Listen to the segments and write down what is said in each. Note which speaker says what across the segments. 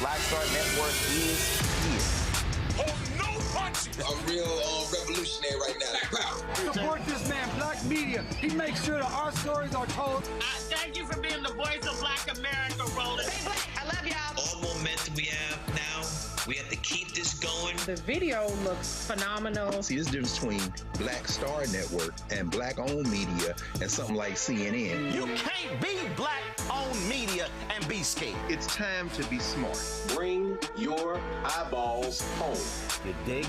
Speaker 1: Black Star Network is here.
Speaker 2: Oh, no punches!
Speaker 3: I'm real revolutionary right now.
Speaker 4: Support this man, Black Media. He makes sure that our stories are told.
Speaker 5: Thank you for being the voice of Black America, Roland.
Speaker 6: Stay black. I love y'all.
Speaker 7: All momentum we have now, we have to keep this going.
Speaker 8: The video looks phenomenal.
Speaker 9: See, this difference between Black Star Network and black-owned media and something like CNN.
Speaker 1: You can't be black-owned media and be scared.
Speaker 9: It's time to be smart.
Speaker 10: Bring your eyeballs home.
Speaker 1: You dig?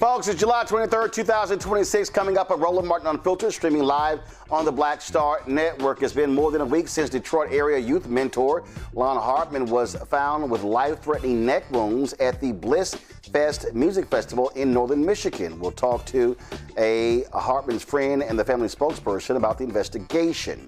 Speaker 2: Folks, it's July 23rd, 2026, coming up on Roland Martin Unfiltered, streaming live on the Black Star Network. It's been more than a week since Detroit area youth mentor Lonn Hartman was found with life-threatening neck wounds at the Bliss-fest Music Festival in northern Michigan. We'll talk to Hartman's friend and the family spokesperson about the investigation.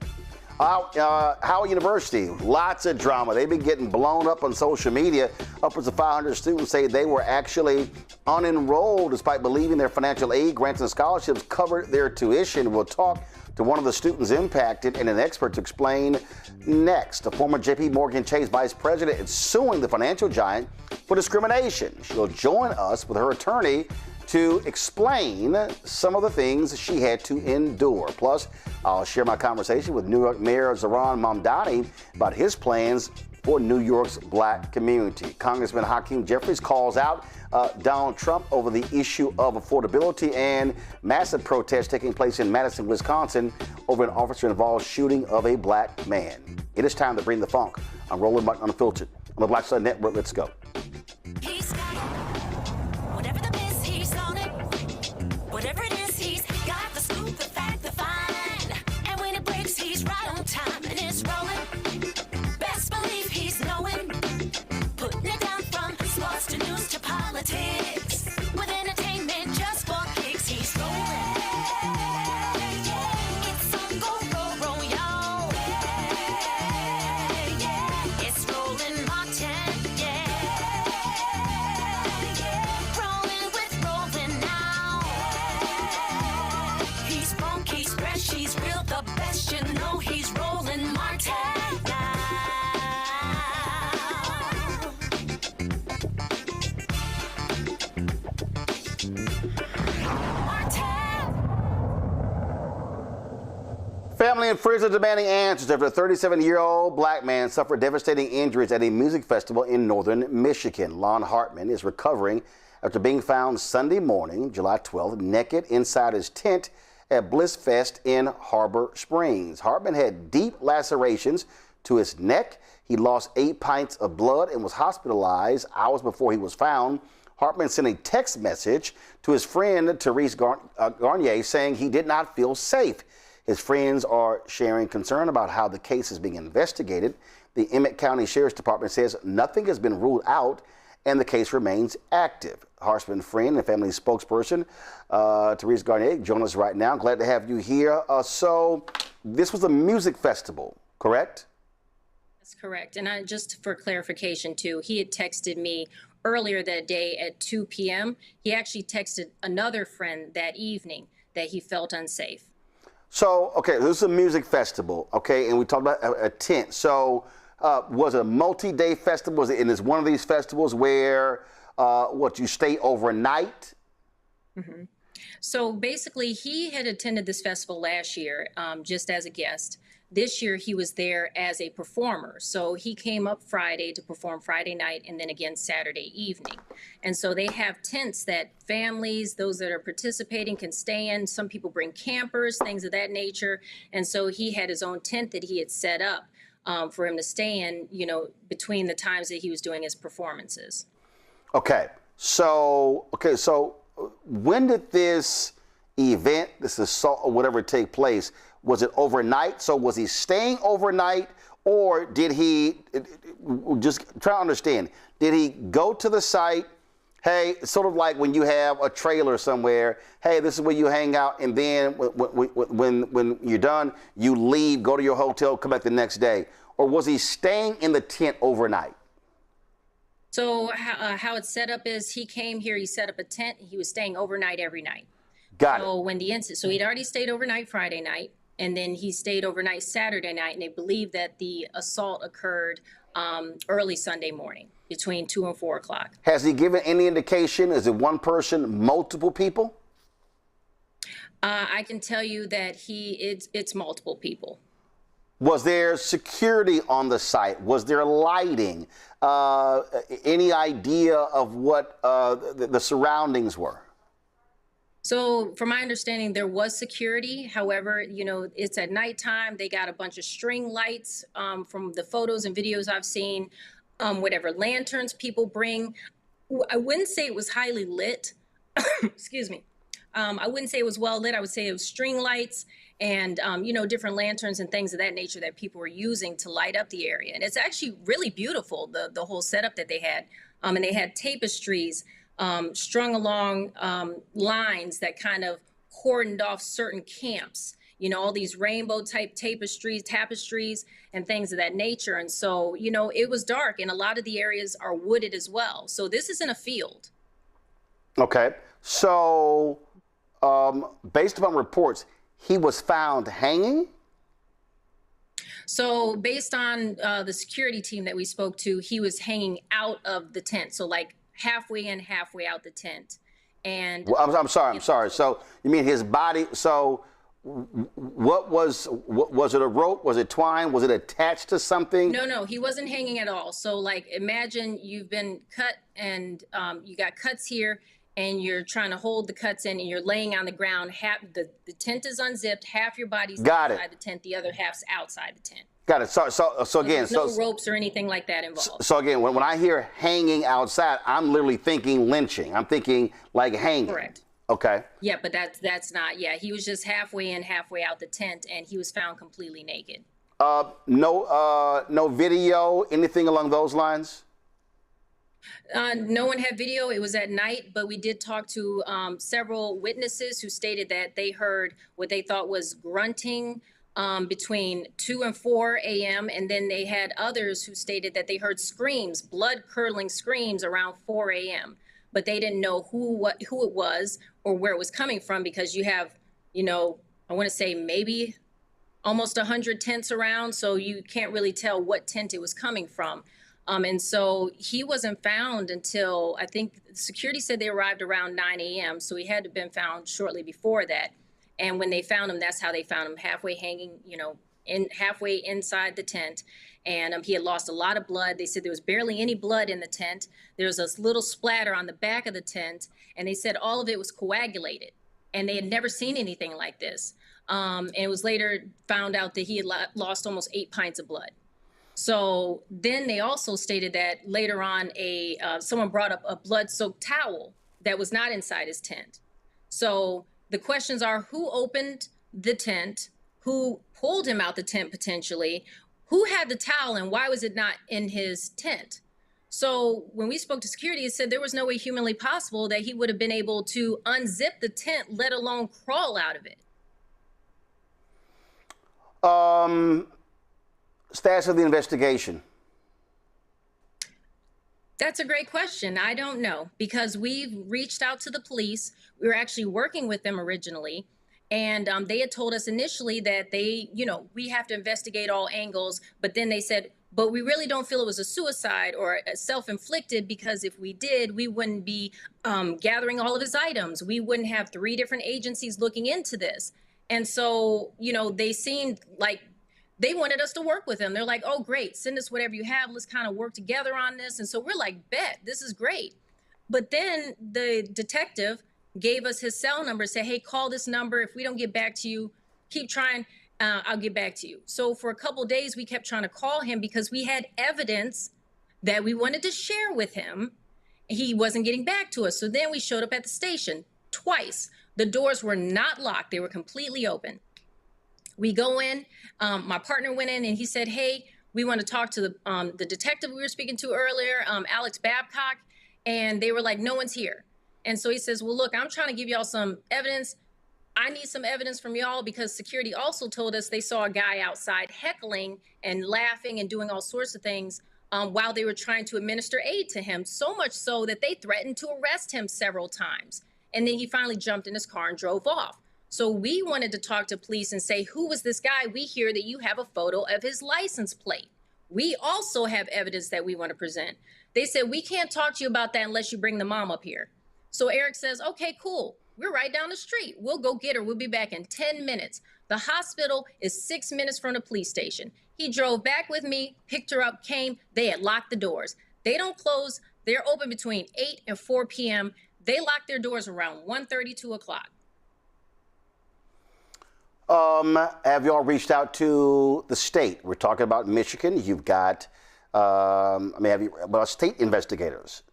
Speaker 2: Howard University, lots of drama. They've been getting blown up on social media. Upwards of 500 students say they were actually unenrolled despite believing their financial aid, grants, and scholarships covered their tuition. We'll talk to one of the students impacted and an expert to explain next. A former JPMorgan Chase vice president is suing the financial giant for discrimination. She'll join us with her attorney to explain some of the things she had to endure. Plus, I'll share my conversation with New York Mayor Mamdani about his plans for New York's black community. Congressman Hakeem Jeffries calls out Donald Trump over the issue of affordability, and massive protests taking place in Madison, Wisconsin over an officer-involved shooting of a black man. It is time to bring the funk. I'm Roland Martin Unfiltered on the Black Star Network. Let's go.
Speaker 6: Whatever it is, he's got the scoop, the fact, the fine. And when it breaks, he's right on time and it's rolling. Best believe he's knowing. Putting it down from sports to news to politics. With entertainment just for kicks, he's rolling. It's on roll, y'all. It's Roland Martin, Rolling with Roland now. He's funky, he's fresh, he's real, the best, you know he's Roland Martin now.
Speaker 2: Family and friends are demanding answers after a 37-year-old black man suffered devastating injuries at a music festival in northern Michigan. Lonn Hartman is recovering after being found Sunday morning, July 12th, naked inside his tent at Bliss-fest in Harbor Springs. Hartman had deep lacerations to his neck. He lost 8 pints of blood and was hospitalized hours before he was found. Hartman sent a text message to his friend Therese Garnier saying he did not feel safe. His friends are sharing concern about how the case is being investigated. The Emmett County Sheriff's Department says nothing has been ruled out and the case remains active. Hartman's friend and family spokesperson, Therese Garnier, join us right now. Glad to have you here. So this was a music festival, correct?
Speaker 11: That's correct. And just for clarification, too, he had texted me earlier that day at 2 p.m. He actually texted another friend that evening that he felt unsafe.
Speaker 2: So, okay, this is a music festival, okay, and we talked about a tent. So was it a multi-day festival? Was it, and it's one of these festivals where, you stay overnight?
Speaker 11: Mm-hmm. So basically, he had attended this festival last year just as a guest. This year, he was there as a performer. So he came up Friday to perform Friday night and then again Saturday evening. And so they have tents that families, those that are participating, can stay in. Some people bring campers, things of that nature. And so he had his own tent that he had set up for him to stay in, between the times that he was doing his performances. Okay. So
Speaker 2: when did this event, this assault or whatever, take place? Was it overnight? So was he staying overnight, or did he, just try to understand, did he go to the site, hey, sort of like when you have a trailer somewhere, hey, this is where you hang out, and then when you're done, you leave, go to your hotel, come back the next day? Or was he staying in the tent overnight?
Speaker 11: So how it's set up is he came here, he set up a tent, he was staying overnight every night.
Speaker 2: Got it.
Speaker 11: So when the incident, so he'd already stayed overnight Friday night, and then he stayed overnight Saturday night, and they believe that the assault occurred early Sunday morning between 2 and 4 o'clock.
Speaker 2: Has he given any indication? Is it one person, multiple people?
Speaker 11: I can tell you that it's multiple people.
Speaker 2: Was there security on the site? Was there lighting? Any idea of what the surroundings were?
Speaker 11: So from my understanding, there was security. However, it's at nighttime. They got a bunch of string lights from the photos and videos I've seen, whatever lanterns people bring. I wouldn't say it was highly lit, excuse me. I wouldn't say it was well lit. I would say it was string lights and, different lanterns and things of that nature that people were using to light up the area. And it's actually really beautiful, the whole setup that they had. And they had tapestries strung along lines that kind of cordoned off certain camps. All these rainbow type tapestries and things of that nature. And so, it was dark, and a lot of the areas are wooded as well. So this isn't a field.
Speaker 2: Okay. So based upon reports, he was found hanging?
Speaker 11: So based on the security team that we spoke to, he was hanging out of the tent. So like halfway in, halfway out the tent. And
Speaker 2: well, I'm sorry. So you mean his body? So what was it a rope? Was it twine? Was it attached to something?
Speaker 11: No, he wasn't hanging at all. So like imagine you've been cut and you got cuts here and you're trying to hold the cuts in and you're laying on the ground. Half the tent is unzipped, half your body's inside the tent, the other half's outside the tent.
Speaker 2: Got it. So again,
Speaker 11: there's no ropes or anything like that involved.
Speaker 2: So again, when I hear hanging outside, I'm literally thinking lynching. I'm thinking like hanging.
Speaker 11: Correct.
Speaker 2: Okay.
Speaker 11: Yeah, but that's not. Yeah, he was just halfway in, halfway out the tent, and he was found completely naked.
Speaker 2: No video, anything along those lines?
Speaker 11: No one had video. It was at night, but we did talk to several witnesses who stated that they heard what they thought was grunting between 2 and 4 a.m. And then they had others who stated that they heard screams, blood-curdling screams around 4 a.m. But they didn't know who it was or where it was coming from, because you have, I want to say maybe almost 100 tents around, so you can't really tell what tent it was coming from. And so he wasn't found until, I think security said they arrived around 9 a.m. So he had to have been found shortly before that. And when they found him, that's how they found him, halfway hanging, halfway inside the tent. And he had lost a lot of blood. They said there was barely any blood in the tent. There was this little splatter on the back of the tent. And they said all of it was coagulated. And they had never seen anything like this. And it was later found out that he had lost almost 8 pints of blood. So then they also stated that later on, someone brought up a blood-soaked towel that was not inside his tent. So the questions are, who opened the tent? Who pulled him out the tent potentially? Who had the towel, and why was it not in his tent? So when we spoke to security, it said there was no way humanly possible that he would have been able to unzip the tent, let alone crawl out of it.
Speaker 2: Status of the investigation.
Speaker 11: That's a great question. I don't know, because we've reached out to the police. We were actually working with them originally, and they had told us initially that we have to investigate all angles, but then they said, but we really don't feel it was a suicide or a self-inflicted, because if we did, we wouldn't be gathering all of his items. We wouldn't have 3 different agencies looking into this. And so, they seemed like they wanted us to work with them. They're like, oh, great, send us whatever you have. Let's kind of work together on this. And so we're like, bet, this is great. But then the detective gave us his cell number, said, hey, call this number. If we don't get back to you, keep trying. I'll get back to you. So for a couple of days, we kept trying to call him because we had evidence that we wanted to share with him. He wasn't getting back to us. So then we showed up at the station twice. The doors were not locked. They were completely open. We go in, my partner went in and he said, hey, we want to talk to the detective we were speaking to earlier, Alex Babcock. And they were like, no one's here. And so he says, well, look, I'm trying to give y'all some evidence. I need some evidence from y'all, because security also told us they saw a guy outside heckling and laughing and doing all sorts of things while they were trying to administer aid to him, so much so that they threatened to arrest him several times. And then he finally jumped in his car and drove off. So we wanted to talk to police and say, who was this guy? We hear that you have a photo of his license plate. We also have evidence that we want to present. They said, we can't talk to you about that unless you bring the mom up here. So Eric says, okay, cool. We're right down the street. We'll go get her. We'll be back in 10 minutes. The hospital is 6 minutes from the police station. He drove back with me, picked her up, came. They had locked the doors. They don't close. They're open between 8 and 4 p.m. They lock their doors around 1:30, 2 o'clock.
Speaker 2: Have y'all reached out to the state? We're talking about Michigan. You've got, about state investigators.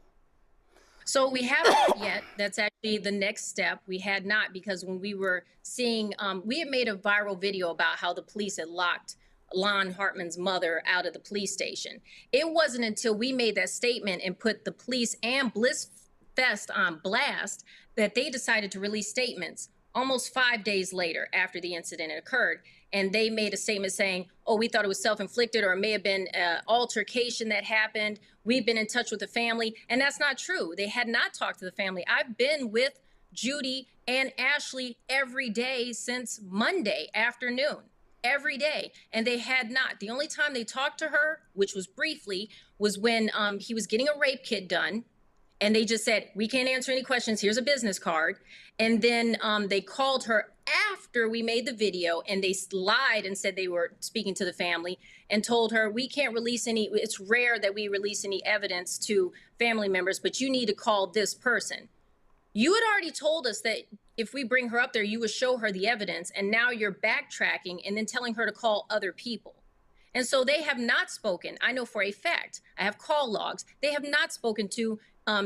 Speaker 11: So we haven't yet. That's actually the next step. We had not, because when we were seeing, we had made a viral video about how the police had locked Lonn Hartman's mother out of the police station. It wasn't until we made that statement and put the police and Bliss-fest on blast that they decided to release statements almost 5 days later after the incident occurred. And they made a statement saying, oh, we thought it was self-inflicted, or it may have been an altercation that happened. We've been in touch with the family. And that's not true. They had not talked to the family. I've been with Judy and Ashley every day since Monday afternoon, every day. And they had not. The only time they talked to her, which was briefly, was when he was getting a rape kit done. And they just said, we can't answer any questions. Here's a business card. And then they called her after we made the video, and they lied and said they were speaking to the family and told her, we can't release any, it's rare that we release any evidence to family members, but you need to call this person. You had already told us that if we bring her up there, you would show her the evidence. And now you're backtracking and then telling her to call other people. And so they have not spoken. I know for a fact, I have call logs. They have not spoken to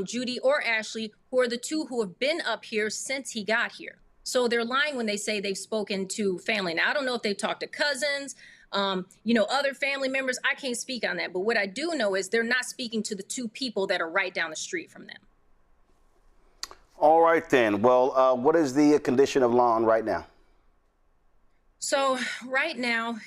Speaker 11: Judy or Ashley, who are the two who have been up here since he got here. So they're lying when they say they've spoken to family. Now, I don't know if they've talked to cousins, other family members. I can't speak on that. But what I do know is they're not speaking to the two people that are right down the street from them.
Speaker 2: All right, then. Well, what is the condition of Lonn right now?
Speaker 11: So right now,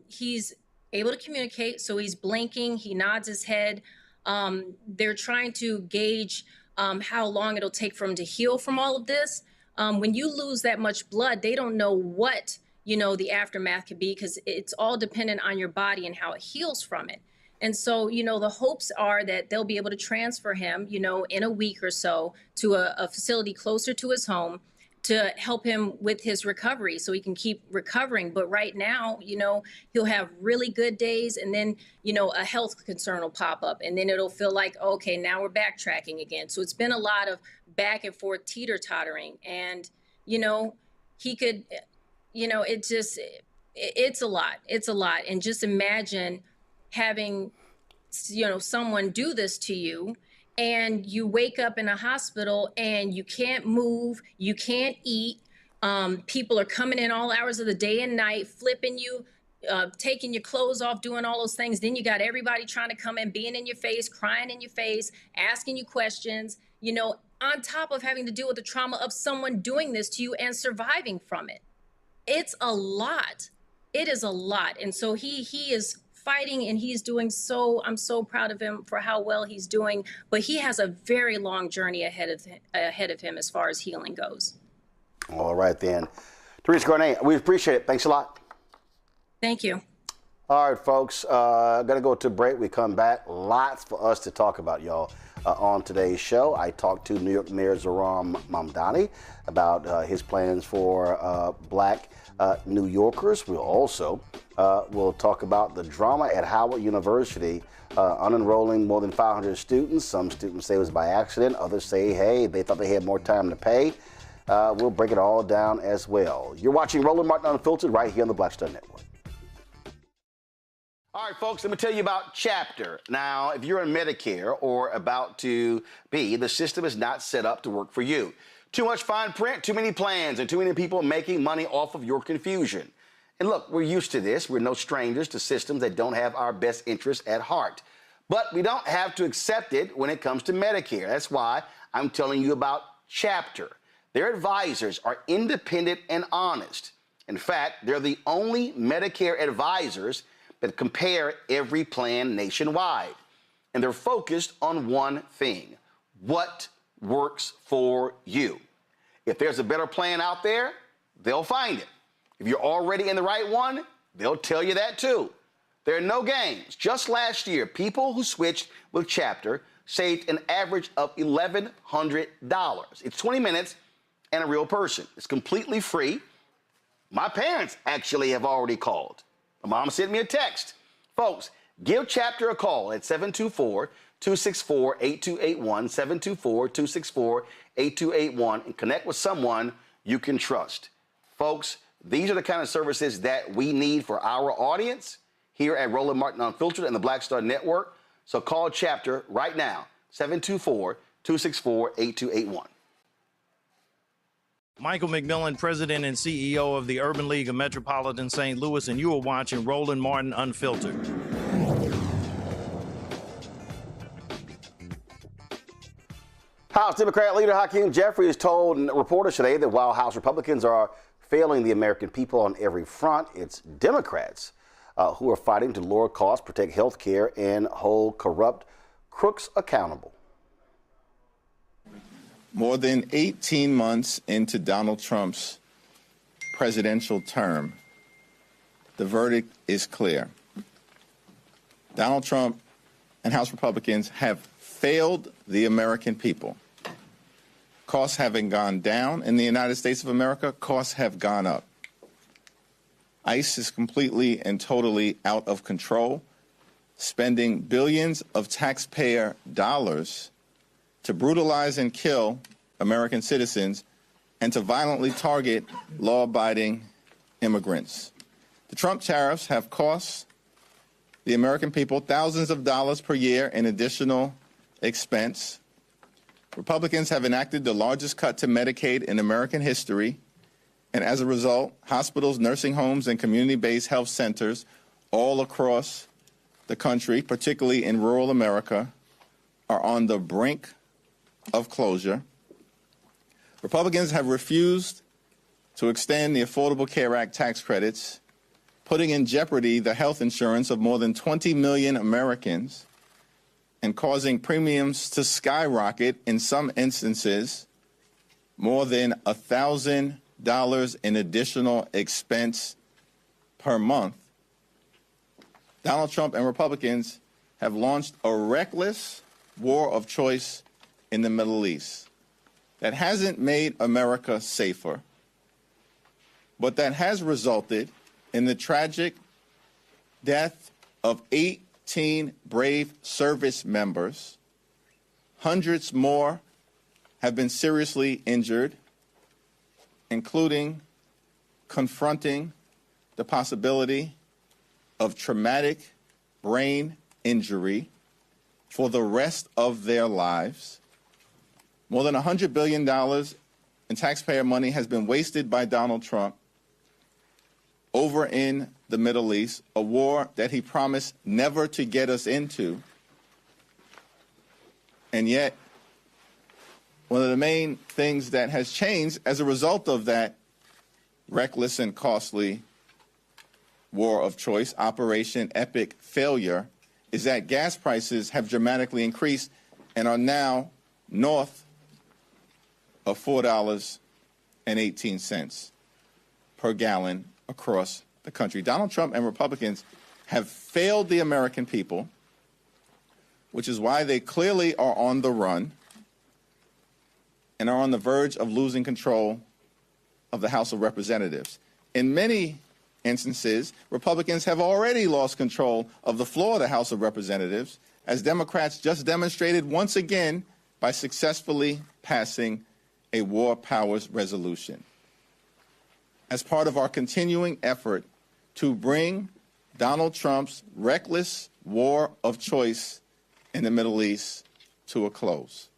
Speaker 11: he's able to communicate. So he's blinking. He nods his head. They're trying to gauge how long it'll take for him to heal from all of this. When you lose that much blood, they don't know what, the aftermath could be, because it's all dependent on your body and how it heals from it. And so, the hopes are that they'll be able to transfer him, in a week or so to a facility closer to his home to help him with his recovery so he can keep recovering. But right now, he'll have really good days, and then, a health concern will pop up, and then it'll feel like, okay, now we're backtracking again. So it's been a lot of back and forth teeter-tottering, and, he could, it's a lot. It's a lot. And just imagine having, someone do this to you, and you wake up in a hospital and you can't move, you can't eat. People are coming in all hours of the day and night, flipping you, taking your clothes off, doing all those things. Then you got everybody trying to come in, being in your face, crying in your face, asking you questions, on top of having to deal with the trauma of someone doing this to you and surviving from it. It's a lot. It is a lot. And so he is fighting, and he's doing so, I'm so proud of him for how well he's doing, but he has a very long journey ahead of him as far as healing goes. All
Speaker 2: right, then. Teresa Garnet, we appreciate it. Thanks a lot.
Speaker 11: Thank you.
Speaker 2: All right, folks, gonna go to break. We come back. Lots for us to talk about, y'all. On today's show, I talked to New York Mayor Zohran Mamdani about his plans for black New Yorkers. We'll also we'll talk about the drama at Howard University, unenrolling more than 500 students. Some students say it was by accident. Others say, hey, they thought they had more time to pay. We'll break it all down as well. You're watching Roland Martin Unfiltered right here on the Black Star Network. All right, folks, let me tell you about Chapter. Now, if you're on Medicare or about to be, the system is not set up to work for you. Too much fine print, too many plans, and too many people making money off of your confusion. And look, we're used to this. We're no strangers to systems that don't have our best interests at heart. But we don't have to accept it when it comes to Medicare. That's why I'm telling you about Chapter. Their advisors are independent and honest. In fact, they're the only Medicare advisors that compare every plan nationwide. And they're focused on one thing: what works for you. If there's a better plan out there, they'll find it. If you're already in the right one, they'll tell you that too. There are no games. Just last year, people who switched with Chapter saved an average of $1,100. It's 20 minutes and a real person. It's completely free. My parents actually have already called. My mom sent me a text. Folks, give Chapter a call at 724-264-8281, 724-264-8281, and connect with someone you can trust. Folks, these are the kind of services that we need for our audience here at Roland Martin Unfiltered and the Black Star Network. So call Chapter right now, 264-8281.
Speaker 12: Michael McMillan, President and CEO of the Urban League of Metropolitan St. Louis, and you are watching Roland Martin Unfiltered.
Speaker 2: House Democrat leader Hakeem Jeffries told reporters today that while House Republicans are failing the American people on every front, it's Democrats who are fighting to lower costs, protect health care, and hold corrupt crooks accountable.
Speaker 13: More than 18 months into Donald Trump's presidential term, the verdict is clear. Donald Trump and House Republicans have failed the American people. Costs haven't gone down in the United States of America, costs have gone up. ICE is completely and totally out of control, spending billions of taxpayer dollars to brutalize and kill American citizens and to violently target law-abiding immigrants. The Trump tariffs have cost the American people thousands of dollars per year in additional expense. Republicans have enacted the largest cut to Medicaid in American history, and as a result, hospitals, nursing homes, and community-based health centers all across the country, particularly in rural America, are on the brink of closure. Republicans have refused to extend the Affordable Care Act tax credits, putting in jeopardy the health insurance of more than 20 million Americans and causing premiums to skyrocket, in some instances, more than $1,000 in additional expense per month. Donald Trump and Republicans have launched a reckless war of choice in the Middle East that hasn't made America safer, but that has resulted in the tragic death of 18 brave service members. Hundreds more have been seriously injured, including confronting the possibility of traumatic brain injury for the rest of their lives. More than $100 billion in taxpayer money has been wasted by Donald Trump over in the Middle East, a war that he promised never to get us into. And yet, one of the main things that has changed as a result of that reckless and costly war of choice, Operation Epic Failure, is that gas prices have dramatically increased and are now north of $4.18 per gallon across the country. Donald Trump and Republicans have failed the American people, which is why they clearly are on the run and are on the verge of losing control of the House of Representatives. In many instances, Republicans have already lost control of the floor of the House of Representatives, as Democrats just demonstrated once again by successfully passing a war powers resolution. As part of our continuing effort to bring Donald Trump's reckless war of choice in the Middle East to a close,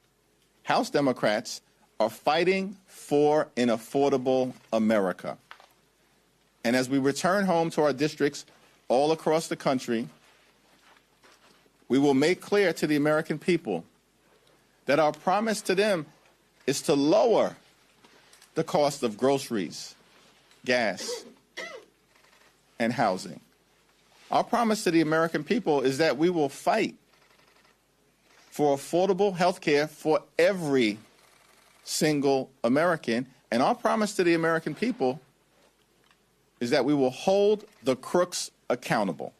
Speaker 13: House Democrats are fighting for an affordable America. And as we return home to our districts all across the country, we will make clear to the American people that our promise to them is to lower the cost of groceries, gas, and housing. Our promise to the American people is that we will fight for affordable health care for every single American. And our promise to the American people is that we will hold the crooks accountable.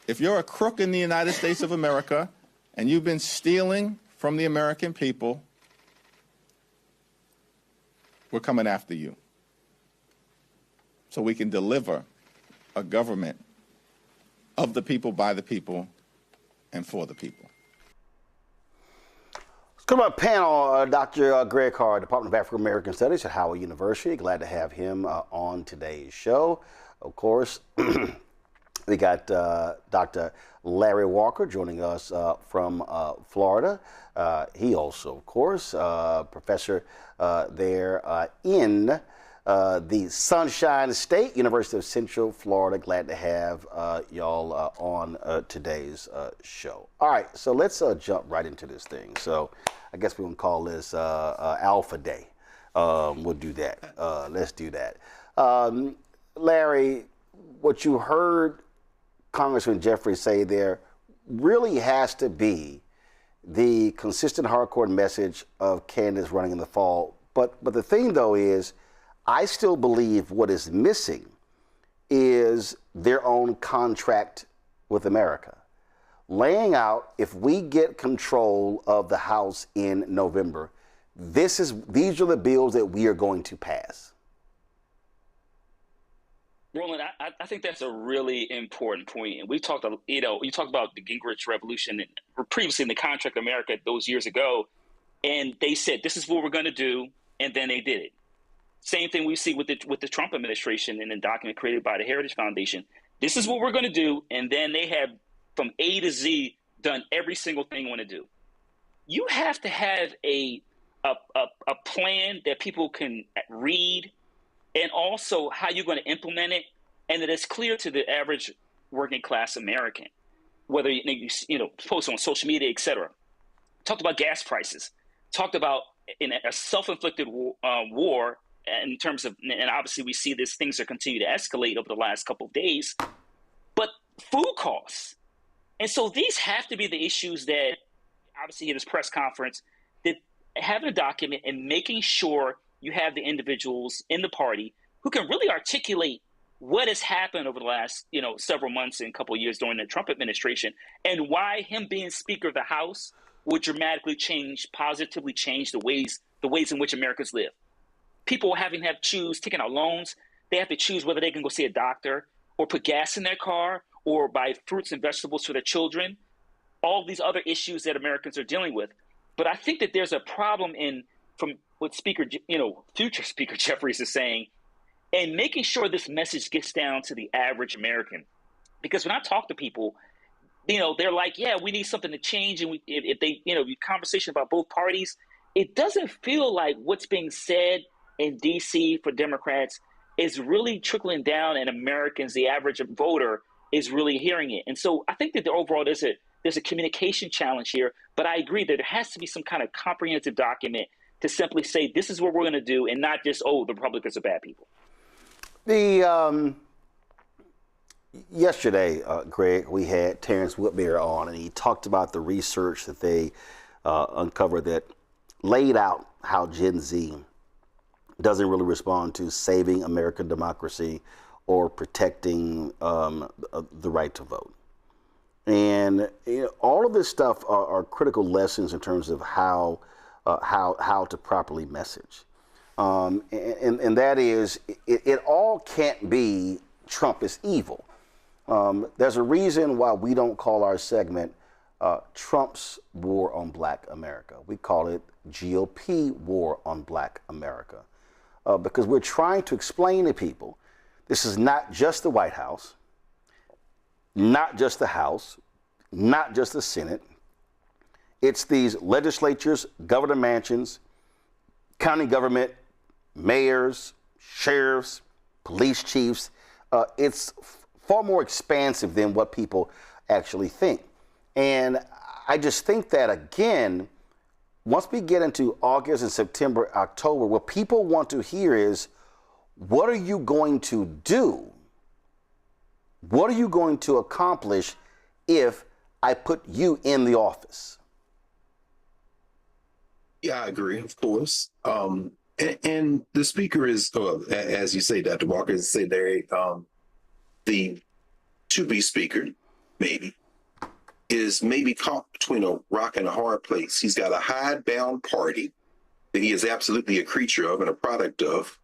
Speaker 13: If you're a crook in the United States of America and you've been stealing from the American people, we're coming after you so we can deliver a government of the people, by the people, and for the people.
Speaker 2: Let's go to our panel. Dr. Greg Carr, Department of African American Studies at Howard University. Glad to have him on today's show. Of course, We got Dr. Larry Walker joining us from Florida. He also, of course, professor there in the Sunshine State, University of Central Florida. Glad to have y'all on today's show. All right, so let's jump right into this thing. So I guess we're going to call this Alpha Day. We'll do that. Let's do that. Larry, what you heard Congressman Jeffries say there really has to be the consistent hardcore message of candidates running in the fall. But the thing, though, is I still believe what is missing is their own contract with America. Laying out, if we get control of the House in November, these are the bills that we are going to pass.
Speaker 14: Roland, I think that's a really important point. And we talked, you talked about the Gingrich Revolution and previously in the Contract of America those years ago, and they said, this is what we're going to do, and then they did it. Same thing we see with the Trump administration in the document created by the Heritage Foundation. This is what we're going to do, and then they have, from A to Z, done every single thing you want to do. You have to have a plan that people can read, and also how you're going to implement it, and that it's clear to the average working class American, whether you post on social media, et cetera. Talked about gas prices, talked about in a self-inflicted war in terms of, and obviously we see these things are continue to escalate over the last couple of days, but food costs. And so these have to be the issues that obviously in this press conference, that having a document and making sure you have the individuals in the party who can really articulate what has happened over the last, several months and couple of years during the Trump administration, and why him being Speaker of the House would dramatically positively change the ways in which Americans live. People having to have choose, taking out loans, they have to choose whether they can go see a doctor or put gas in their car or buy fruits and vegetables for their children, all these other issues that Americans are dealing with. But I think that there's a problem from what future Speaker Jeffries is saying, and making sure this message gets down to the average American. Because when I talk to people, they're like, yeah, we need something to change. And if they, conversation about both parties, it doesn't feel like what's being said in D.C. for Democrats is really trickling down, and Americans, the average voter, is really hearing it. And so I think that overall there's a communication challenge here. But I agree that there has to be some kind of comprehensive document to simply say this is what we're going to do, and not just, the Republicans are bad people.
Speaker 2: Yesterday, Greg, we had Terrence Whitbeer on, and he talked about the research that they uncovered that laid out how Gen Z doesn't really respond to saving American democracy or protecting the right to vote. And all of this stuff are critical lessons in terms of how to properly message. And that is, it all can't be Trump is evil. There's a reason why we don't call our segment Trump's War on Black America. We call it GOP War on Black America. Because we're trying to explain to people, this is not just the White House, not just the House, not just the Senate. It's these legislatures, governor mansions, county government, mayors, sheriffs, police chiefs. It's far more expansive than what people actually think. And I just think that, again, once we get into August and September, October, what people want to hear is, what are you going to do? What are you going to accomplish if I put you in the office?
Speaker 15: Yeah, I agree, of course. And the speaker is, as you say, Dr. Walker, say there, the to-be speaker, maybe, is maybe caught between a rock and a hard place. He's got a hidebound party that he is absolutely a creature of and a product of,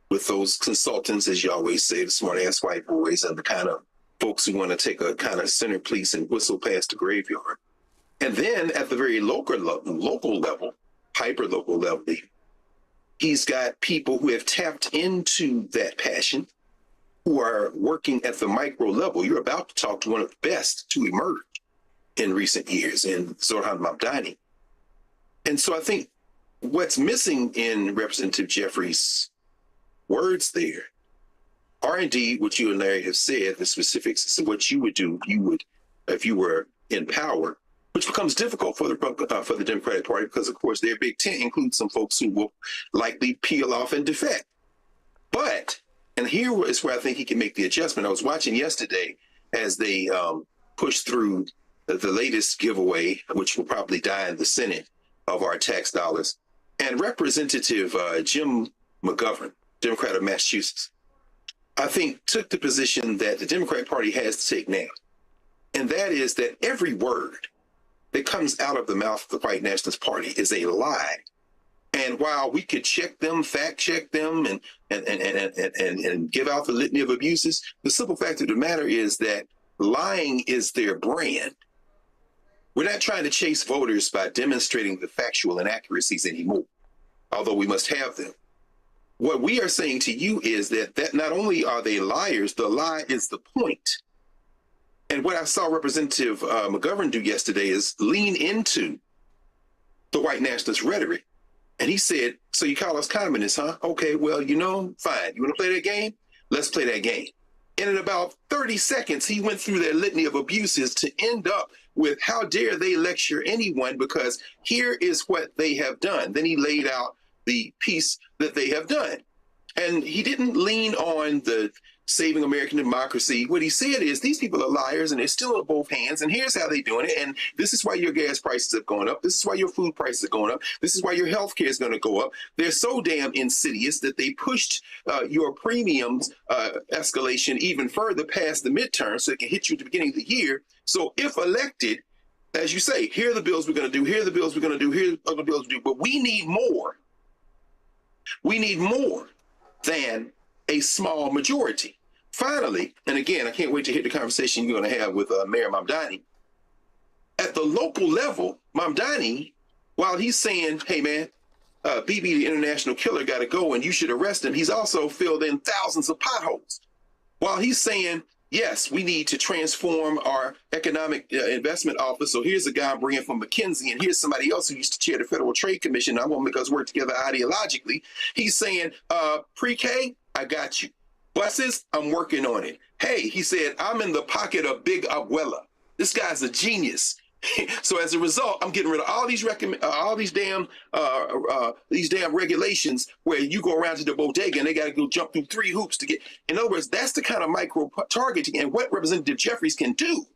Speaker 15: with those consultants, as you always say, the smart-ass white boys and the kind of folks who want to take a kind of centerpiece and whistle past the graveyard. And then at the very local level, hyper-local level, he's got people who have tapped into that passion who are working at the micro level. You're about to talk to one of the best to emerge in recent years in Zoran Mamdani. And so I think what's missing in Representative Jeffries' words there are indeed what you and Larry have said, the specifics of what you would do, if you were in power, which becomes difficult for the Democratic Party because, of course, their big tent includes some folks who will likely peel off and defect. But, and here is where I think he can make the adjustment. I was watching yesterday as they pushed through the latest giveaway, which will probably die in the Senate, of our tax dollars. And Representative Jim McGovern, Democrat of Massachusetts, I think took the position that the Democratic Party has to take now. And that is that every word that comes out of the mouth of the White Nationalist Party is a lie. And while we could check them, fact check them, and give out the litany of abuses, the simple fact of the matter is that lying is their brand. We're not trying to chase voters by demonstrating the factual inaccuracies anymore, although we must have them. What we are saying to you is that not only are they liars, the lie is the point. And what I saw Representative McGovern do yesterday is lean into the white nationalist rhetoric. And he said, so you call us communists, huh? Okay, well, fine. You want to play that game? Let's play that game. And in about 30 seconds, he went through their litany of abuses to end up with how dare they lecture anyone, because here is what they have done. Then he laid out the piece that they have done. And he didn't lean on the saving American democracy. What he said is these people are liars and they're still on both hands. And here's how they're doing it. And this is why your gas prices have gone up. This is why your food prices are going up. This is why your health care is going to go up. They're so damn insidious that they pushed your premiums escalation even further past the midterm so it can hit you at the beginning of the year. So if elected, as you say, here are the bills we're going to do, here are the bills we're going to do, here are the bills we do. But we need more. We need more than a small majority. Finally, and again, I can't wait to hear the conversation you're going to have with Mayor Mamdani. At the local level, Mamdani, while he's saying, hey, man, BB, the international killer, got to go and you should arrest him, he's also filled in thousands of potholes. While he's saying, yes, we need to transform our economic investment office. So here's a guy I'm bringing from McKinsey, and here's somebody else who used to chair the Federal Trade Commission. I want to make us work together ideologically. He's saying, pre-K, I got you. Buses, I'm working on it. Hey, he said, I'm in the pocket of Big Abuela. This guy's a genius. So as a result, I'm getting rid of all these damn regulations where you go around to the bodega and they got to go jump through 3 hoops to get. In other words, that's the kind of micro targeting. And what Representative Jeffries can do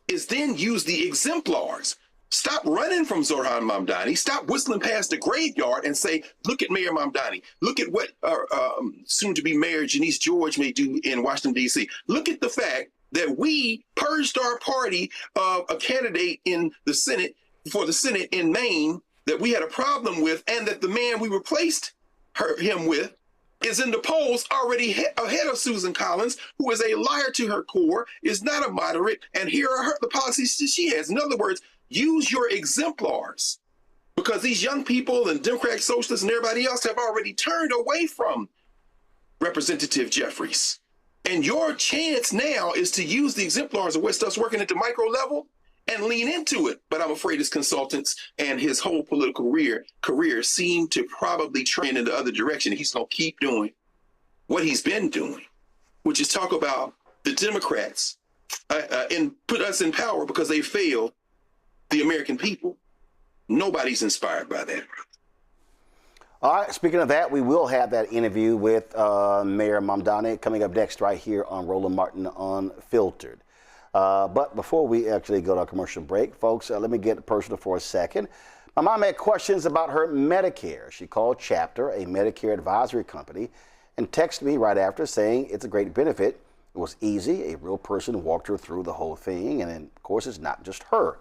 Speaker 15: is then use the exemplars. Stop running from Zoran Mamdani. Stop whistling past the graveyard and say, look at Mayor Mamdani. Look at what soon-to-be Mayor Janice George may do in Washington, D.C. Look at the fact that we purged our party of a candidate in the Senate, for the Senate in Maine, that we had a problem with, and that the man we replaced him with is in the polls already ahead of Susan Collins, who is a liar to her core, is not a moderate, and here are the policies that she has. In other words, use your exemplars, because these young people and Democratic Socialists and everybody else have already turned away from Representative Jeffries. And your chance now is to use the exemplars of what stuff's working at the micro level and lean into it. But I'm afraid his consultants and his whole political career seem to probably trend in the other direction. He's going to keep doing what he's been doing, which is talk about the Democrats and put us in power because they failed the American people. Nobody's inspired by that.
Speaker 2: All right, speaking of that, we will have that interview with Mayor Mamdani coming up next right here on Roland Martin Unfiltered. But before we actually go to our commercial break, folks, let me get personal for a second. My mom had questions about her Medicare. She called Chapter, a Medicare advisory company, and texted me right after saying it's a great benefit. It was easy. A real person walked her through the whole thing. And then, of course, it's not just her.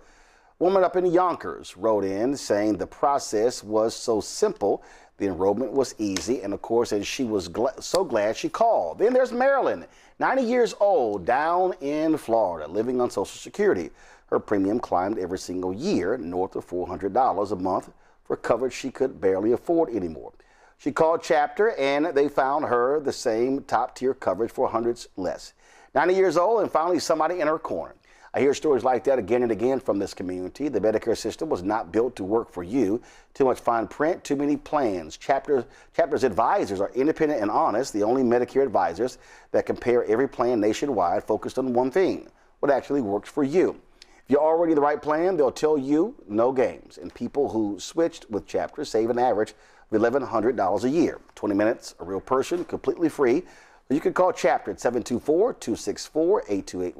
Speaker 2: Woman up in Yonkers wrote in saying the process was so simple, the enrollment was easy, and of course, and she was so glad she called. Then there's Marilyn, 90 years old, down in Florida, living on Social Security. Her premium climbed every single year, north of $400 a month for coverage she could barely afford anymore. She called Chapter, and they found her the same top-tier coverage for hundreds less. 90 years old, and finally somebody in her corner. I hear stories like that again and again from this community. The Medicare system was not built to work for you. Too much fine print, too many plans. Chapter's advisors are independent and honest, the only Medicare advisors that compare every plan nationwide, focused on one thing, what actually works for you. If you're already in the right plan, they'll tell you no games. And people who switched with Chapter save an average of $1,100 a year. 20 minutes, a real person, completely free. You can call Chapter at 724-264-8281,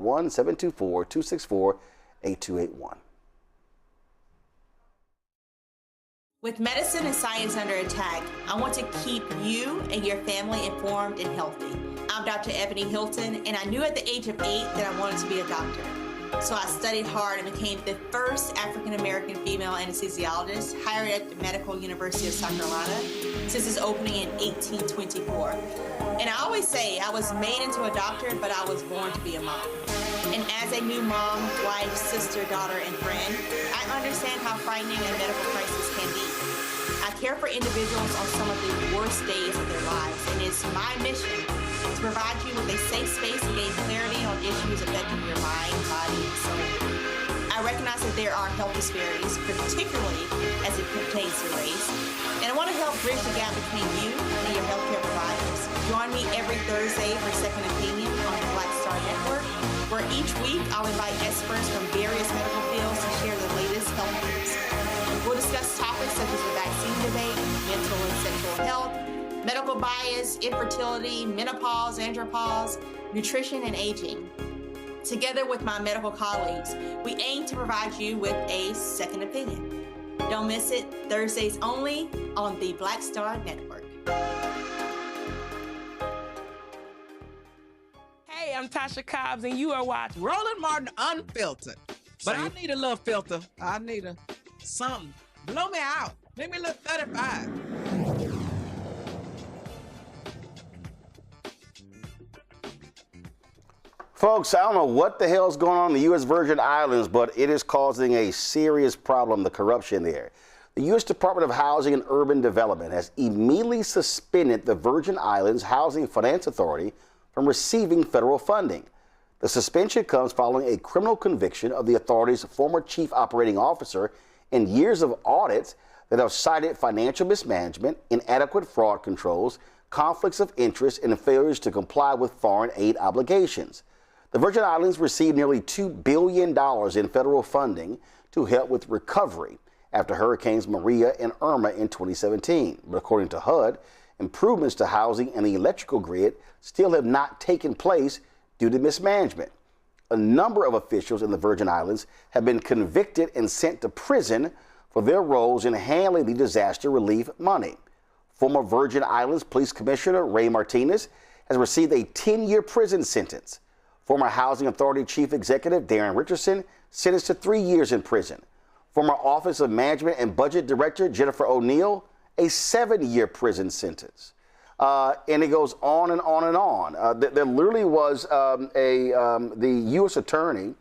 Speaker 2: 724-264-8281.
Speaker 16: With medicine and science under attack, I want to keep you and your family informed and healthy. I'm Dr. Ebony Hilton, and I knew at the age of 8 that I wanted to be a doctor. So I studied hard and became the first African-American female anesthesiologist hired at the Medical University of South Carolina since its opening in 1824. And I always say I was made into a doctor, but I was born to be a mom. And as a new mom, wife, sister, daughter, and friend, I understand how frightening a medical crisis can be. I care for individuals on some of the worst days of their lives, and it's my mission to provide you with a safe space to gain clarity on issues affecting your mind, body, and soul. I recognize that there are health disparities, particularly as it pertains to race, and I want to help bridge the gap between you and your healthcare providers. Join me every Thursday for Second Opinion on the Black Star Network, where each week I'll invite experts from various medical fields to share the latest health news. We'll discuss topics such as the vaccine debate, mental and sexual health, medical bias, infertility, menopause, andropause, nutrition, and aging. Together with my medical colleagues, we aim to provide you with a second opinion. Don't miss it, Thursdays only on the Black Star Network.
Speaker 17: Hey, I'm Tasha Cobbs, and you are watching Roland Martin Unfiltered. But I need a little filter. I need something. Blow me out. Make me look 35.
Speaker 2: Folks, I don't know what the hell's going on in the U.S. Virgin Islands, but it is causing a serious problem, the corruption there. The U.S. Department of Housing and Urban Development has immediately suspended the Virgin Islands Housing Finance Authority from receiving federal funding. The suspension comes following a criminal conviction of the authority's former chief operating officer and years of audits that have cited financial mismanagement, inadequate fraud controls, conflicts of interest, and failures to comply with foreign aid obligations. The Virgin Islands received nearly $2 billion in federal funding to help with recovery after Hurricanes Maria and Irma in 2017. But according to HUD, improvements to housing and the electrical grid still have not taken place due to mismanagement. A number of officials in the Virgin Islands have been convicted and sent to prison for their roles in handling the disaster relief money. Former Virgin Islands Police Commissioner Ray Martinez has received a 10-year prison sentence. Former Housing Authority Chief Executive Darren Richardson sentenced to 3 years in prison. Former Office of Management and Budget Director Jennifer O'Neill, a 7-year prison sentence. And it goes on and on and on. There literally was the U.S. attorney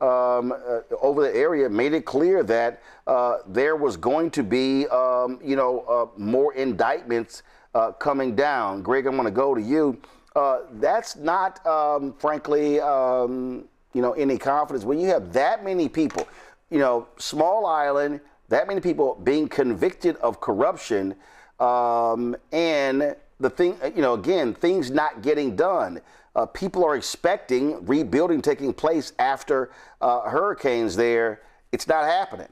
Speaker 2: over the area made it clear that there was going to be, more indictments coming down. Greg, I'm going to go to you. That's not, frankly, any confidence. When you have that many people, small island, that many people being convicted of corruption, and the thing, again, things not getting done. People are expecting rebuilding taking place after hurricanes there. It's not happening.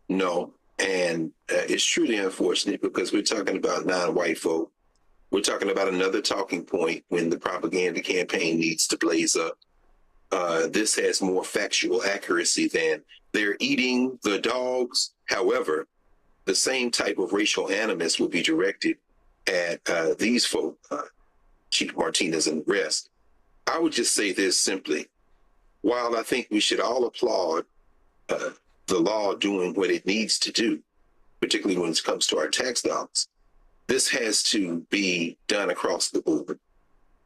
Speaker 15: No, and it's truly unfortunate because we're talking about non-white folk. We're talking about another talking point when the propaganda campaign needs to blaze up. This has more factual accuracy than they're eating the dogs. However, the same type of racial animus will be directed at these folk, Chief Martinez and the rest. I would just say this simply. While I think we should all applaud the law doing what it needs to do, particularly when it comes to our tax dollars, this has to be done across the board.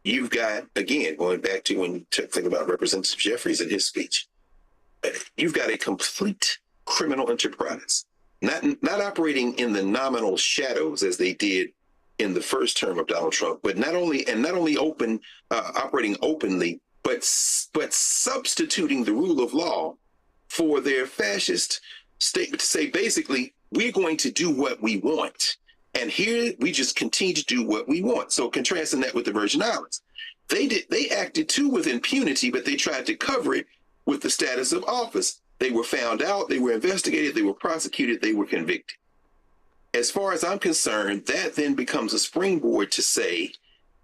Speaker 15: You've got, again, going back to when you think about Representative Jeffries and his speech, you've got a complete criminal enterprise not operating in the nominal shadows as they did in the first term of Donald Trump, but not only operating openly, but substituting the rule of law for their fascist statement to say, basically, we're going to do what we want. And here we just continue to do what we want. So contrasting that with the Virgin Islands, they acted too with impunity, but they tried to cover it with the status of office. They were found out, they were investigated, they were prosecuted, they were convicted. As far as I'm concerned, that then becomes a springboard to say,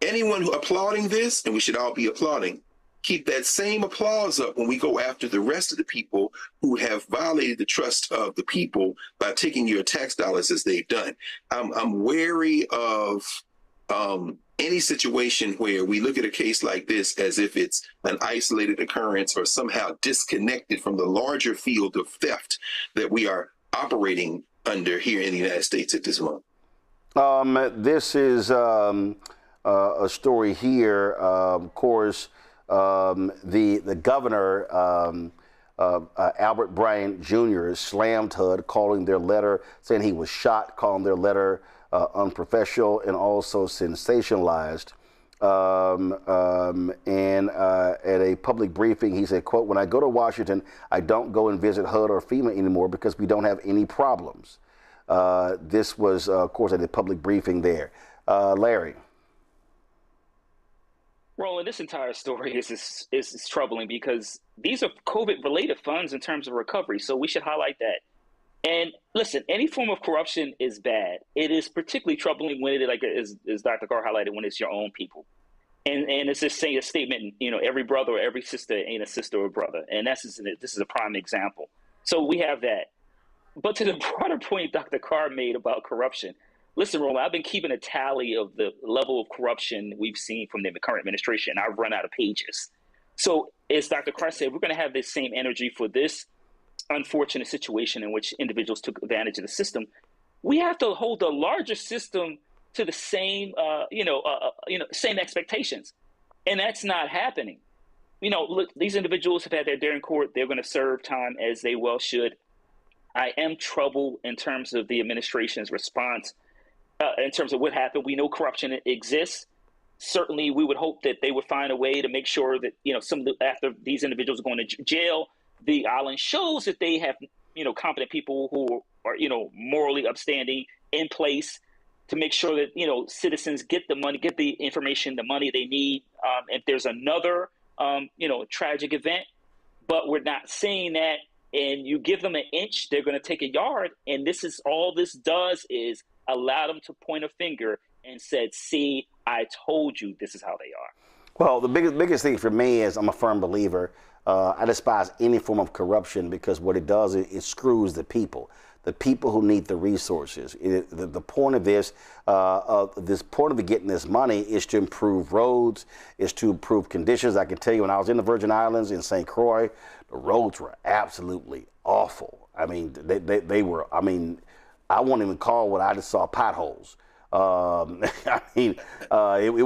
Speaker 15: anyone who applauding this, and we should all be applauding, keep that same applause up when we go after the rest of the people who have violated the trust of the people by taking your tax dollars as they've done. I'm wary of any situation where we look at a case like this as if it's an isolated occurrence or somehow disconnected from the larger field of theft that we are operating under here in the United States at this moment.
Speaker 2: This is a story here. Of course, the governor, Albert Bryant Jr., slammed HUD, calling their letter, saying he was shot, calling their letter unprofessional and also sensationalized. And at a public briefing, he said, quote, "When I go to Washington, I don't go and visit HUD or FEMA anymore because we don't have any problems." This was, of course, at a public briefing there. Larry.
Speaker 14: Roland, this entire story is troubling because these are COVID-related funds in terms of recovery, so we should highlight that. And listen, any form of corruption is bad. It is particularly troubling when it, like as Dr. Carr highlighted, when it's your own people. And it's just saying a statement, every brother or every sister ain't a sister or brother. And this is a prime example. So we have that. But to the broader point Dr. Carr made about corruption, listen, Roland, I've been keeping a tally of the level of corruption we've seen from the current administration. I've run out of pages. So as Dr. Carr said, we're going to have this same energy for this unfortunate situation in which individuals took advantage of the system. We have to hold the larger system to the same, same expectations. And that's not happening. Look, these individuals have had their day in court. They're going to serve time as they well should. I am troubled in terms of the administration's response. In terms of what happened, we know corruption exists. Certainly, we would hope that they would find a way to make sure that, after these individuals are going to jail, the island shows that they have, competent people who are, morally upstanding in place to make sure that, citizens get the money, get the information, the money they need. If there's another, tragic event, but we're not saying that, and you give them an inch, they're going to take a yard. And this is all this does is allow them to point a finger and said, "See, I told you this is how they are."
Speaker 2: Well, the biggest thing for me is I'm a firm believer. I despise any form of corruption because what it does is it screws the people who need the resources. The point of this point of getting this money is to improve roads, is to improve conditions. I can tell you when I was in the Virgin Islands in St. Croix, the roads were absolutely awful. I mean, they were. I mean, I won't even call what I just saw potholes. It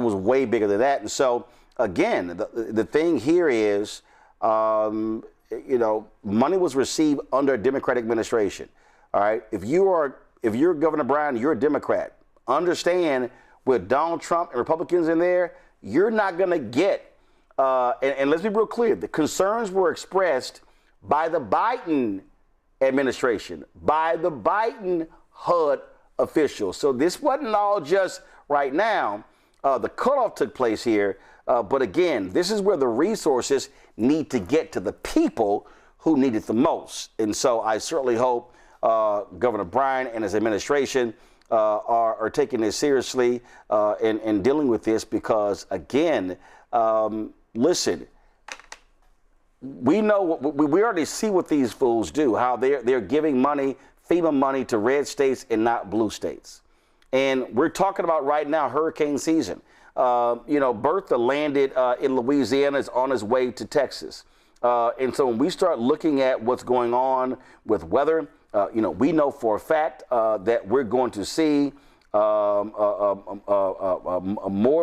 Speaker 2: was way bigger than that. And so again, the thing here is, money was received under a Democratic administration. All right. If you're Governor Brown, you're a Democrat. Understand with Donald Trump and Republicans in there, you're not going to get. And let's be real clear. The concerns were expressed by the Biden administration, by the Biden HUD officials. So this wasn't all just right now. The cutoff took place here. But again, this is where the resources need to get to the people who need it the most. And so I certainly hope Governor Bryan and his administration are taking this seriously and dealing with this because, again, listen, we know, we already see what these fools do, how they're giving money, FEMA money to red states and not blue states. And we're talking about right now hurricane season. Bertha landed in Louisiana, is on his way to Texas. And so when we start looking at what's going on with weather, we know for a fact that we're going to see more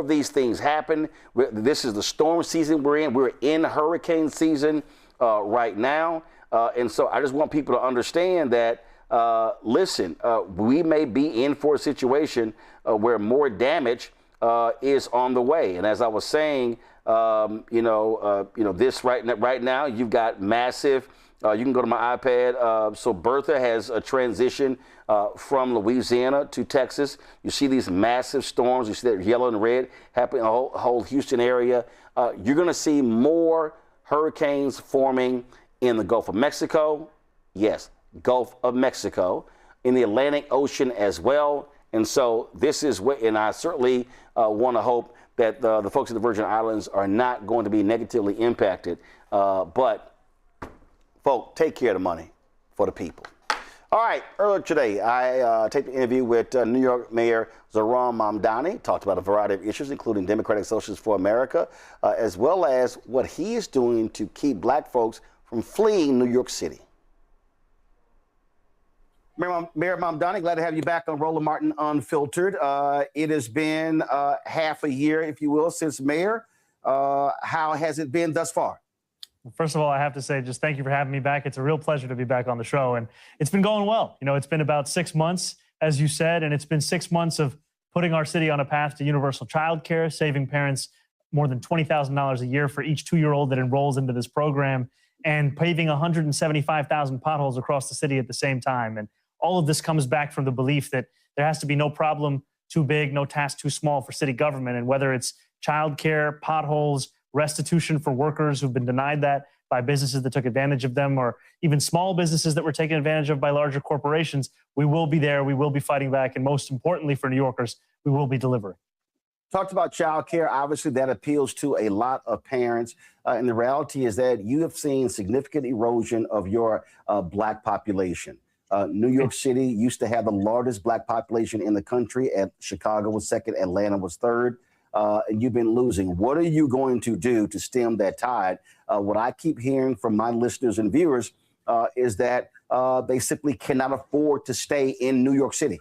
Speaker 2: of these things happen. This is the storm season we're in. We're in hurricane season right now. And so I just want people to understand that listen, we may be in for a situation where more damage is on the way. And as I was saying, this right now, you've got massive. You can go to my iPad. So Bertha has a transition from Louisiana to Texas. You see these massive storms. You see that yellow and red happening in the whole Houston area. You're going to see more hurricanes forming in the Gulf of Mexico. Yes, Gulf of Mexico, in the Atlantic Ocean as well. And so this is what, and I certainly want to hope that the folks in the Virgin Islands are not going to be negatively impacted. But folks, take care of the money for the people. All right, earlier today, I take the interview with New York Mayor Zohran Mamdani, talked about a variety of issues, including Democratic Socialists for America, as well as what he is doing to keep black folks from fleeing New York City. Mayor Mamdani, glad to have you back on Roland Martin Unfiltered. It has been half a year, if you will, since mayor. How has it been thus far?
Speaker 18: First of all, I have to say, just thank you for having me back. It's a real pleasure to be back on the show, and it's been going well. You know, it's been about 6 months, as you said, and it's been 6 months of putting our city on a path to universal childcare, saving parents more than $20,000 a year for each 2-year-old that enrolls into this program, and paving 175,000 potholes across the city at the same time. And all of this comes back from the belief that there has to be no problem too big, no task too small for city government, and whether it's childcare, potholes, restitution for workers who've been denied that by businesses that took advantage of them, or even small businesses that were taken advantage of by larger corporations, we will be there, we will be fighting back, and most importantly for New Yorkers, we will be delivering.
Speaker 2: Talked about child care. Obviously, that appeals to a lot of parents. And the reality is that you have seen significant erosion of your black population. New York City used to have the largest black population in the country. Chicago was second, Atlanta was third. And you've been losing. What are you going to do to stem that tide? What I keep hearing from my listeners and viewers is that they simply cannot afford to stay in New York City.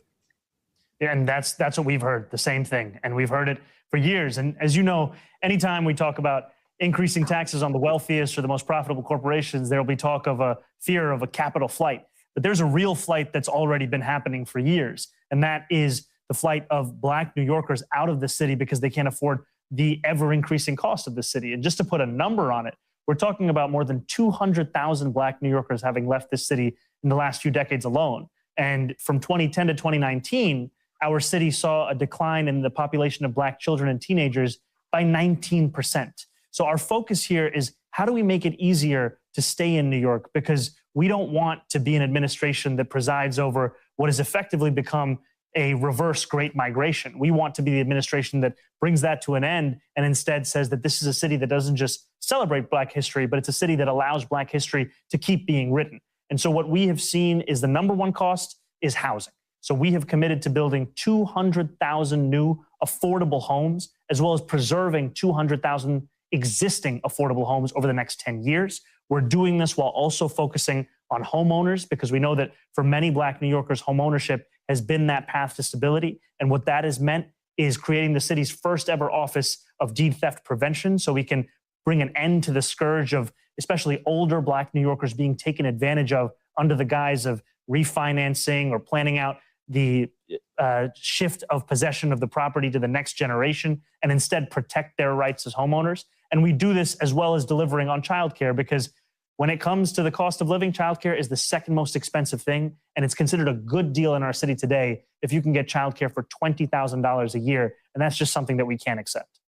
Speaker 18: Yeah, and that's what we've heard, the same thing. And we've heard it for years. And as you know, anytime we talk about increasing taxes on the wealthiest or the most profitable corporations, there'll be talk of a fear of a capital flight. But there's a real flight that's already been happening for years. And that is the flight of black New Yorkers out of the city because they can't afford the ever-increasing cost of the city. And just to put a number on it, we're talking about more than 200,000 black New Yorkers having left this city in the last few decades alone. And from 2010 to 2019, our city saw a decline in the population of black children and teenagers by 19%. So our focus here is how do we make it easier to stay in New York? Because we don't want to be an administration that presides over what has effectively become a reverse Great Migration. We want to be the administration that brings that to an end and instead says that this is a city that doesn't just celebrate Black history, but it's a city that allows Black history to keep being written. And so what we have seen is the number one cost is housing. So we have committed to building 200,000 new affordable homes, as well as preserving 200,000 existing affordable homes over the next 10 years. We're doing this while also focusing on homeowners, because we know that for many Black New Yorkers, homeownership has been that path to stability. And what that has meant is creating the city's first ever office of deed theft prevention, so we can bring an end to the scourge of especially older Black New Yorkers being taken advantage of under the guise of refinancing or planning out the shift of possession of the property to the next generation, and instead protect their rights as homeowners. And we do this as well as delivering on childcare, because when it comes to the cost of living, childcare is the second most expensive thing, and it's considered a good deal in our city today if you can get childcare for $20,000 a year, and that's just something that we can't accept.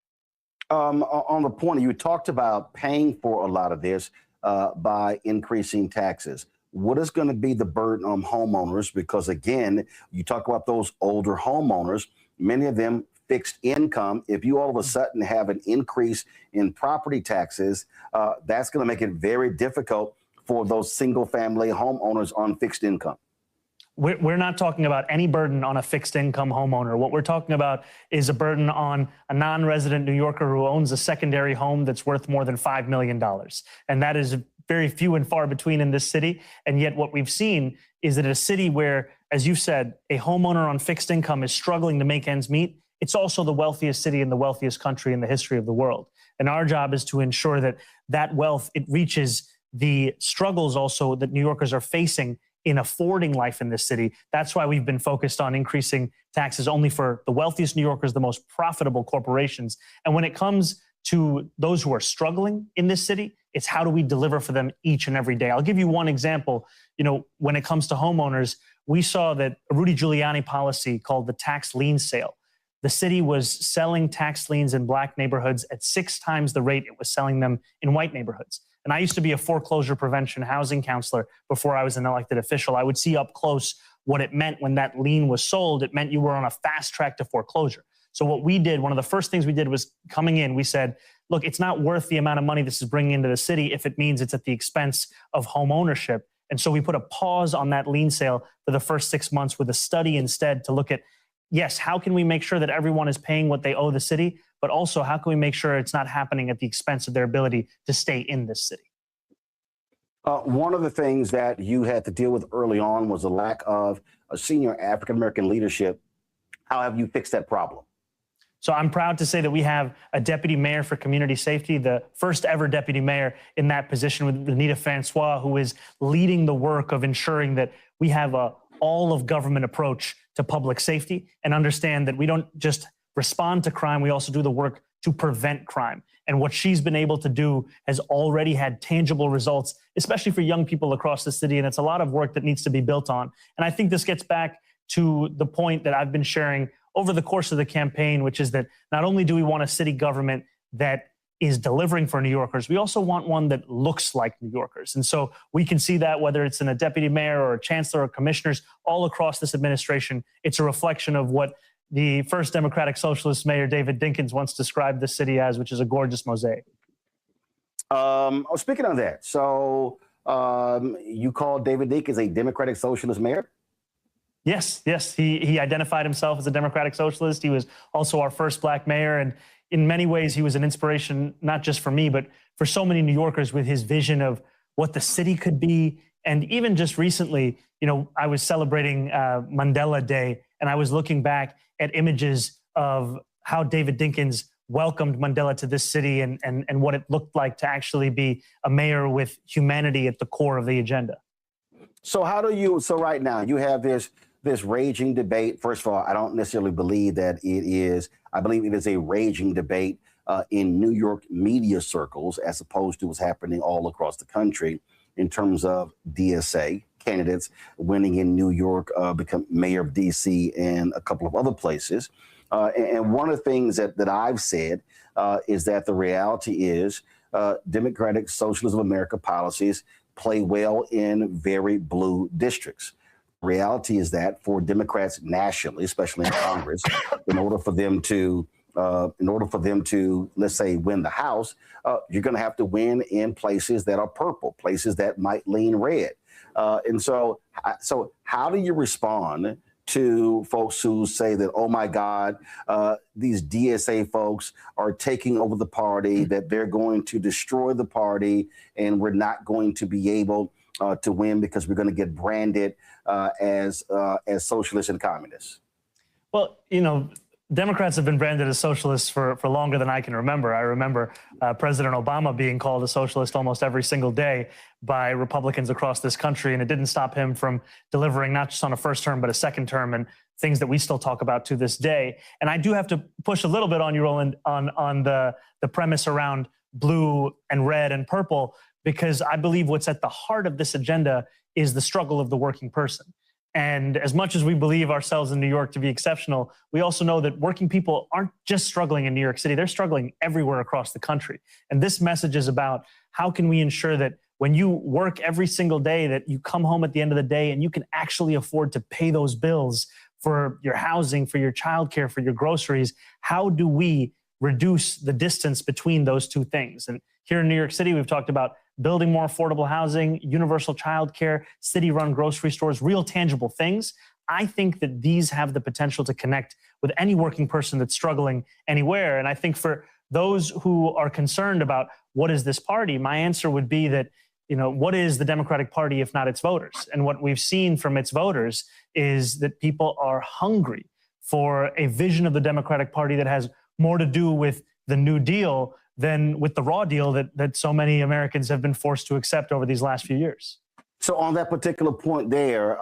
Speaker 2: On the point, you talked about paying for a lot of this by increasing taxes. What is going to be the burden on homeowners? Because again, you talk about those older homeowners, many of them fixed income. If you all of a sudden have an increase in property taxes, that's going to make it very difficult for those single family homeowners on fixed income.
Speaker 18: We're not talking about any burden on a fixed income homeowner. What we're talking about is a burden on a non-resident New Yorker who owns a secondary home that's worth more than $5 million. And that is very few and far between in this city. And yet what we've seen is that a city where, as you said, a homeowner on fixed income is struggling to make ends meet, it's also the wealthiest city in the wealthiest country in the history of the world. And our job is to ensure that that wealth, it reaches the struggles also that New Yorkers are facing in affording life in this city. That's why we've been focused on increasing taxes only for the wealthiest New Yorkers, the most profitable corporations. And when it comes to those who are struggling in this city, it's how do we deliver for them each and every day. I'll give you one example. When it comes to homeowners, we saw that a Rudy Giuliani policy called the tax lien sale. The city was selling tax liens in black neighborhoods at 6 times the rate it was selling them in white neighborhoods. And I used to be a foreclosure prevention housing counselor before I was an elected official. I would see up close what it meant when that lien was sold. It meant you were on a fast track to foreclosure. So what we did, one of the first things we did was coming in, we said, look, it's not worth the amount of money this is bringing into the city if it means it's at the expense of home ownership. And so we put a pause on that lien sale for the first 6 months with a study instead to look at, yes, how can we make sure that everyone is paying what they owe the city, but also how can we make sure it's not happening at the expense of their ability to stay in this city?
Speaker 2: One of the things that you had to deal with early on was the lack of a senior African-American leadership. How have you fixed that problem?
Speaker 18: So I'm proud to say that we have a deputy mayor for community safety, the first ever deputy mayor in that position with Anita Francois, who is leading the work of ensuring that we have a all of government approach to public safety and understand that we don't just respond to crime, we also do the work to prevent crime. And what she's been able to do has already had tangible results, especially for young people across the city. And it's a lot of work that needs to be built on. And I think this gets back to the point that I've been sharing over the course of the campaign, which is that not only do we want a city government that is delivering for New Yorkers, we also want one that looks like New Yorkers. And so we can see that whether it's in a deputy mayor or a chancellor or commissioners all across this administration, it's a reflection of what the first Democratic Socialist Mayor David Dinkins once described the city as, which is a gorgeous mosaic.
Speaker 2: Speaking of that, so you called David Dinkins a Democratic Socialist mayor?
Speaker 18: Yes. He identified himself as a Democratic Socialist. He was also our first black mayor. And in many ways, he was an inspiration, not just for me, but for so many New Yorkers with his vision of what the city could be. And even just recently, I was celebrating Mandela Day, and I was looking back at images of how David Dinkins welcomed Mandela to this city and what it looked like to actually be a mayor with humanity at the core of the agenda.
Speaker 2: So right now you have this raging debate. First of all, I don't necessarily believe that it is. I believe it is a raging debate in New York media circles as opposed to what's happening all across the country in terms of DSA candidates winning in New York, become mayor of D.C. and a couple of other places. And one of the things that I've said is that the reality is Democratic Socialism of America policies play well in very blue districts. Reality is that for Democrats nationally, especially in Congress, in order for them to, let's say, win the House, you're going to have to win in places that are purple, places that might lean red. And so how do you respond to folks who say that, oh my God, these DSA folks are taking over the party, that they're going to destroy the party, and we're not going to be able to win because we're going to get branded as socialists and communists? Well,
Speaker 18: Democrats have been branded as socialists for longer than I can remember. I remember President Obama being called a socialist almost every single day by Republicans across this country, and it didn't stop him from delivering not just on a first term, but a second term, and things that we still talk about to this day. And I do have to push a little bit on you, Roland, on the premise around blue and red and purple, because I believe what's at the heart of this agenda is the struggle of the working person. And as much as we believe ourselves in New York to be exceptional, we also know that working people aren't just struggling in New York City, they're struggling everywhere across the country. And this message is about how can we ensure that when you work every single day, that you come home at the end of the day and you can actually afford to pay those bills for your housing, for your childcare, for your groceries. How do we reduce the distance between those two things? And here in New York City, we've talked about building more affordable housing, universal childcare, city-run grocery stores, real tangible things. I think that these have the potential to connect with any working person that's struggling anywhere. And I think for those who are concerned about what is this party, my answer would be that, what is the Democratic Party if not its voters? And what we've seen from its voters is that people are hungry for a vision of the Democratic Party that has more to do with the New Deal than with the raw deal that so many Americans have been forced to accept over these last few years.
Speaker 2: So on that particular point there,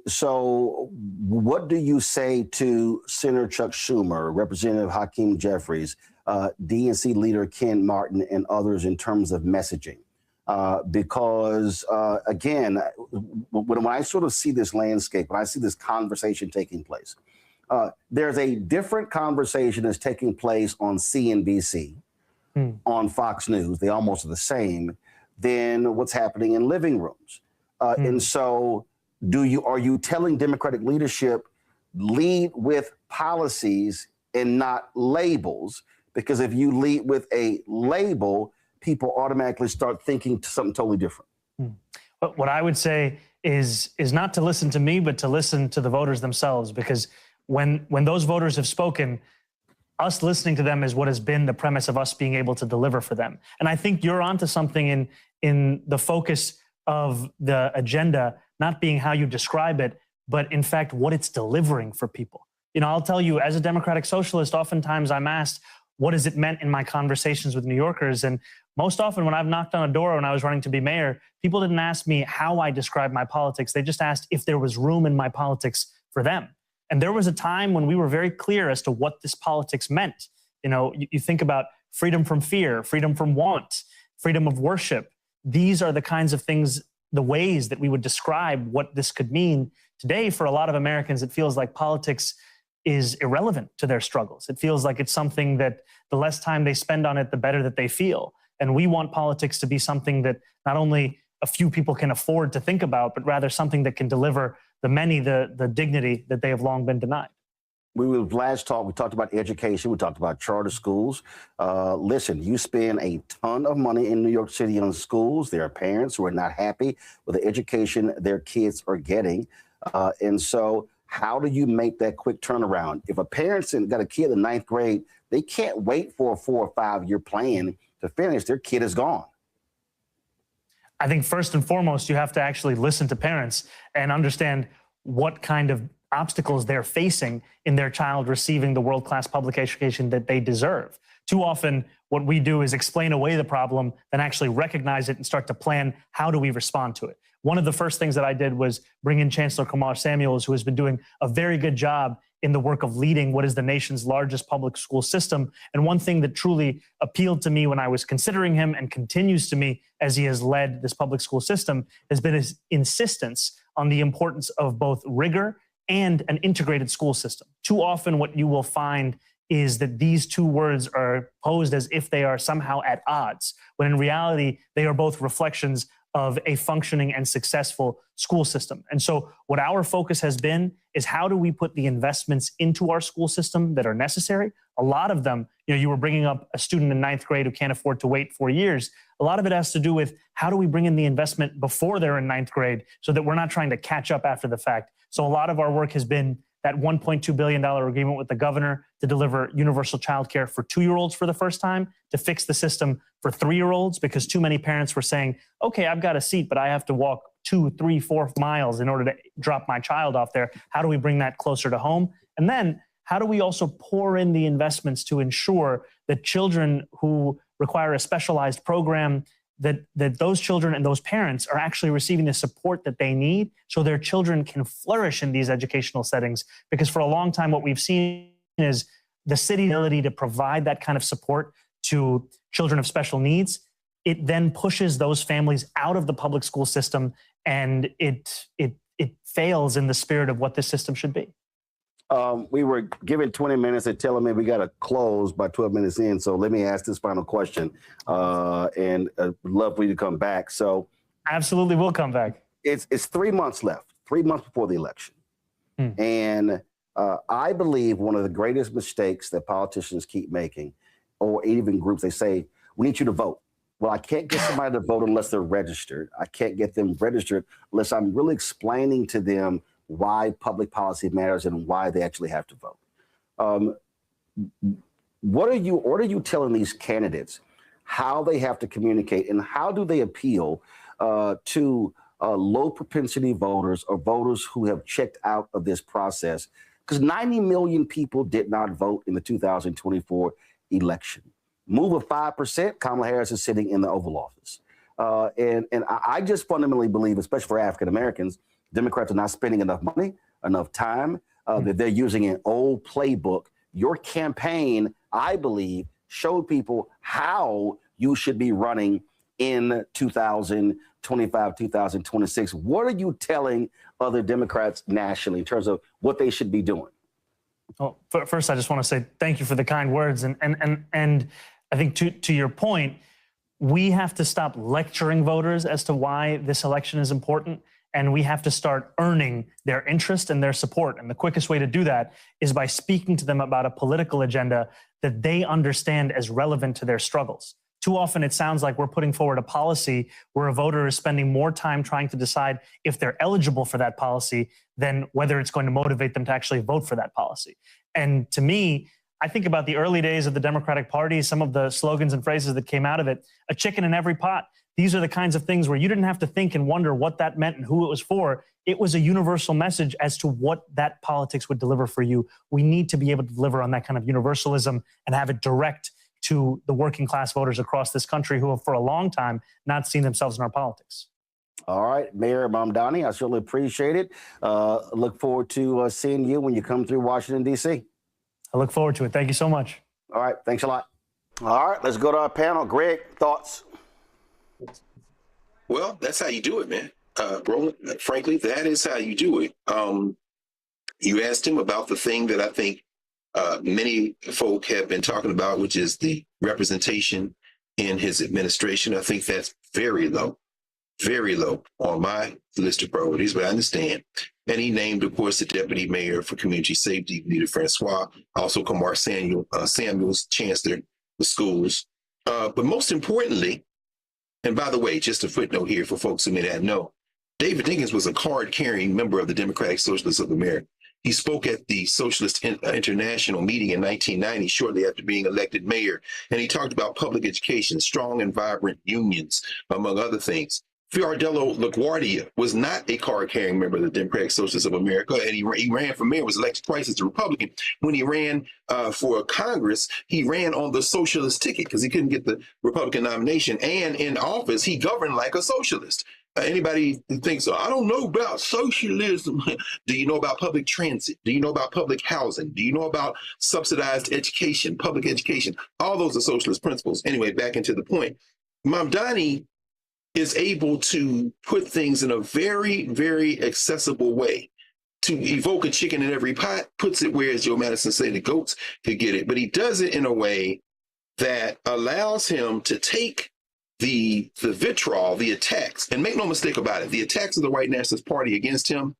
Speaker 2: so what do you say to Senator Chuck Schumer, Representative Hakeem Jeffries, DNC leader Ken Martin, and others in terms of messaging? Because again, when I sort of see this landscape, when I see this conversation taking place, there's a different conversation that's taking place on CNBC, on Fox News. They almost are the same than what's happening in living rooms. And so are you telling Democratic leadership, lead with policies and not labels? Because if you lead with a label, people automatically start thinking something totally different.
Speaker 18: But what I would say is not to listen to me, but to listen to the voters themselves. Because when those voters have spoken, us listening to them is what has been the premise of us being able to deliver for them. And I think you're onto something in the focus of the agenda, not being how you describe it, but in fact, what it's delivering for people. You know, I'll tell you, as a democratic socialist, oftentimes I'm asked, what has it meant in my conversations with New Yorkers? And most often when I've knocked on a door when I was running to be mayor, people didn't ask me how I describe my politics. They just asked if there was room in my politics for them. And there was a time when we were very clear as to what this politics meant. You know, you think about freedom from fear, freedom from want, freedom of worship. These are the kinds of things, the ways that we would describe what this could mean. Today, for a lot of Americans, it feels like politics is irrelevant to their struggles. It feels like it's something that the less time they spend on it, the better that they feel. And we want politics to be something that not only a few people can afford to think about, but rather something that can deliver the many the dignity that they have long been denied.
Speaker 2: We talked about education. We talked about charter schools. Listen, you spend a ton of money in New York City on schools. There are parents who are not happy with the education their kids are getting. And so how do you make that quick turnaround? If a parent's got a kid in 9th grade, they can't wait for a 4 or 5 year plan to finish. Their kid is gone.
Speaker 18: I think first and foremost, you have to actually listen to parents and understand what kind of obstacles they're facing in their child receiving the world-class public education that they deserve. Too often, what we do is explain away the problem, then actually recognize it and start to plan how do we respond to it. One of the first things that I did was bring in Chancellor Kumar Samuels, who has been doing a very good job in the work of leading what is the nation's largest public school system. And one thing that truly appealed to me when I was considering him and continues to me as he has led this public school system has been his insistence on the importance of both rigor and an integrated school system. Too often what you will find is that these two words are posed as if they are somehow at odds, when in reality, they are both reflections of a functioning and successful school system. And so what our focus has been is how do we put the investments into our school system that are necessary? A lot of them, you know, you were bringing up a student in 9th grade who can't afford to wait 4 years. A lot of it has to do with how do we bring in the investment before they're in 9th grade so that we're not trying to catch up after the fact. So a lot of our work has been that $1.2 billion agreement with the governor to deliver universal childcare for 2-year-olds for the first time, to fix the system for 3-year-olds, because too many parents were saying, okay, I've got a seat, but I have to walk 2, 3, 4 miles in order to drop my child off there. How do we bring that closer to home? And then how do we also pour in the investments to ensure that children who require a specialized program, that those children and those parents are actually receiving the support that they need so their children can flourish in these educational settings? Because for a long time, what we've seen is the city's ability to provide that kind of support to children of special needs. It then pushes those families out of the public school system, and it fails in the spirit of what this system should be.
Speaker 2: We were given 20 minutes. They're telling me we got to close by 12 minutes in. So let me ask this final question, and I'd love for you to come back. So
Speaker 18: absolutely, we'll come back.
Speaker 2: It's 3 months left, 3 months before the election. And I believe one of the greatest mistakes that politicians keep making, or even groups, they say, we need you to vote. Well, I can't get somebody to vote unless they're registered. I can't get them registered unless I'm really explaining to them why public policy matters and why they actually have to vote. What are you telling these candidates how they have to communicate, and how do they appeal to low propensity voters or voters who have checked out of this process? Because 90 million people did not vote in the 2024 election. Move of 5%, Kamala Harris is sitting in the Oval Office. And I just fundamentally believe, especially for African Americans, Democrats are not spending enough money, enough time, that they're using an old playbook. Your campaign, I believe, showed people how you should be running in 2025, 2026. What are you telling other Democrats nationally in terms of what they should be doing?
Speaker 18: Well, first, I just want to say thank you for the kind words. And I think to your point, we have to stop lecturing voters as to why this election is important. And we have to start earning their interest and their support. And the quickest way to do that is by speaking to them about a political agenda that they understand as relevant to their struggles. Too often it sounds like we're putting forward a policy where a voter is spending more time trying to decide if they're eligible for that policy than whether it's going to motivate them to actually vote for that policy. And to me, I think about the early days of the Democratic Party, some of the slogans and phrases that came out of it, a chicken in every pot. These are the kinds of things where you didn't have to think and wonder what that meant and who it was for. It was a universal message as to what that politics would deliver for you. We need to be able to deliver on that kind of universalism and have it direct to the working class voters across this country who have for a long time not seen themselves in our politics.
Speaker 2: All right, Mayor Mamdani, I certainly appreciate it. Look forward to seeing you when you come through Washington, D.C.
Speaker 18: I look forward to it. Thank you so much.
Speaker 2: All right, thanks a lot. All right, let's go to our panel. Greg, thoughts?
Speaker 15: Well, that's how you do it, man. Roland, frankly, that is how you do it. You asked him about the thing that I think many folk have been talking about, which is the representation in his administration. I think that's very low on my list of priorities, but I understand. And he named, of course, the deputy mayor for community safety, Nita Francois, also Kamar Samuels, chancellor of schools. But most importantly, and by the way, just a footnote here for folks who may not know, David Dinkins was a card-carrying member of the Democratic Socialists of America. He spoke at the Socialist International meeting in 1990, shortly after being elected mayor, and he talked about public education, strong and vibrant unions, among other things. Fiordello LaGuardia was not a card-carrying member of the Democratic Socialists of America, and he ran for mayor, was elected twice as a Republican. When he ran for Congress, he ran on the socialist ticket because he couldn't get the Republican nomination. And in office, he governed like a socialist. Anybody who thinks, I don't know about socialism. Do you know about public transit? Do you know about public housing? Do you know about subsidized education, public education? All those are socialist principles. Anyway, back into the point. Mamdani is able to put things in a very, very accessible way. To evoke a chicken in every pot, puts it where, as Joe Madison said, the goats could get it. But he does it in a way that allows him to take the vitriol, the attacks, and make no mistake about it, the attacks of the White Nationalist Party against him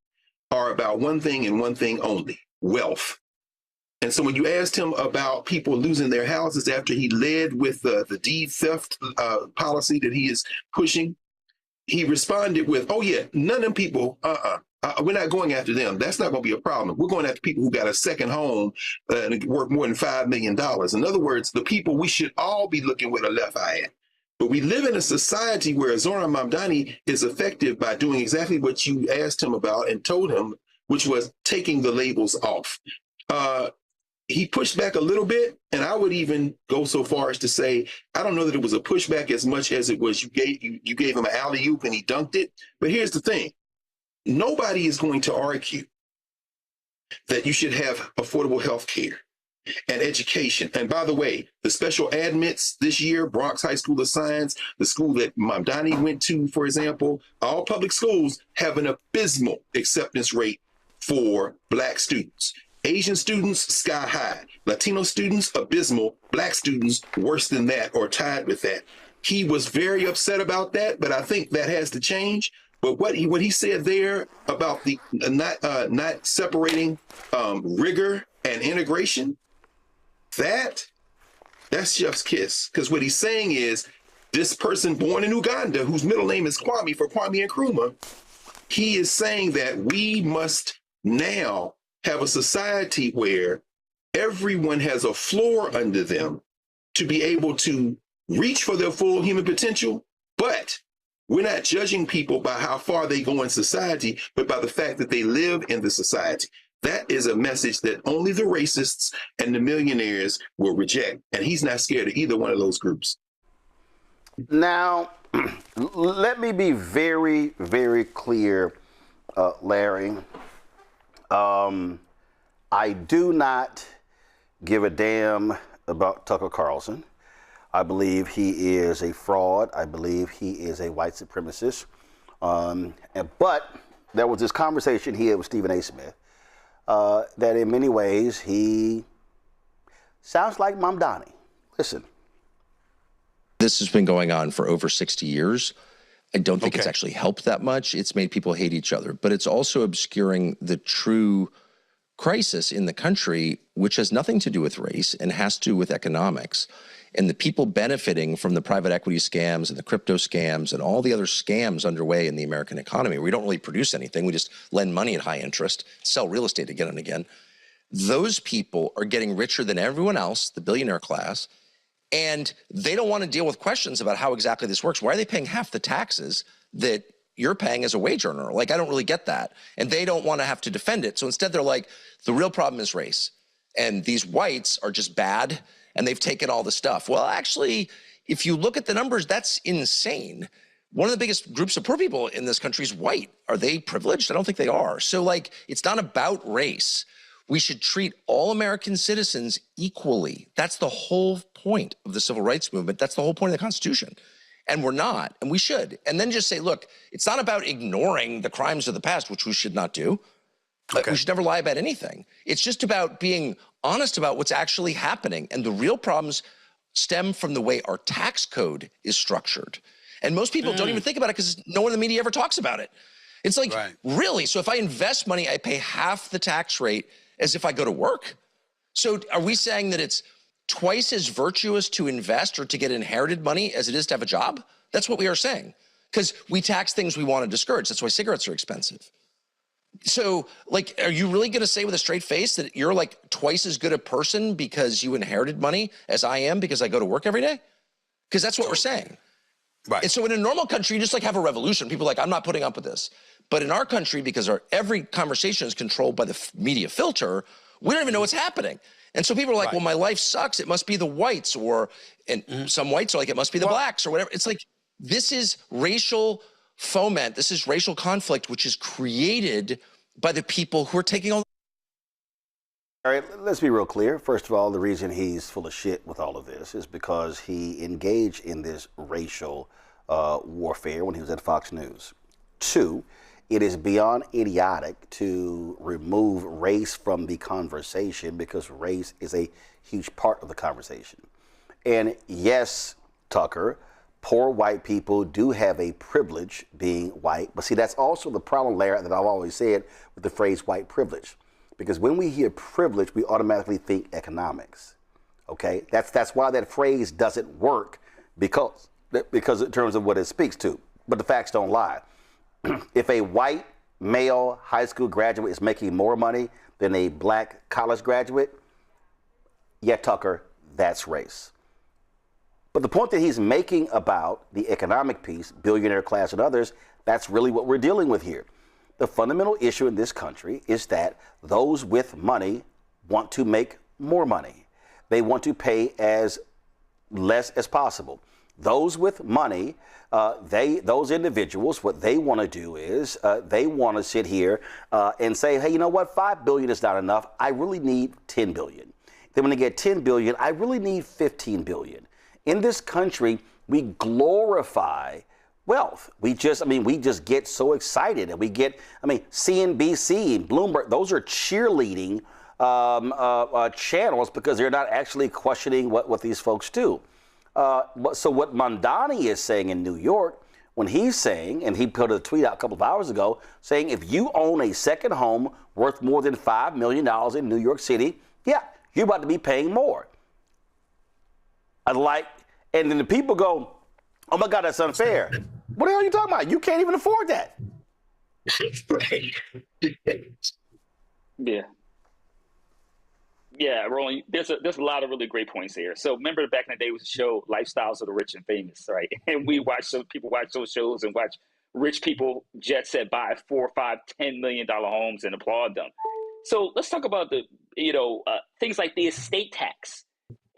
Speaker 15: are about one thing and one thing only: wealth. And so when you asked him about people losing their houses after he led with the deed theft policy that he is pushing, he responded with, oh yeah, none of them people, we're not going after them. That's not going to be a problem. We're going after people who got a second home and worth more than $5 million. In other words, the people we should all be looking with a left eye at. But we live in a society where Zoran Mamdani is effective by doing exactly what you asked him about and told him, which was taking the labels off. He pushed back a little bit, and I would even go so far as to say, I don't know that it was a pushback as much as it was you gave him an alley-oop and he dunked it. But here's the thing. Nobody is going to argue that you should have affordable health care and education. And by the way, the special admits this year, Bronx High School of Science, the school that Mamdani went to, for example, all public schools have an abysmal acceptance rate for Black students. Asian students, sky high. Latino students, abysmal. Black students, worse than that or tied with that. He was very upset about that, but I think that has to change. But what he said there about the not separating rigor and integration, that's chef's kiss. Because what he's saying is this person born in Uganda, whose middle name is Kwame for Kwame Nkrumah, he is saying that we must now have a society where everyone has a floor under them to be able to reach for their full human potential, but we're not judging people by how far they go in society, but by the fact that they live in the society. That is a message that only the racists and the millionaires will reject. And he's not scared of either one of those groups.
Speaker 2: Now, let me be very, very clear, Larry. I do not give a damn about Tucker Carlson. I believe he is a fraud. I believe he is a white supremacist. But there was this conversation he had with Stephen A. Smith that in many ways he sounds like Mamdani. Listen.
Speaker 19: This has been going on for over 60 years. I don't think it's actually helped that much. It's made people hate each other, but it's also obscuring the true crisis in the country, which has nothing to do with race and has to do with economics. And the people benefiting from the private equity scams and the crypto scams and all the other scams underway in the American economy, we don't really produce anything. We just lend money at high interest, sell real estate again and again. Those people are getting richer than everyone else, the billionaire class, and they don't want to deal with questions about how exactly this works. Why are they paying half the taxes that you're paying as a wage earner? Like, I don't really get that. And they don't want to have to defend it. So instead they're like, the real problem is race. And these whites are just bad and they've taken all the stuff. Well, actually, if you look at the numbers, that's insane. One of the biggest groups of poor people in this country is white. Are they privileged? I don't think they are. So like, it's not about race. We should treat all American citizens equally. That's the whole point of the civil rights movement. That's the whole point of the Constitution. And we're not, and we should. And then just say, look, it's not about ignoring the crimes of the past, which we should not do. We should never lie about anything. It's just about being honest about what's actually happening. And the real problems stem from the way our tax code is structured. And most people don't even think about it because no one in the media ever talks about it. It's like, really? So if I invest money, I pay half the tax rate as if I go to work? So are we saying that it's twice as virtuous to invest or to get inherited money as it is to have a job? That's what we are saying. Because we tax things we want to discourage. That's why cigarettes are expensive. So, like, are you really going to say with a straight face that you're like twice as good a person because you inherited money as I am because I go to work every day? Because that's what we're saying. Right. And so in a normal country, you just like have a revolution. People are like, I'm not putting up with this. But in our country, because every conversation is controlled by the media filter, we don't even know what's happening. And so people are like, well, my life sucks. It must be the whites, or some whites are like, it must be the blacks or whatever. It's like, this is racial foment. This is racial conflict, which is created by the people who are taking all.
Speaker 2: All right, let's be real clear. First of all, the reason he's full of shit with all of this is because he engaged in this racial warfare when he was at Fox News. 2, it is beyond idiotic to remove race from the conversation because race is a huge part of the conversation. And yes, Tucker, poor white people do have a privilege being white. But see, that's also the problem, Larry, that I've always said with the phrase white privilege. Because when we hear privilege, we automatically think economics. Okay? That's why that phrase doesn't work because in terms of what it speaks to. But the facts don't lie. If a white male high school graduate is making more money than a black college graduate, yeah, Tucker, that's race. But the point that he's making about the economic piece, billionaire class and others, that's really what we're dealing with here. The fundamental issue in this country is that those with money want to make more money. They want to pay as less as possible. Those with money, those individuals, what they want to do is they want to sit here and say, hey, you know what? $5 billion is not enough. I really need $10 billion. Then when they get $10 billion, I really need $15 billion. In this country, we glorify wealth. We just get so excited, and we get, CNBC and Bloomberg, those are cheerleading channels because they're not actually questioning what these folks do. So what Mamdani is saying in New York, when he's saying, and he put a tweet out a couple of hours ago, saying if you own a second home worth more than $5 million in New York City, yeah, you're about to be paying more. And then the people go, oh my God, that's unfair. What the hell are you talking about? You can't even afford that.
Speaker 14: Yeah, Roland, there's a lot of really great points here. So remember back in the day was a show, Lifestyles of the Rich and Famous, right? And people watch those shows and watch rich people jet set buy $4, $5, $10 million homes and applaud them. So let's talk about the, things like the estate tax.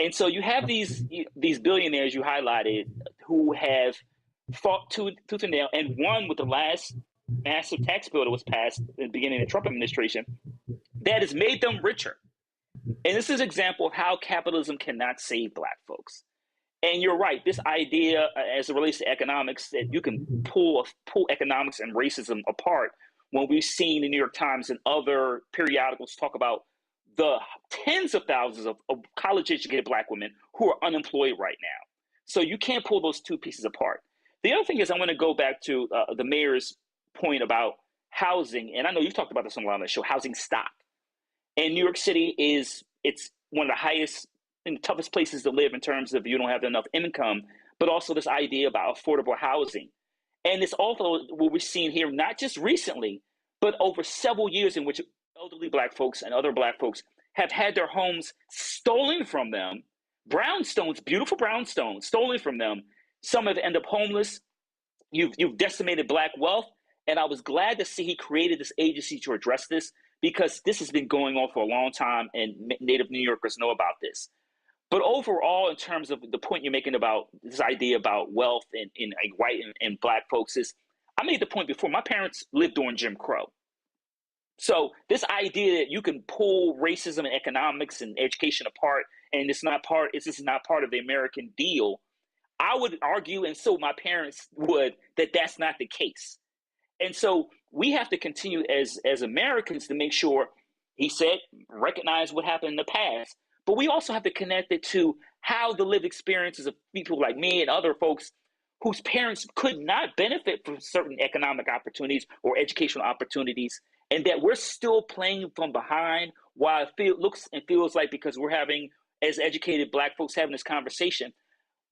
Speaker 14: And so you have these billionaires you highlighted who have fought tooth and nail and won with the last massive tax bill that was passed at the beginning of the Trump administration that has made them richer. And this is an example of how capitalism cannot save Black folks. And you're right, this idea as it relates to economics, that you can pull economics and racism apart, when we've seen the New York Times and other periodicals talk about the tens of thousands of college-educated Black women who are unemployed right now. So you can't pull those two pieces apart. The other thing is, I'm going to go back to the mayor's point about housing. And I know you've talked about this on a lot of the show, housing stock. And New York City it's one of the highest and toughest places to live in terms of you don't have enough income, but also this idea about affordable housing. And it's also what we're seeing here, not just recently, but over several years in which elderly Black folks and other Black folks have had their homes stolen from them, brownstones, beautiful brownstones, stolen from them. Some have ended up homeless. You've decimated Black wealth. And I was glad to see he created this agency to address this, because this has been going on for a long time and Native New Yorkers know about this. But overall, in terms of the point you're making about this idea about wealth in like white and Black folks, is I made the point before, my parents lived during Jim Crow. So this idea that you can pull racism and economics and education apart and it's just not part of the American deal, I would argue, and so my parents would, that that's not the case. And so we have to continue as Americans to make sure, he said, recognize what happened in the past, but we also have to connect it to how the lived experiences of people like me and other folks whose parents could not benefit from certain economic opportunities or educational opportunities, and that we're still playing from behind while it looks and feels like, because we're having, as educated Black folks having this conversation,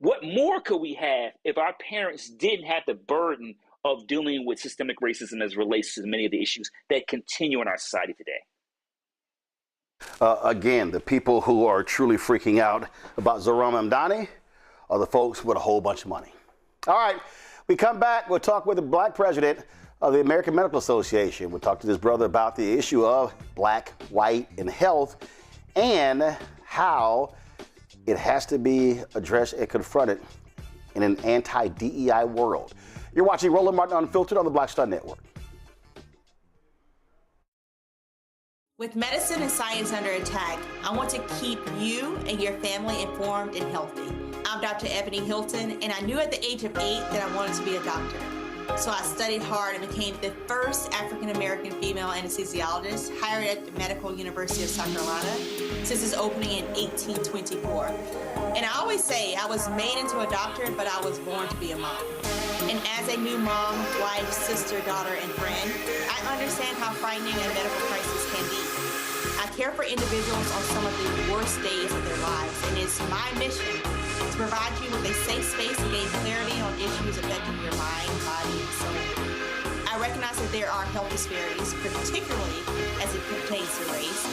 Speaker 14: what more could we have if our parents didn't have the burden of dealing with systemic racism as it relates to many of the issues that continue in our society today?
Speaker 2: Again, the people who are truly freaking out about Zohran Mamdani are the folks with a whole bunch of money. All right, we come back. We'll talk with the Black president of the American Medical Association. We'll talk to his brother about the issue of Black, white, and health, and how it has to be addressed and confronted in an anti-DEI world. You're watching Roland Martin Unfiltered on the Black Star Network.
Speaker 16: With medicine and science under attack, I want to keep you and your family informed and healthy. I'm Dr. Ebony Hilton, and I knew at the age of 8 that I wanted to be a doctor. So I studied hard and became the first African-American female anesthesiologist hired at the Medical University of South Carolina since its opening in 1824. And I always say I was made into a doctor, but I was born to be a mom. And as a new mom, wife, sister, daughter, and friend, I understand how frightening a medical crisis can be. I care for individuals on some of the worst days of their lives, and it's my mission to provide you with a safe space to gain clarity on issues affecting your mind, body, and soul. I recognize that there are health disparities, particularly as it pertains to race,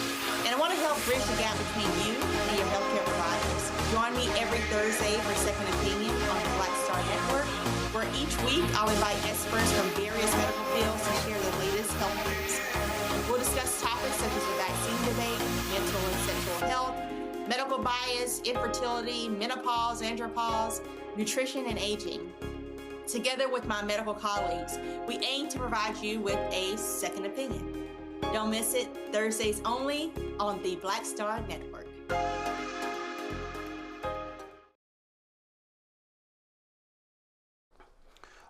Speaker 16: and I want to help bridge the gap between you and your healthcare providers. Join me every Thursday for Second Opinion on the Black Star Network, where each week I'll invite experts from various medical fields to share the latest health news. We'll discuss topics such as the vaccine debate, mental and sexual health, medical bias, infertility, menopause, andropause, nutrition, and aging. Together with my medical colleagues, we aim to provide you with a second opinion. Don't miss it, Thursdays only on the Black Star Network.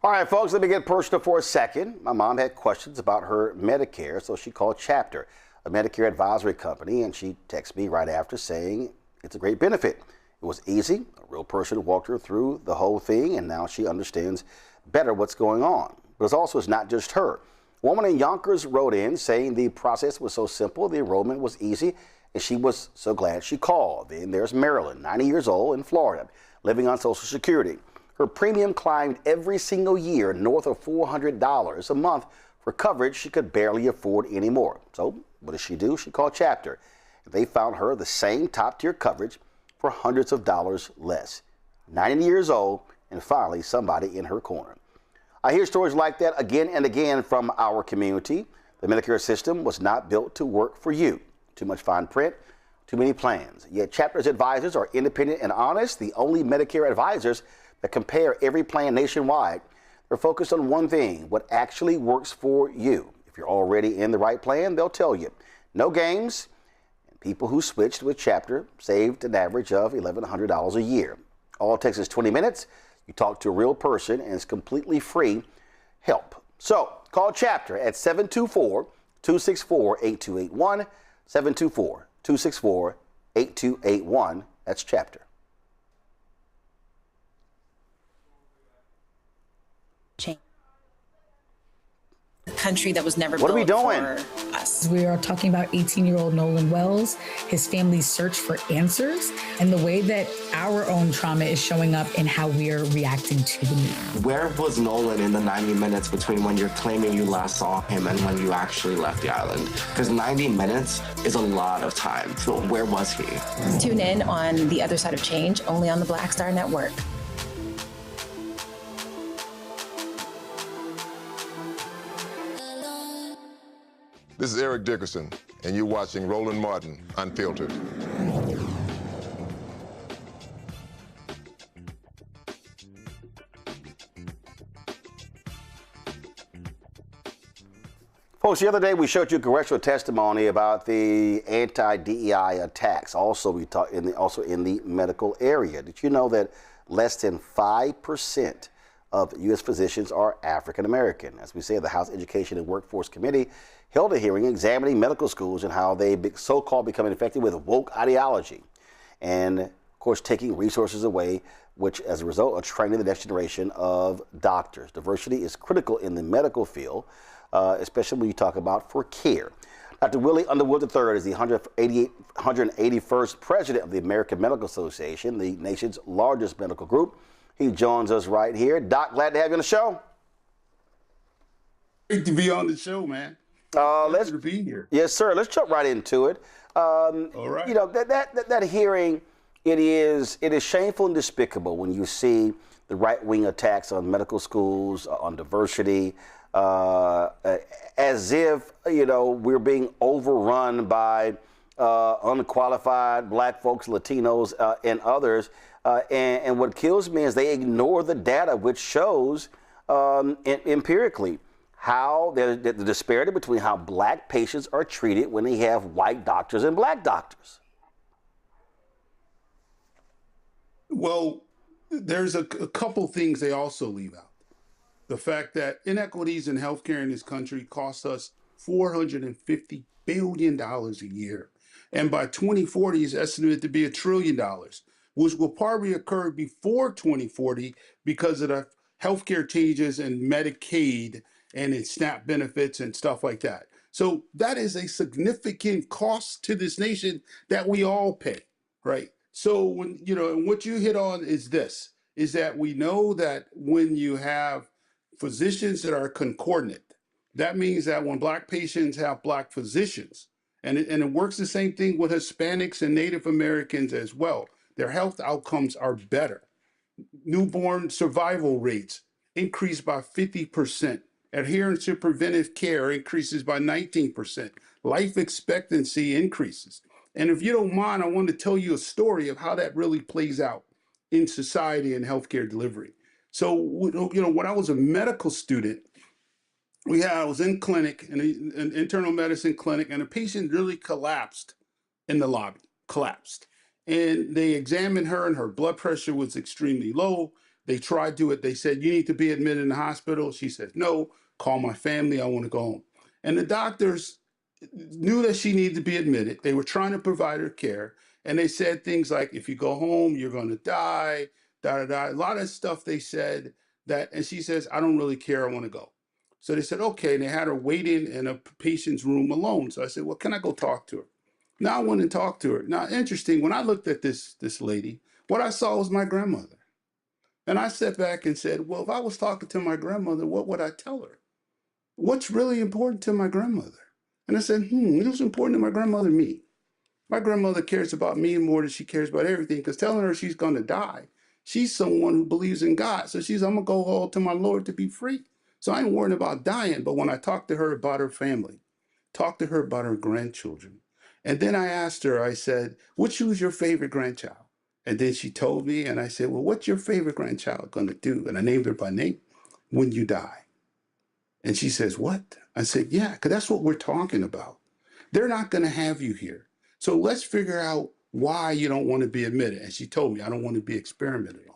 Speaker 2: All right, folks, let me get personal for a second. My mom had questions about her Medicare, so she called Chapter, a Medicare advisory company, and she texted me right after saying it's a great benefit. It was easy. A real person walked her through the whole thing, and now she understands better what's going on. But it's not just her. A woman in Yonkers wrote in saying the process was so simple, the enrollment was easy, and she was so glad she called. Then there's Marilyn, 90 years old, in Florida, living on Social Security. Her premium climbed every single year north of $400 a month for coverage she could barely afford anymore. So what does she do? She called Chapter. They found her the same top-tier coverage for hundreds of dollars less. 90 years old, and finally somebody in her corner. I hear stories like that again and again from our community. The Medicare system was not built to work for you. Too much fine print, too many plans. Yet Chapter's advisors are independent and honest, the only Medicare advisors that compare every plan nationwide. They're focused on one thing, what actually works for you. If you're already in the right plan, they'll tell you. No games. And people who switched with Chapter saved an average of $1,100 a year. All it takes is 20 minutes. You talk to a real person, and it's completely free help. So call Chapter at 724-264-8281, 724-264-8281. That's Chapter.
Speaker 20: Country that was never
Speaker 2: What are we
Speaker 20: built
Speaker 2: doing?
Speaker 20: for us.
Speaker 21: We are talking about 18-year-old Nolan Wells, his family's search for answers, and the way that our own trauma is showing up in how we are reacting to the news.
Speaker 22: Where was Nolan in the 90 minutes between when you're claiming you last saw him and when you actually left the island? Because 90 minutes is a lot of time. So where was he?
Speaker 20: Tune in on The Other Side of Change, only on the Black Star Network.
Speaker 23: This is Eric Dickerson, and you're watching Roland Martin Unfiltered.
Speaker 2: Folks, the other day we showed you congressional testimony about the anti-DEI attacks. Also, we talked in the medical area. Did you know that less than 5% of U.S. physicians are African American? As we say, the House Education and Workforce Committee held a hearing examining medical schools and how they so-called become infected with woke ideology, and of course taking resources away, which as a result are training the next generation of doctors. Diversity is critical in the medical field, especially when you talk about for care. Dr. Willie Underwood III is the 181st president of the American Medical Association, the nation's largest medical group. He joins us right here. Doc, glad to have you on the show.
Speaker 24: Great to be on the show, man.
Speaker 2: Let's
Speaker 24: be here.
Speaker 2: Yes, sir. Let's jump right into it. All right. You know, that hearing, it is shameful and despicable when you see the right-wing attacks on medical schools, on diversity, as if, you know, we're being overrun by unqualified black folks, Latinos, and others. And what kills me is they ignore the data, which shows empirically how the disparity between how black patients are treated when they have white doctors and black doctors.
Speaker 24: Well, there's a couple things they also leave out. The fact that inequities in healthcare in this country cost us $450 billion a year. And by 2040 is estimated to be $1 trillion, which will probably occur before 2040 because of the healthcare changes in Medicaid and in SNAP benefits and stuff like that. So that is a significant cost to this nation that we all pay, right? So when, you know, and what you hit on is this, is that we know that when you have physicians that are concordant, that means that when black patients have black physicians, and it works the same thing with Hispanics and Native Americans as well, their health outcomes are better. Newborn survival rates increase by 50%. Adherence to preventive care increases by 19%. Life expectancy increases. And if you don't mind, I want to tell you a story of how that really plays out in society and healthcare delivery. So, you know, when I was a medical student, I was in clinic, an internal medicine clinic, and a patient really collapsed in the lobby, collapsed. And they examined her and her blood pressure was extremely low. They tried to they said, you need to be admitted in the hospital. She said, no, call my family, I want to go home. And the doctors knew that she needed to be admitted. They were trying to provide her care. And they said things like, if you go home, you're going to die, A lot of stuff they said that, and she says, I don't really care, I want to go. So they said, okay, and they had her waiting in a patient's room alone. So I said, well, can I go talk to her? Now I went and talked to her. Now, interesting, when I looked at this lady, what I saw was my grandmother. And I sat back and said, well, if I was talking to my grandmother, what would I tell her? What's really important to my grandmother? And I said, it was important to my grandmother, me. My grandmother cares about me more than she cares about everything, because telling her she's going to die, she's someone who believes in God. So she's, I'm going to go all to my Lord to be free. So I ain't worried about dying. But when I talked to her about her family, talked to her about her grandchildren, And then I asked her, I said, which was your favorite grandchild? And then she told me, and I said, well, what's your favorite grandchild going to do? And I named her by name, when you die. And she says, what? I said, yeah, because that's what we're talking about. They're not going to have you here. So let's figure out why you don't want to be admitted. And she told me, I don't want to be experimented on.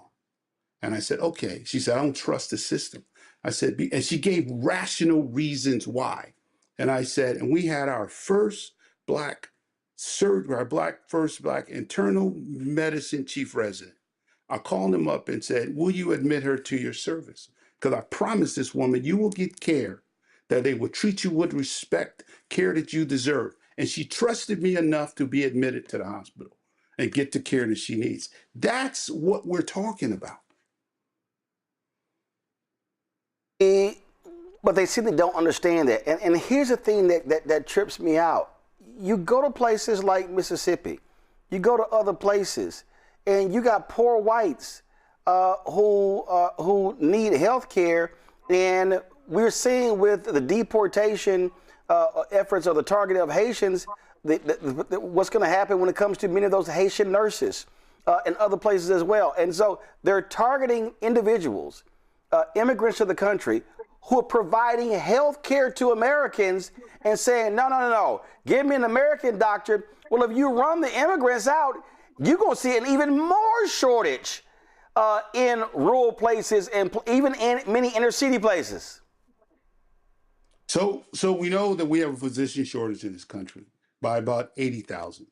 Speaker 24: And I said, okay. She said, I don't trust the system. I said, and she gave rational reasons why. And I said, and we had our first Black surgery, our first Black internal medicine chief resident. I called him up and said, will you admit her to your service? Because I promised this woman, you will get care, that they will treat you with respect, care that you deserve. And she trusted me enough to be admitted to the hospital and get the care that she needs. That's what we're talking about.
Speaker 2: But they simply don't understand that. And here's the thing that trips me out. You go to places like Mississippi, you go to other places, and you got poor whites who need health care. And we're seeing with the deportation efforts of the target of Haitians, what's going to happen when it comes to many of those Haitian nurses and other places as well. And so they're targeting individuals, immigrants to the country, who are providing health care to Americans and saying, no, give me an American doctor. Well, if you run the immigrants out, you're going to see an even more shortage in rural places and even in many inner city places.
Speaker 24: So we know that we have a physician shortage in this country by about 80,000.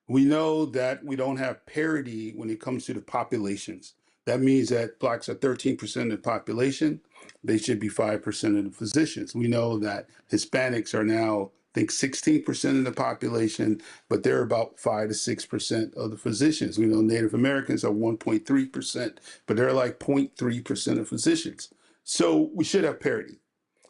Speaker 24: We know that we don't have parity when it comes to the populations. That means that Blacks are 13% of the population. They should be 5% of the physicians. We know that Hispanics are now, I think, 16% of the population, but they're about 5 to 6% of the physicians. We know Native Americans are 1.3%, but they're like 0.3% of physicians. So we should have parity.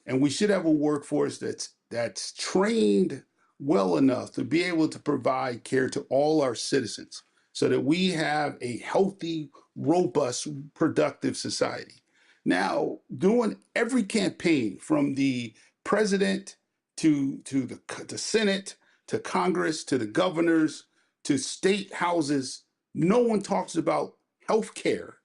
Speaker 24: And we should have a workforce that's trained well enough to be able to provide care to all our citizens so that we have a healthy, robust, productive society. Now, doing every campaign from the president to the Senate, to Congress, to the governors, to state houses, no one talks about health care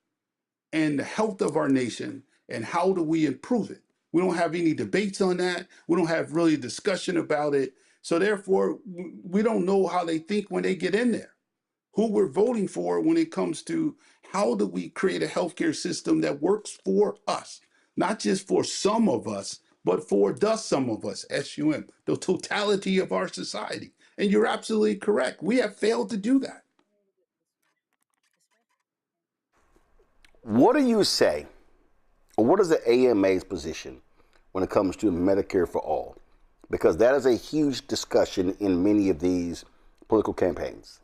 Speaker 24: and the health of our nation and how do we improve it. We don't have any debates on that. We don't have really discussion about it. So therefore, we don't know how they think when they get in there, who we're voting for when it comes to how do we create a healthcare system that works for us, not just for some of us, but for the some of us, SUM, the totality of our society. And you're absolutely correct. We have failed to do that.
Speaker 2: What do you say, or what is the AMA's position when it comes to Medicare for all? Because that is a huge discussion in many of these political campaigns.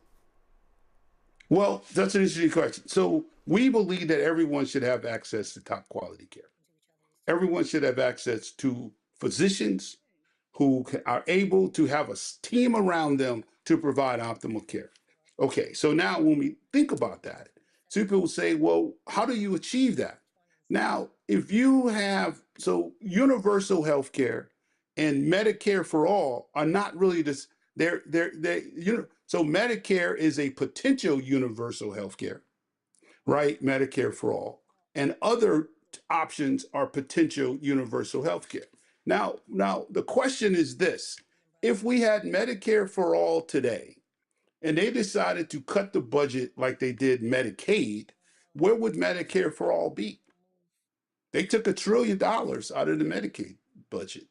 Speaker 24: Well, that's an interesting question. So we believe that everyone should have access to top quality care. Everyone should have access to physicians who are able to have a team around them to provide optimal care. Okay, so now when we think about that, some people say, well, how do you achieve that? Now, if you have, so universal health care and Medicare for all are not really this, so Medicare is a potential universal health care, right? Medicare for all. And other options are potential universal health care. Now, the question is this: if we had Medicare for all today, and they decided to cut the budget like they did Medicaid, where would Medicare for all be? They took $1 trillion out of the Medicaid budget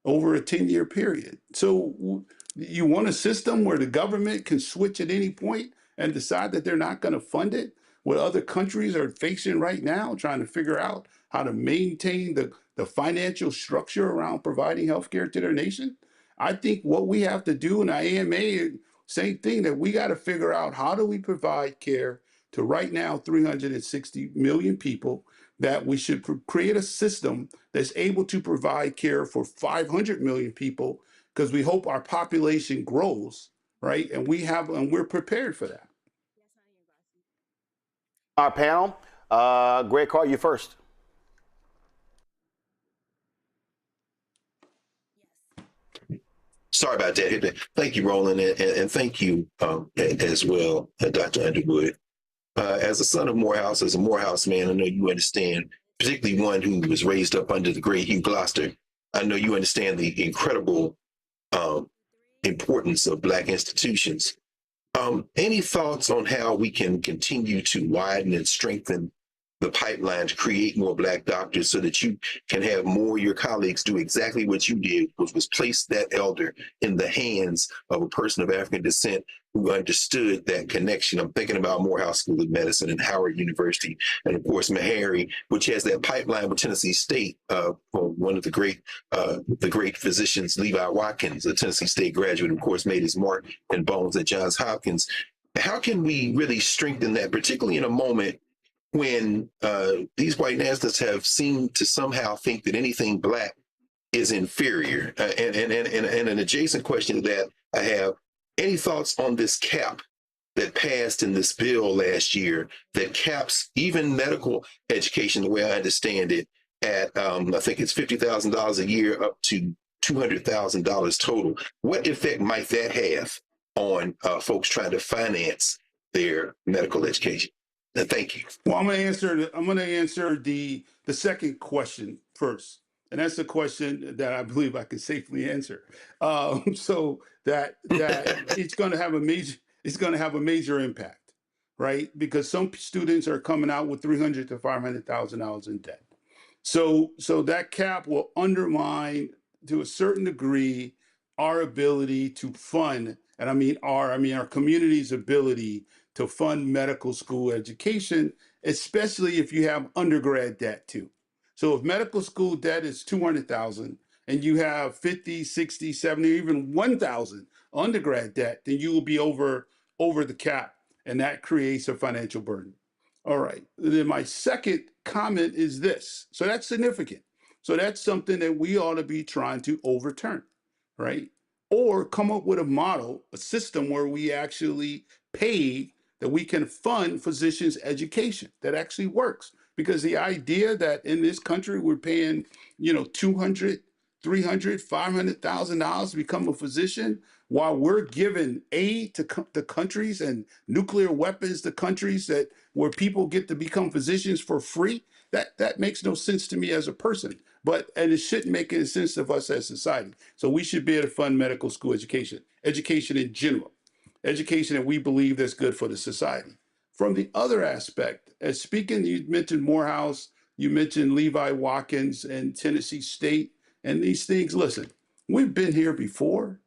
Speaker 24: over a 10-year period. So you want a system where the government can switch at any point and decide that they're not going to fund it? What other countries are facing right now, trying to figure out how to maintain the financial structure around providing healthcare to their nation? I think what we have to do in the AMA, same thing, that we got to figure out how do we provide care to right now 360 million people, that we should create a system that's able to provide care for 500 million people, because we hope our population grows, right? And we're prepared for that.
Speaker 2: Our panel, Greg Carr, you first.
Speaker 15: Sorry about that. Thank you, Roland, and thank you as well, Dr. Underwood. As a son of Morehouse, as a Morehouse man, I know you understand, particularly one who was raised up under the great Hugh Gloucester. I know you understand the incredible importance of Black institutions. Any thoughts on how we can continue to widen and strengthen the pipeline to create more Black doctors so that you can have more of your colleagues do exactly what you did, which was place that elder in the hands of a person of African descent who understood that connection? I'm thinking about Morehouse School of Medicine and Howard University, and of course Meharry, which has that pipeline with Tennessee State. One of the great physicians, Levi Watkins, a Tennessee State graduate, of course, made his mark and bones at Johns Hopkins. How can we really strengthen that, particularly in a moment when these white nationalists have seemed to somehow think that anything Black is inferior? And an adjacent question to that I have, any thoughts on this cap that passed in this bill last year that caps even medical education, the way I understand it, at I think it's $50,000 a year up to $200,000 total? What effect might that have on folks trying to finance their medical education? Thank you.
Speaker 24: Well, I'm going to answer the second question first, and that's the question that I believe I can safely answer. So that it's going to have a major impact, right? Because some students are coming out with $300,000 to $500,000 in debt. So that cap will undermine to a certain degree our ability to fund, and I mean our community's ability to fund medical school education, especially if you have undergrad debt too. So if medical school debt is $200,000 and you have 50, 60, 70, even 1,000 undergrad debt, then you will be over the cap, and that creates a financial burden. All right, then my second comment is this. So that's significant. So that's something that we ought to be trying to overturn, right? Or come up with a model, a system where we actually pay, that we can fund physicians' education that actually works. Because the idea that in this country we're paying, $200,000, $300,000, $500,000 to become a physician, while we're giving aid to the countries and nuclear weapons to countries where people get to become physicians for free, that makes no sense to me as a person. And it shouldn't make any sense to us as society. So we should be able to fund medical school education in general, education that we believe that's good for the society. From the other aspect, as speaking, you mentioned Morehouse, you mentioned Levi Watkins and Tennessee State and these things. Listen, we've been here before,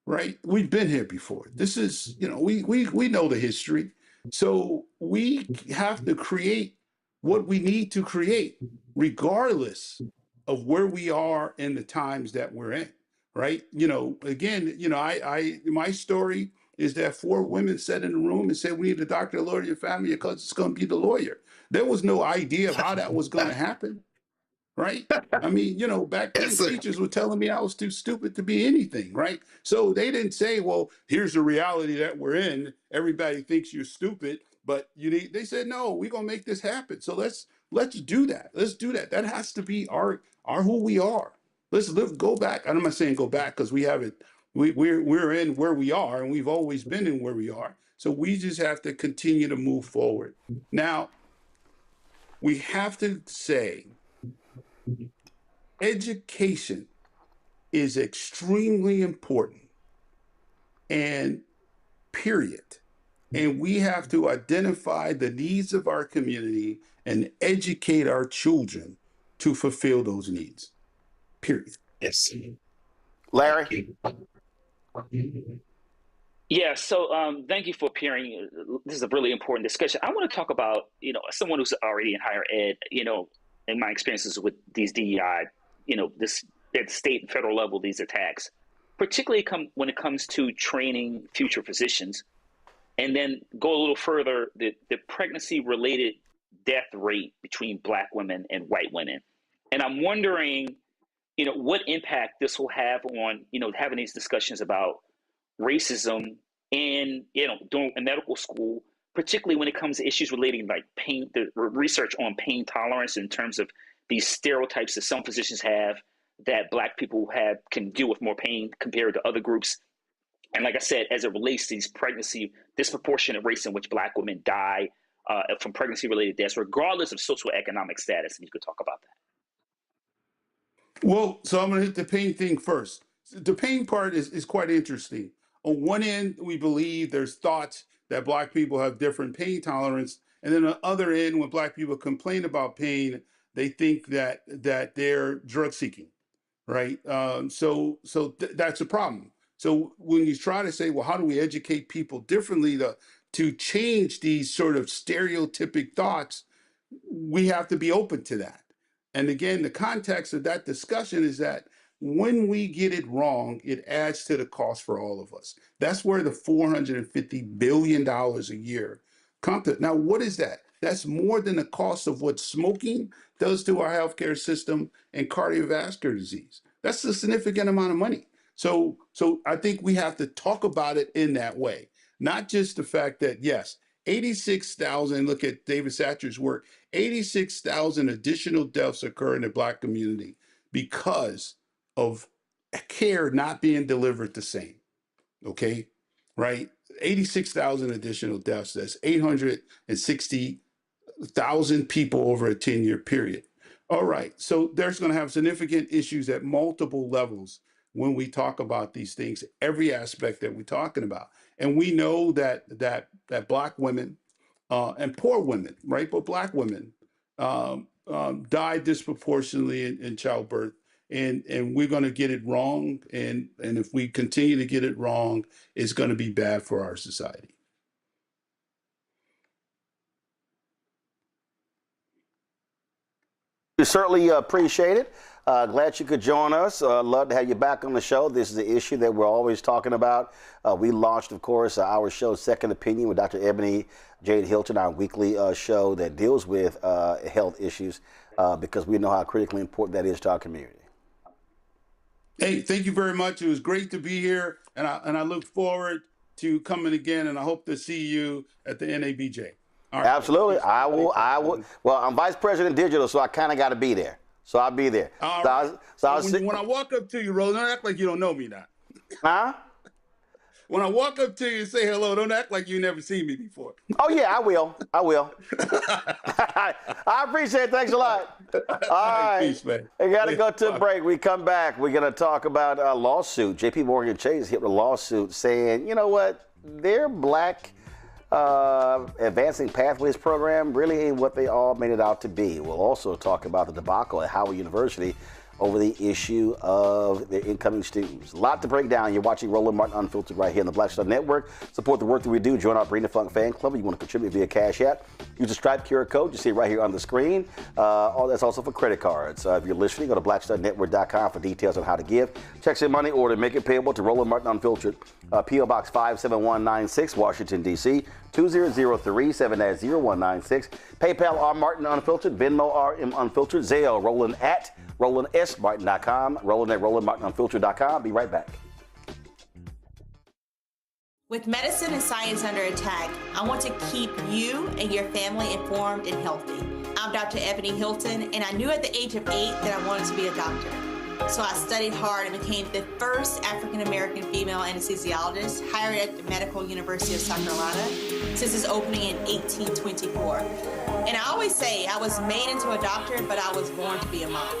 Speaker 24: right? We've been here before. This is, we know the history. So we have to create what we need to create, regardless of where we are in the times that we're in, right? Again, my story is that 4 women sat in the room and said, we need a doctor, a lawyer in your family because it's going to be the lawyer. There was no idea of how that was going to happen, right? I mean, back then teachers were telling me I was too stupid to be anything, right? So they didn't say, well, here's the reality that we're in. Everybody thinks you're stupid, but they said, no, we're going to make this happen. So let's do that. Let's do that. That has to be our who we are. Let's go back. I'm not saying go back because we haven't. We're in where we are, and we've always been in where we are. So we just have to continue to move forward. Now, we have to say education is extremely important, and period. And we have to identify the needs of our community and educate our children to fulfill those needs, period.
Speaker 15: Yes.
Speaker 2: Larry?
Speaker 14: Yeah, so thank you for appearing. This is a really important discussion. I want to talk about, someone who's already in higher ed, in my experiences with these DEI, this at the state and federal level, these attacks, particularly when it comes to training future physicians, and then go a little further, the pregnancy-related death rate between Black women and white women. And I'm wondering, what impact this will have on, having these discussions about racism in medical school, particularly when it comes to issues relating like pain, the research on pain tolerance in terms of these stereotypes that some physicians have that Black people can deal with more pain compared to other groups. And like I said, as it relates to these pregnancy, disproportionate rates in which Black women die from pregnancy-related deaths, regardless of socioeconomic status, and you could talk about that.
Speaker 24: Well, so I'm going to hit the pain thing first. The pain part is quite interesting. On one end, we believe there's thoughts that Black people have different pain tolerance. And then on the other end, when Black people complain about pain, they think that they're drug seeking, right? So that's a problem. So when you try to say, well, how do we educate people differently to change these sort of stereotypic thoughts, we have to be open to that. And again, the context of that discussion is that when we get it wrong, it adds to the cost for all of us. That's where the $450 billion a year comes to. Now, what is that? That's more than the cost of what smoking does to our healthcare system and cardiovascular disease. That's a significant amount of money. So I think we have to talk about it in that way, not just the fact that, yes, 86,000, look at David Satcher's work, 86,000 additional deaths occur in the Black community because of care not being delivered the same, okay? Right? 86,000 additional deaths, that's 860,000 people over a 10-year period. All right, so there's gonna have significant issues at multiple levels when we talk about these things, every aspect that we're talking about. And we know that Black women and poor women, right, but Black women die disproportionately in childbirth, and we're going to get it wrong. And if we continue to get it wrong, it's going to be bad for our society.
Speaker 2: We certainly appreciate it. Glad you could join us. Love to have you back on the show. This is the issue that we're always talking about. We launched, of course, our show, Second Opinion, with Dr. Ebony Jade Hilton, our weekly show that deals with health issues because we know how critically important that is to our community.
Speaker 24: Hey, thank you very much. It was great to be here, and I look forward to coming again, and I hope to see you at the NABJ. All right.
Speaker 2: Absolutely. I will. Well, I'm Vice President Digital, so I kind of got to be there. So I'll be there.
Speaker 24: All right. When I walk up to you, Roland, don't act like you don't know me now.
Speaker 2: Huh?
Speaker 24: When I walk up to you and say hello, don't act like you never seen me before.
Speaker 2: Oh, yeah, I will. I appreciate it. Thanks a lot. All right.
Speaker 24: Peace, man.
Speaker 2: We got to go to a break. We come back. We're going to talk about a lawsuit. JPMorgan Chase hit a lawsuit saying, you know what, their Black Advancing Pathways program really ain't what they all made it out to be. We'll also talk about the debacle at Howard University over the issue of their incoming students. A lot to break down. You're watching Roland Martin Unfiltered right here on the Black Star Network. Support the work that we do. Join our Bring the Funk fan club. You want to contribute via Cash App. Use the Stripe QR code. You see it right here on the screen. All that's also for credit cards. If you're listening, go to blackstarnetwork.com for details on how to give. Checks in money order. Make it payable to Roland Martin Unfiltered. P.O. Box 57196, Washington, D.C. 2037-0196. PayPal R Martin Unfiltered. Venmo RM Unfiltered. Zelle Roland at RolandSMartin.com. Roland at RolandMartinUnfiltered.com. Be right back.
Speaker 16: With medicine and science under attack, I want to keep you and your family informed and healthy. I'm Dr. Ebony Hilton, and I knew at the age of 8 that I wanted to be a doctor. So I studied hard and became the first African-American female anesthesiologist hired at the Medical University of South Carolina since its opening in 1824. And I always say I was made into a doctor, but I was born to be a mom.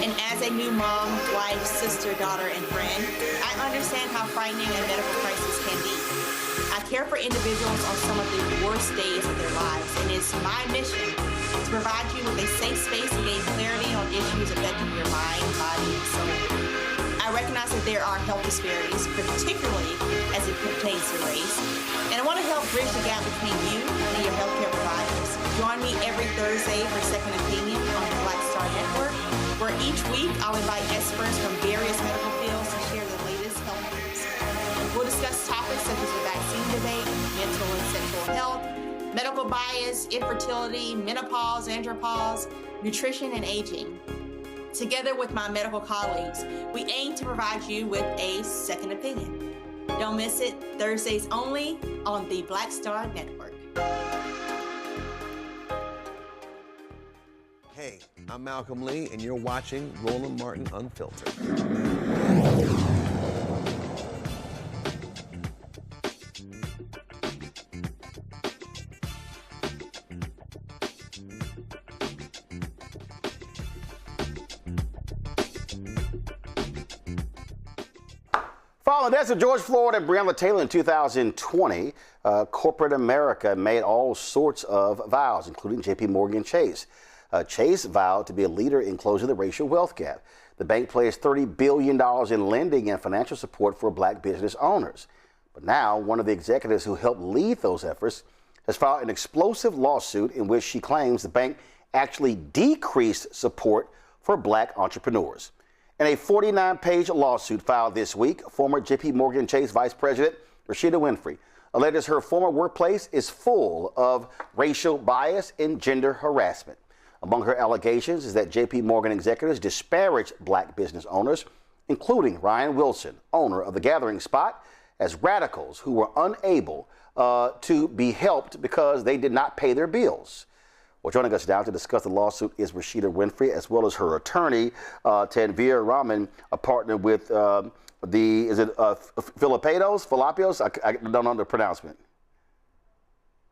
Speaker 16: And as a new mom, wife, sister, daughter, and friend, I understand how frightening a medical crisis can be. I care for individuals on some of the worst days of their lives, and it's my mission to provide you with a safe space to gain clarity on issues affecting your mind, body, and soul. I recognize that there are health disparities, particularly as it pertains to race, and I want to help bridge the gap between you and your healthcare providers. Join me every Thursday for Second Opinion on the Black Star Network, where each week I'll invite experts from various medical fields to share the latest health news. We'll discuss topics such as the vaccine debate, mental and sexual health, medical bias, infertility, menopause, andropause, nutrition, and aging. Together with my medical colleagues, we aim to provide you with a second opinion. Don't miss it, Thursdays only on the Black Star Network.
Speaker 3: Hey, I'm Malcolm Lee, and you're watching Roland Martin Unfiltered.
Speaker 2: Following deaths of George Floyd and Breonna Taylor in 2020, corporate America made all sorts of vows, including JPMorgan Chase. Chase vowed to be a leader in closing the racial wealth gap. The bank pledged $30 billion in lending and financial support for black business owners. But now, one of the executives who helped lead those efforts has filed an explosive lawsuit in which she claims the bank actually decreased support for black entrepreneurs. In a 49-page lawsuit filed this week, former JPMorgan Chase Vice President Rashida Winfrey alleges her former workplace is full of racial bias and gender harassment. Among her allegations is that JPMorgan executives disparaged black business owners, including Ryan Wilson, owner of the Gathering Spot, as radicals who were unable to be helped because they did not pay their bills. Well, joining us now to discuss the lawsuit is Rashida Winfrey, as well as her attorney, Tanvir Rahman, a partner with Filipados? I don't know the pronouncement.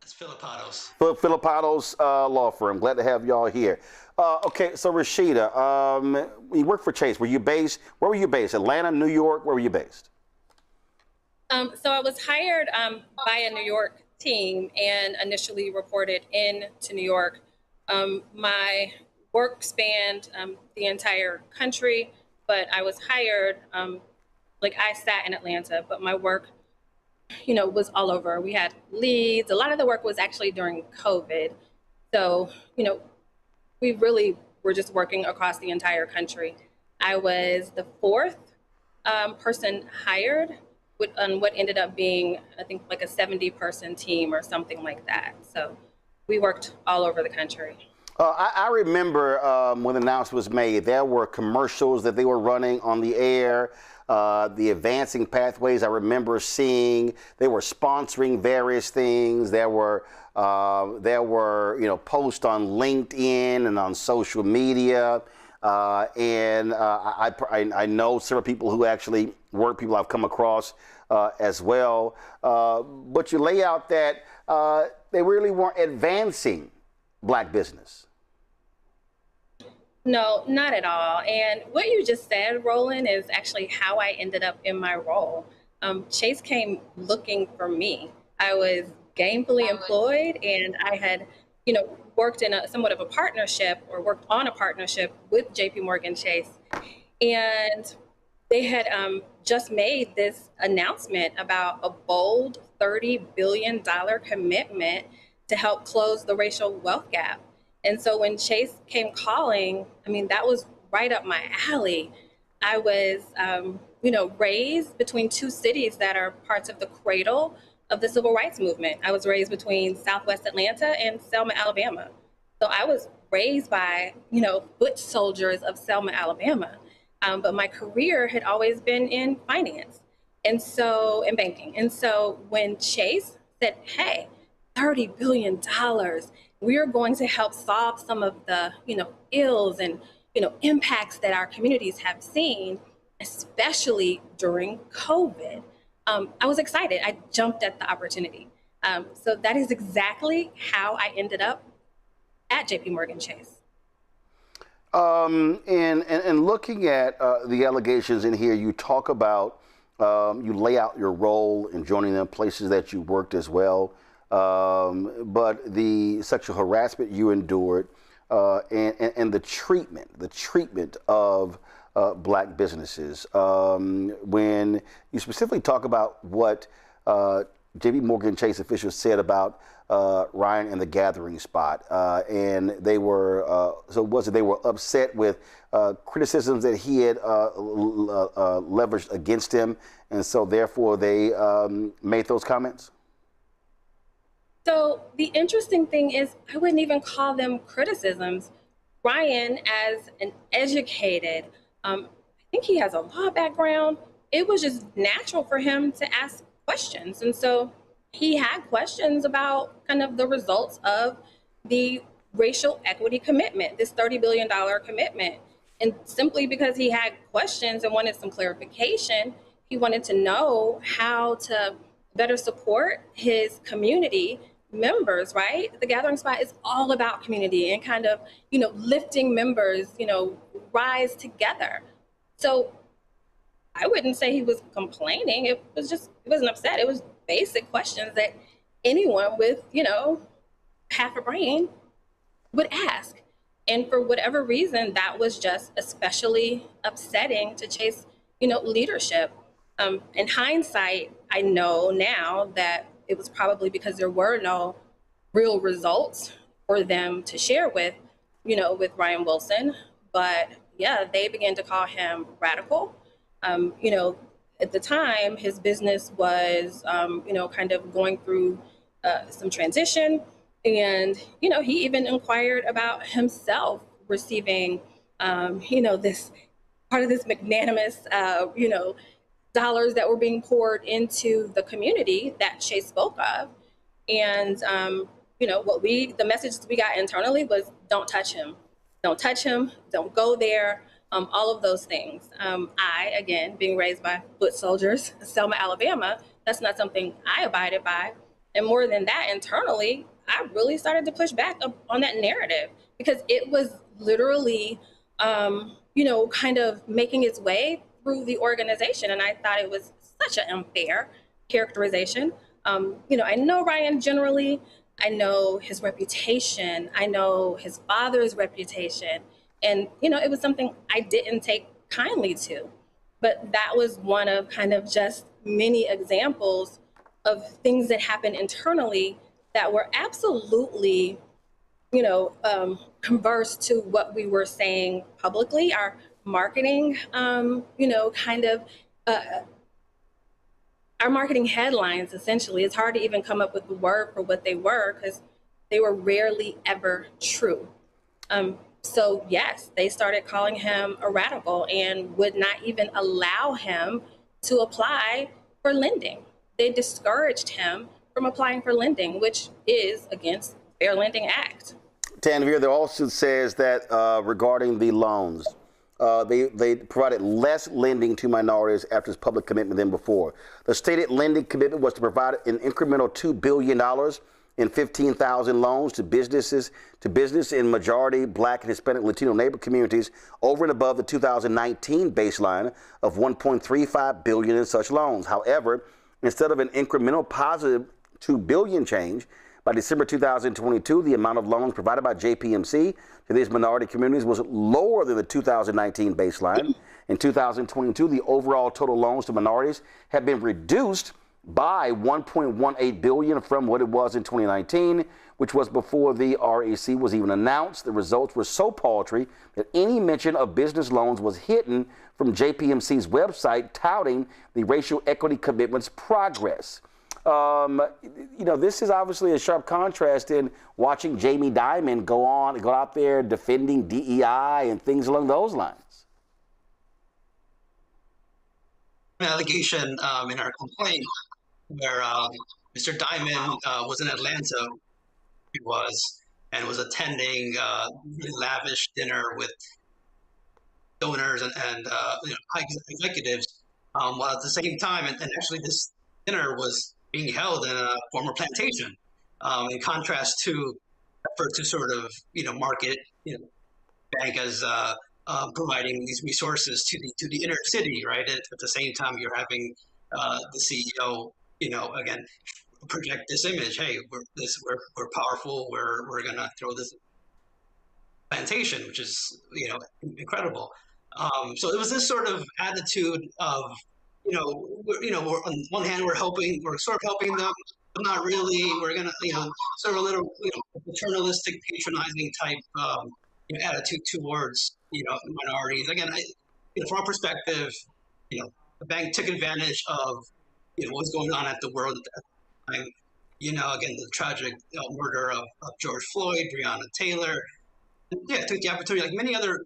Speaker 4: It's Filipados.
Speaker 2: Filipados law firm. Glad to have y'all here. Okay, so Rashida, you work for Chase. Where were you based? Atlanta, New York? Where were you based?
Speaker 11: So I was hired by a New York team and initially reported in to New York. My work spanned the entire country, but I was hired, I sat in Atlanta, but my work, was all over. We had leads. A lot of the work was actually during COVID. So, we really were just working across the entire country. I was the fourth person hired on what ended up being, I think, like a 70-person team or something like that. So we worked all over the country.
Speaker 2: I remember when the announcement was made, there were commercials that they were running on the air, the advancing pathways I remember seeing. They were sponsoring various things. There were posts on LinkedIn and on social media. I know several people who actually work, people I've come across as well. But you lay out that they really weren't advancing black business.
Speaker 11: No, not at all. And what you just said, Roland, is actually how I ended up in my role. Chase came looking for me. I was gainfully employed, and I had, worked in somewhat of a partnership, or worked on a partnership with JPMorgan Chase. And they had just made this announcement about a bold $30 billion commitment to help close the racial wealth gap. And so when Chase came calling, that was right up my alley. I was, raised between two cities that are parts of the cradle of the civil rights movement. I was raised between Southwest Atlanta and Selma, Alabama. So I was raised by, foot soldiers of Selma, Alabama. But my career had always been in finance in banking. And so when Chase said, hey, $30 billion, we are going to help solve some of the, ills and, impacts that our communities have seen, especially during COVID. I was excited. I jumped at the opportunity. So that is exactly how I ended up at JPMorgan Chase.
Speaker 2: And looking at the allegations in here, you talk about, you lay out your role in joining them, places that you worked as well, but the sexual harassment you endured, and the treatment of black businesses. When you specifically talk about what JPMorgan Chase officials said about Ryan and the Gathering Spot, and they were they were upset with criticisms that he had leveraged against him, and so therefore they made those comments?
Speaker 11: So the interesting thing is, I wouldn't even call them criticisms. Ryan, as an educated, I think he has a law background, it was just natural for him to ask questions. And so he had questions about kind of the results of the
Speaker 5: racial equity commitment, this $30 billion commitment. And simply because he had questions and wanted some clarification, he wanted to know how to better support his community members, right? The Gathering Spot is all about community and kind of, lifting members, rise together. So I wouldn't say he was complaining. It wasn't upset. It was basic questions that anyone with, half a brain would ask. And for whatever reason, that was just especially upsetting to Chase, leadership. In hindsight, I know now that it was probably because there were no real results for them to share with, with Ryan Wilson. But yeah, they began to call him radical. At the time, his business was, kind of going through some transition. And, he even inquired about himself receiving, this part of this magnanimous, dollars that were being poured into the community that Chase spoke of. And, the message we got internally was don't touch him, don't go there. All of those things. I, again, being raised by foot soldiers, Selma, Alabama, that's not something I abided by. And more than that, internally, I really started to push back on that narrative because it was literally, kind of making its way through the organization. And I thought it was such an unfair characterization. I know Ryan generally, I know his reputation, I know his father's reputation. And, it was something I didn't take kindly to. But that was one of kind of just many examples of things that happened internally that were absolutely, converse to what we were saying publicly. Our marketing, our marketing headlines, essentially. It's hard to even come up with the word for what they were because they were rarely ever true. So yes, they started calling him a radical and would not even allow him to apply for lending. They discouraged him from applying for lending, which is against Fair Lending Act.
Speaker 2: Tanvir, the lawsuit says that regarding the loans, they provided less lending to minorities after its public commitment than before. The stated lending commitment was to provide an incremental $2 billion in 15,000 loans to business in majority Black and Hispanic Latino neighbor communities over and above the 2019 baseline of $1.35 billion in such loans. However, instead of an incremental positive $2 billion change, by December 2022, the amount of loans provided by JPMC to these minority communities was lower than the 2019 baseline. In 2022, the overall total loans to minorities have been reduced by $1.18 billion from what it was in 2019, which was before the REC was even announced. The results were so paltry that any mention of business loans was hidden from JPMC's website, touting the racial equity commitment's progress. This is obviously a sharp contrast in watching Jamie Dimon go out there defending DEI and things along those lines.
Speaker 4: An allegation in our complaint where Mr. Dimon was in Atlanta, he was attending really lavish dinner with donors and high executives, while at the same time, and actually this dinner was being held in a former plantation, in contrast to effort to sort of market bank as providing these resources to the inner city, right? At the same time, you're having the CEO, again, project this image. Hey, we're powerful. We're gonna throw this plantation, which is incredible. So it was this sort of attitude of we're on one hand we're sort of helping them, but not really. We're gonna sort of a little paternalistic, patronizing type attitude towards minorities. Again, from our perspective, the bank took advantage of what was going on at the world at that time. Again, the tragic murder of George Floyd, Breonna Taylor. Took the opportunity, like many other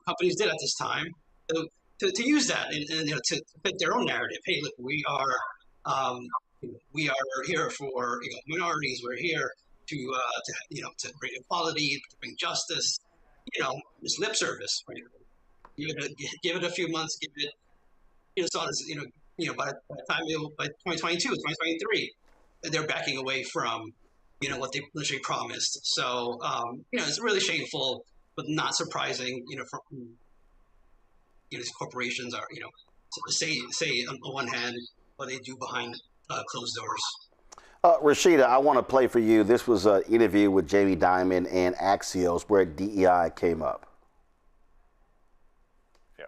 Speaker 4: companies did at this time, to use that and to fit their own narrative. Hey, look, we are here for minorities. We're here to bring equality, to bring justice. It's lip service. Right? Give it a few months. Give it. Saw this. By the time by 2022, 2023, they're backing away from what they literally promised. So it's really shameful, but not surprising. From these corporations are say on one hand what they do behind closed doors.
Speaker 2: Rashida, I want to play for you. This was an interview with Jamie Dimon and Axios where DEI came up.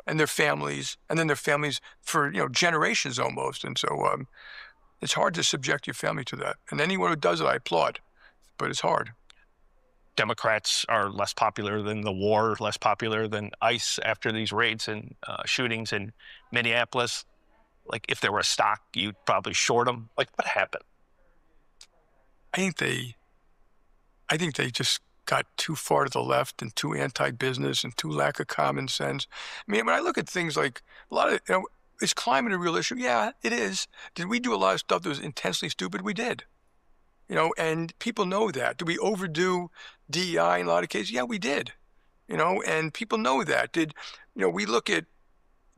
Speaker 7: And their families, and then their families for generations almost. And so it's hard to subject your family to that. And anyone who does it, I applaud, but it's hard.
Speaker 8: Democrats are less popular than the war, less popular than ICE after these raids and shootings in Minneapolis. Like, if there were a stock, you'd probably short them. Like, what happened?
Speaker 7: I think they just got too far to the left and too anti-business and too lack of common sense. I mean, when I look at things like a lot of, is climate a real issue? Yeah, it is. Did we do a lot of stuff that was intensely stupid? We did. And people know that. Did we overdo DEI in a lot of cases? Yeah, we did. And people know that. We look at,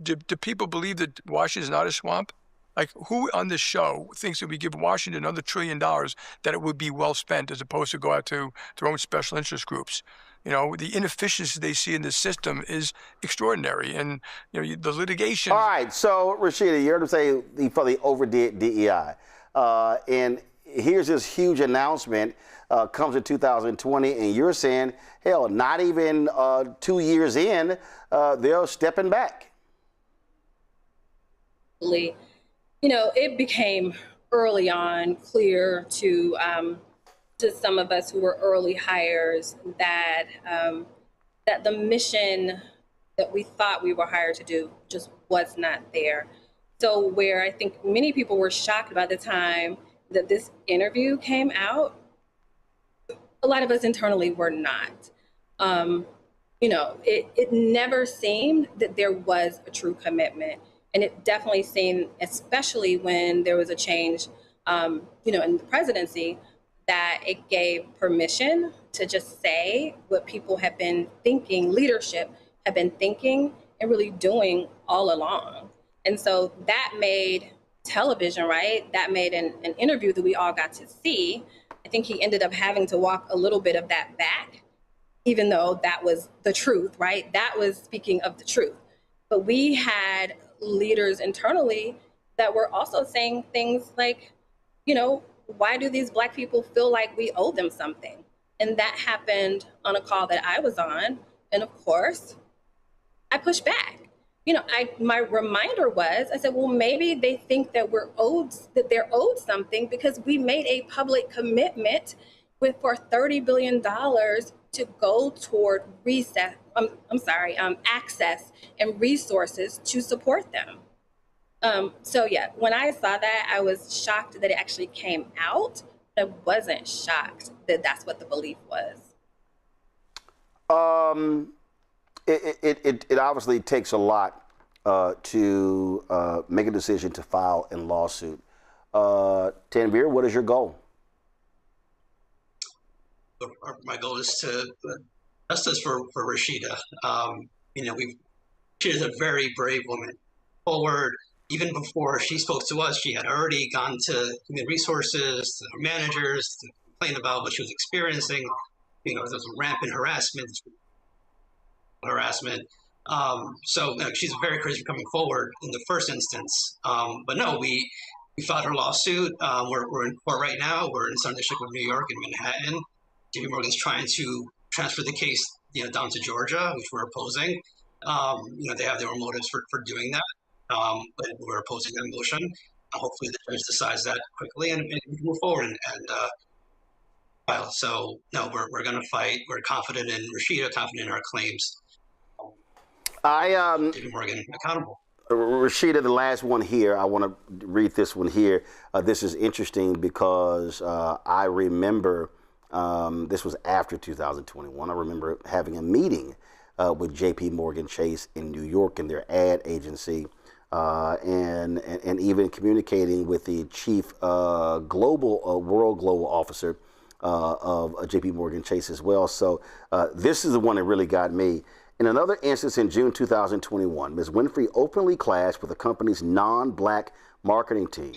Speaker 7: do people believe that Washington is not a swamp? Like, who on this show thinks if we give Washington another $1 trillion that it would be well spent as opposed to go out to their own special interest groups? The inefficiency they see in the system is extraordinary. And, the litigation.
Speaker 2: All right. So, Rashida, you heard him say he probably overdid DEI. And here's this huge announcement, comes in 2020, and you're saying, hell, not even 2 years in, they're stepping back.
Speaker 5: It became early on clear to some of us who were early hires that that the mission that we thought we were hired to do just was not there. So where I think many people were shocked by the time that this interview came out, a lot of us internally were not. It never seemed that there was a true commitment. And it definitely seemed, especially when there was a change, in the presidency, that it gave permission to just say what people have been thinking, leadership have been thinking and really doing all along. And so that made television, right? That made an interview that we all got to see. I think he ended up having to walk a little bit of that back, even though that was the truth, right? That was speaking of the truth. But we had leaders internally that were also saying things like, why do these Black people feel like we owe them something? And that happened on a call that I was on. And of course, I pushed back. My reminder was, I said, well, maybe they think that they're owed something because we made a public commitment for $30 billion to go toward access and resources to support them. When I saw that, I was shocked that it actually came out. I wasn't shocked that that's what the belief was.
Speaker 2: It obviously takes a lot to make a decision to file a lawsuit. Tanvir, what is your goal?
Speaker 4: My goal is to justice for Rashida. She is a very brave woman. Forward, even before she spoke to us, she had already gone to human resources, to her managers, to complain about what she was experiencing. There's rampant harassment. So she's very courageous coming forward in the first instance. But no, we filed her lawsuit. We're in court right now. We're in Southern District of New York in Manhattan. JPMorgan's trying to transfer the case, down to Georgia, which we're opposing. They have their own motives for doing that, but we're opposing that motion. Hopefully, the judge decides that quickly and we can move forward and file. So, no, we're going to fight. We're confident in Rashida, confident in our claims. JPMorgan accountable.
Speaker 2: Rashida, the last one here. I want to read this one here. This is interesting because I remember. This was after 2021. I remember having a meeting with JPMorgan Chase in New York in their ad agency, and even communicating with the chief world global officer of JPMorgan Chase as well. So this is the one that really got me. In another instance in June 2021, Ms. Winfrey openly clashed with the company's non-black marketing team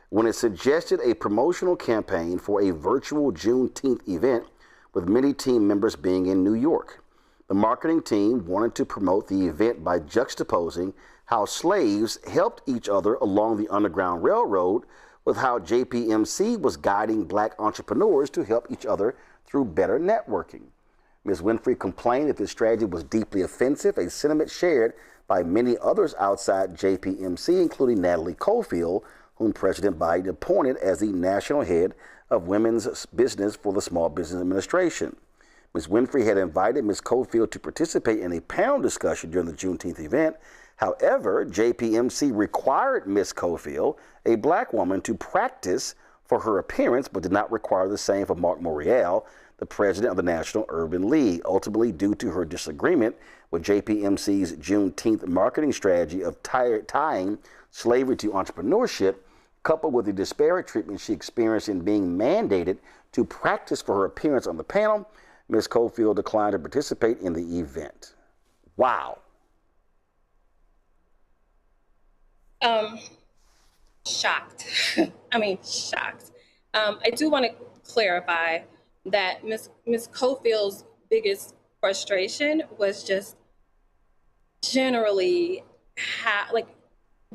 Speaker 2: when it suggested a promotional campaign for a virtual Juneteenth event with many team members being in New York. The marketing team wanted to promote the event by juxtaposing how slaves helped each other along the Underground Railroad with how JPMC was guiding black entrepreneurs to help each other through better networking. Ms. Winfrey complained that this strategy was deeply offensive, a sentiment shared by many others outside JPMC, including Natalie Cofield, whom President Biden appointed as the national head of women's business for the Small Business Administration. Ms. Winfrey had invited Ms. Cofield to participate in a panel discussion during the Juneteenth event. However, JPMC required Ms. Cofield, a black woman, to practice for her appearance, but did not require the same for Mark Morial, the president of the National Urban League, ultimately due to her disagreement with JPMC's Juneteenth marketing strategy of tying slavery to entrepreneurship, coupled with the disparate treatment she experienced in being mandated to practice for her appearance on the panel. Ms. Cofield declined to participate in the event. Wow.
Speaker 5: Shocked. I mean, shocked. I do want to clarify that Ms. Cofield's biggest frustration was just generally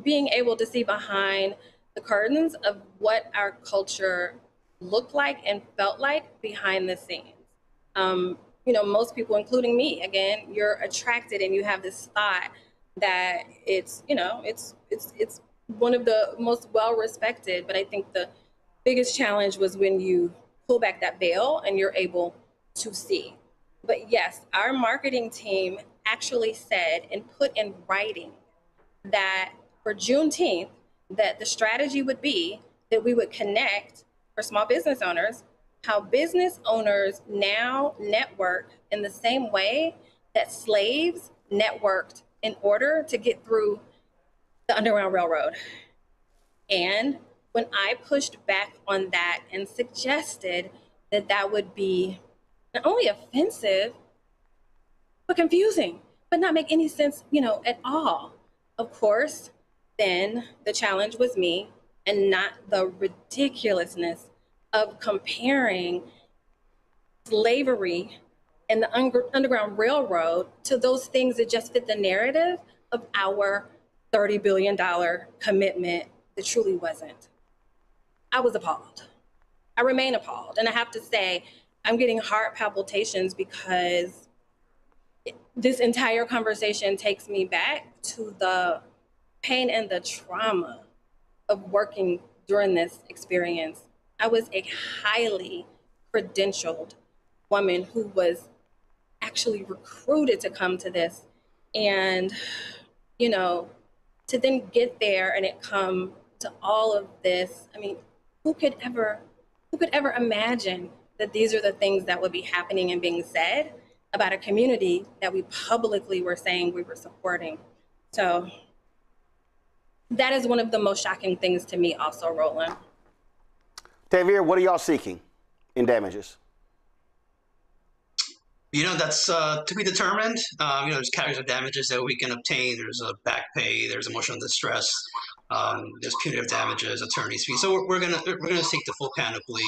Speaker 5: being able to see behind the curtains of what our culture looked like and felt like behind the scenes. Most people, including me, again, you're attracted and you have this thought that it's one of the most well-respected, but I think the biggest challenge was when you pull back that veil and you're able to see. But yes, our marketing team actually said and put in writing that for Juneteenth, that the strategy would be that we would connect for small business owners, how business owners now network in the same way that slaves networked in order to get through the Underground Railroad. And when I pushed back on that and suggested that that would be not only offensive, but confusing, but not make any sense, at all. Of course, then the challenge was me and not the ridiculousness of comparing slavery and the Underground Railroad to those things that just fit the narrative of our $30 billion commitment that truly wasn't. I was appalled. I remain appalled. And I have to say, I'm getting heart palpitations because this entire conversation takes me back to the pain and the trauma of working during this experience. I was a highly credentialed woman who was actually recruited to come to this. And, to then get there and it come to all of this, I mean, who could ever imagine that these are the things that would be happening and being said about a community that we publicly were saying we were supporting? So that is one of the most shocking things to me also, Roland.
Speaker 2: Tavir, what are y'all seeking in damages?
Speaker 4: That's to be determined. There's categories of damages that we can obtain. There's a back pay. There's emotional distress. There's punitive damages, attorney's fees. So we're gonna seek the full panoply.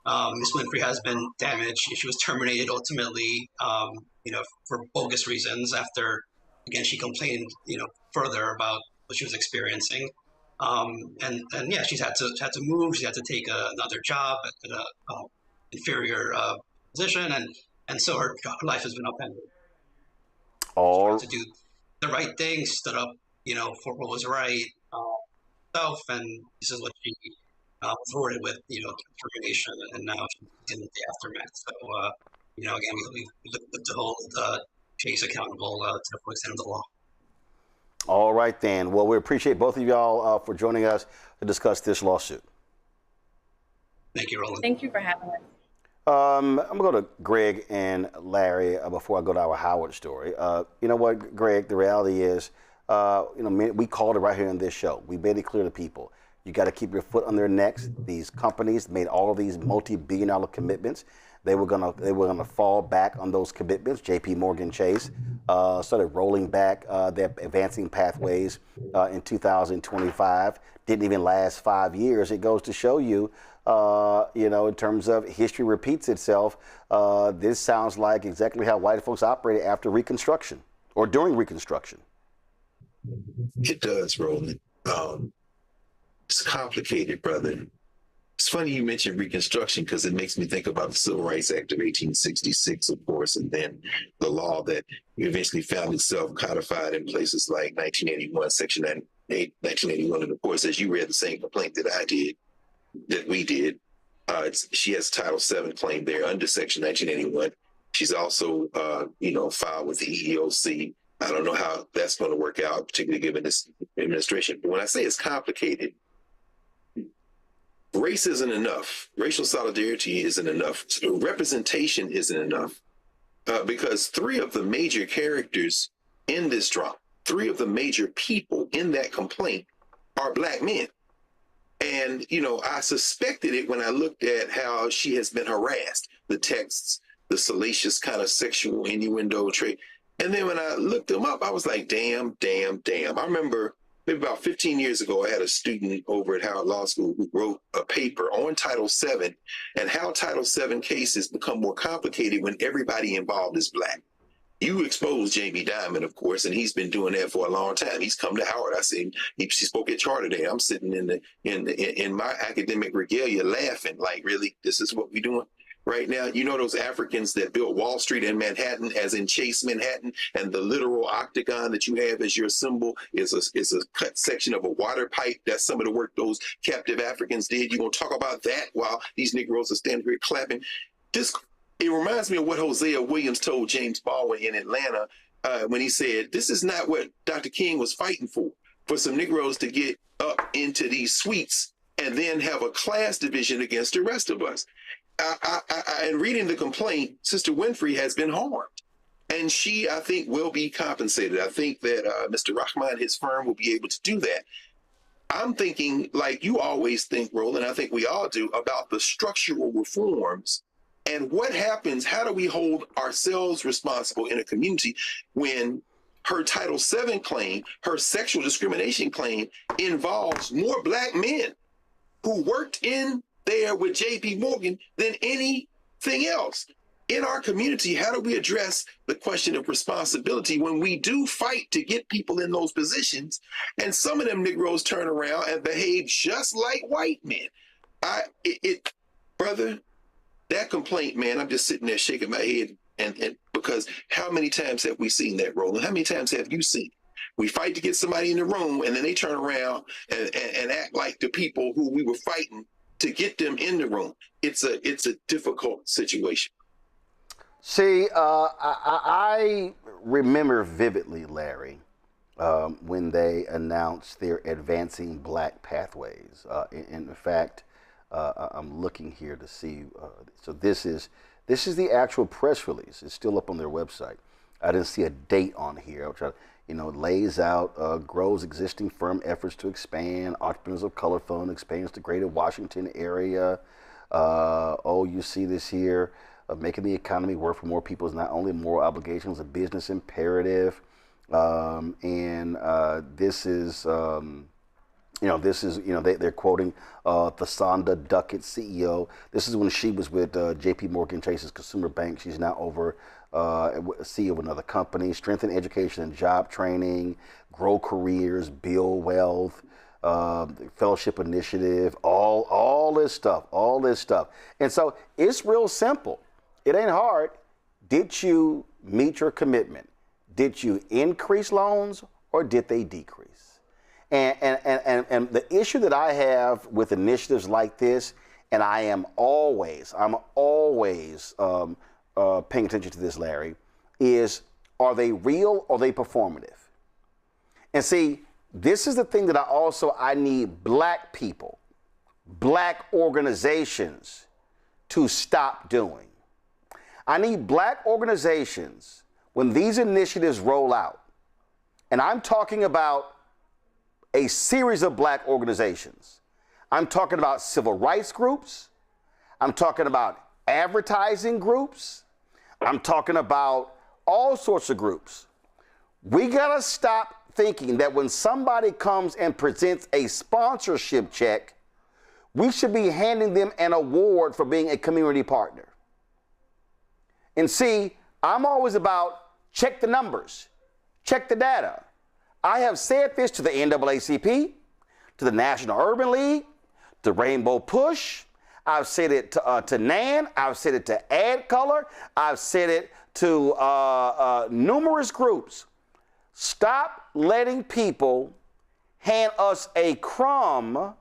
Speaker 4: Ms. Winfrey has been damaged. She was terminated ultimately, for bogus reasons. After, again, she complained, further about what she was experiencing. And yeah, she's had to move. She had to take another job at an inferior position, and so her life has been upended. She had to do the right thing, stood up, for what was right, self, and this is what she was rewarded with, termination, and now she's in the aftermath. So, again, we look to hold Chase accountable to the full extent of the law.
Speaker 2: All right, then. Well, we appreciate both of y'all for joining us to discuss this lawsuit.
Speaker 4: Thank you, Roland.
Speaker 5: Thank you for having us.
Speaker 2: I'm going to go to Greg and Larry before I go to our Howard story. You know what, Greg, the reality is, we called it right here in this show. We made it clear to people. You got to keep your foot on their necks. These companies made all of these multi-billion-dollar commitments. They were gonna fall back on those commitments. JPMorgan Chase started rolling back their advancing pathways in 2025. Didn't even last 5 years. It goes to show you, in terms of history repeats itself. This sounds like exactly how white folks operated after Reconstruction or during Reconstruction.
Speaker 15: It does, Roland. It's complicated, brother. It's funny you mentioned Reconstruction because it makes me think about the Civil Rights Act of 1866, of course, and then the law that eventually found itself codified in places like 1981, Section 1981. And of course, as you read the same complaint that we did, she has Title VII claim there under Section 1981. She's also, filed with the EEOC. I don't know how that's going to work out, particularly given this administration. But when I say it's complicated, race isn't enough. Racial solidarity isn't enough. Representation isn't enough because three of the major characters in this drama, three of the major people in that complaint are Black men. And, I suspected it when I looked at how she has been harassed, the texts, the salacious kind of sexual innuendo trait. And then when I looked them up, I was like, damn. I remember maybe about 15 years ago, I had a student over at Howard Law School who wrote a paper on Title VII and how Title VII cases become more complicated when everybody involved is Black. You exposed Jamie Dimon, of course, and he's been doing that for a long time. He's come to Howard. I see she spoke at Charter Day. I'm sitting in my academic regalia laughing, like, really, this is what we're doing right now? Those Africans that built Wall Street in Manhattan, as in Chase Manhattan, and the literal octagon that you have as your symbol is a cut section of a water pipe. That's some of the work those captive Africans did. You're going to talk about that while these Negroes are standing here clapping. It reminds me of what Hosea Williams told James Baldwin in Atlanta when he said, this is not what Dr. King was fighting for some Negroes to get up into these suites and then have a class division against the rest of us. In reading the complaint, Sister Winfrey has been harmed. And she, I think, will be compensated. I think that Mr. Rahman and his firm will be able to do that. I'm thinking, like you always think, Roland, I think we all do, about the structural reforms and what happens, how do we hold ourselves responsible in a community when her Title VII claim, her sexual discrimination claim, involves more Black men who worked in there with JPMorgan than anything else. In our community, how do we address the question of responsibility when we do fight to get people in those positions and some of them Negroes turn around and behave just like white men? Brother, that complaint, man, I'm just sitting there shaking my head and because how many times have we seen that, Roland? How many times have you seen it? We fight to get somebody in the room and then they turn around and act like the people who we were fighting to get them in the room. It's a difficult situation.
Speaker 2: See, I remember vividly, Larry, when they announced their advancing Black pathways. In fact, I'm looking here to see. So this is the actual press release. It's still up on their website. I didn't see a date on here. I'll try to, it lays out grows existing firm efforts to expand. Entrepreneurs of Color Fund expands to Greater Washington area. You see this here. Making the economy work for more people is not only a moral obligation, it's a business imperative. This is, they're quoting Thasanda Duckett, CEO. This is when she was with JPMorgan Chase's Consumer Bank. She's now over CEO of another company. Strengthen education and job training, grow careers, build wealth, fellowship initiative, all this stuff. And so it's real simple. It ain't hard. Did you meet your commitment? Did you increase loans or did they decrease? And the issue that I have with initiatives like this, and I'm always paying attention to this, Larry, is are they real or are they performative? And see, this is the thing that I need Black people, Black organizations to stop doing. I need Black organizations, when these initiatives roll out, and I'm talking about a series of Black organizations, I'm talking about civil rights groups. I'm talking about advertising groups. I'm talking about all sorts of groups. We gotta stop thinking that when somebody comes and presents a sponsorship check, we should be handing them an award for being a community partner. And see, I'm always about check the numbers, check the data. I have said this to the NAACP, to the National Urban League, to Rainbow Push. I've said it to NAN. I've said it to Ad Color. I've said it to numerous groups. Stop letting people hand us a crumb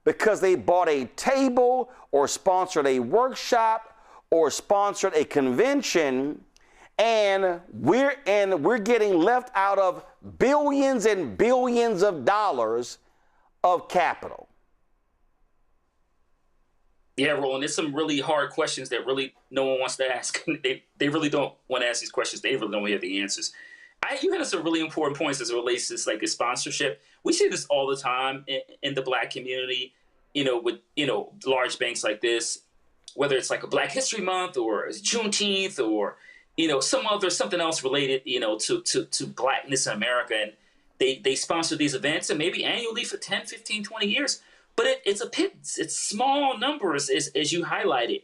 Speaker 2: because they bought a table or sponsored a workshop or sponsored a convention, and we're getting left out of billions and billions of dollars of capital.
Speaker 14: Yeah, Roland, there's some really hard questions that really no one wants to ask. They really don't want to ask these questions. They really don't have the answers. You had some really important points as it relates to like a sponsorship. We see this all the time in the Black community, with, large banks like this, whether it's like a Black History Month or Juneteenth or, something else related, to Blackness in America. And they sponsor these events and maybe annually for 10, 15, 20 years. But it's small numbers as you highlighted.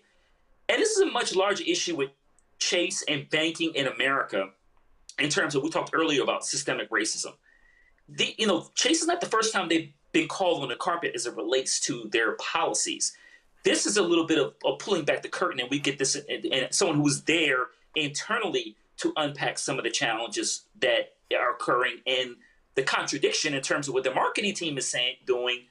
Speaker 14: And this is a much larger issue with Chase and banking in America in terms of, we talked earlier about systemic racism. Chase is not the first time they've been called on the carpet as it relates to their policies. This is a little bit of pulling back the curtain, and we get this, and someone who was there internally to unpack some of the challenges that are occurring and the contradiction in terms of what the marketing team is doing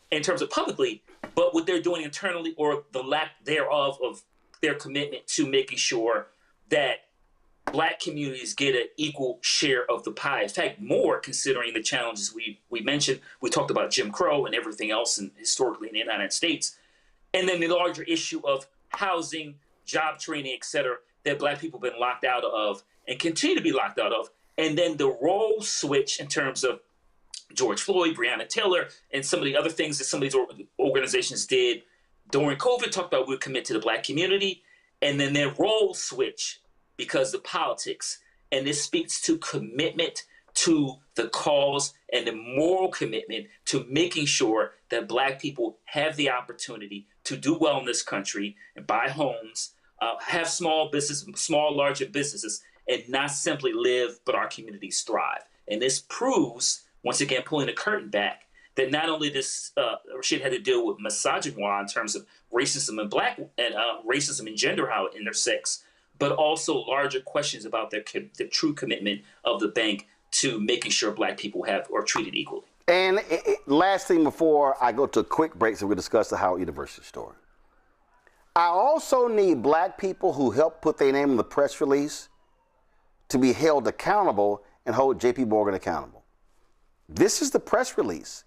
Speaker 14: in terms of publicly, but what they're doing internally or the lack thereof of their commitment to making sure that Black communities get an equal share of the pie. In fact, more, considering the challenges we mentioned. We talked about Jim Crow and everything else and historically in the United States. And then the larger issue of housing, job training, et cetera, that Black people have been locked out of and continue to be locked out of. And then the role switch in terms of George Floyd, Breonna Taylor, and some of the other things that some of these organizations did during COVID, talked about we're committed to the Black community, and then their role switch because of politics. And this speaks to commitment to the cause and the moral commitment to making sure that Black people have the opportunity to do well in this country and buy homes, have small, larger businesses, and not simply live, but our communities thrive. And this proves, once again, pulling the curtain back, that not only this Rashid had to deal with misogyny in terms of racism and racism and gender, how it intersects, but also larger questions about the true commitment of the bank to making sure Black people are treated equally.
Speaker 2: And last thing before I go to a quick break, so we discuss the Howard University story. I also need Black people who helped put their name in the press release to be held accountable and hold JPMorgan accountable. This is the press release.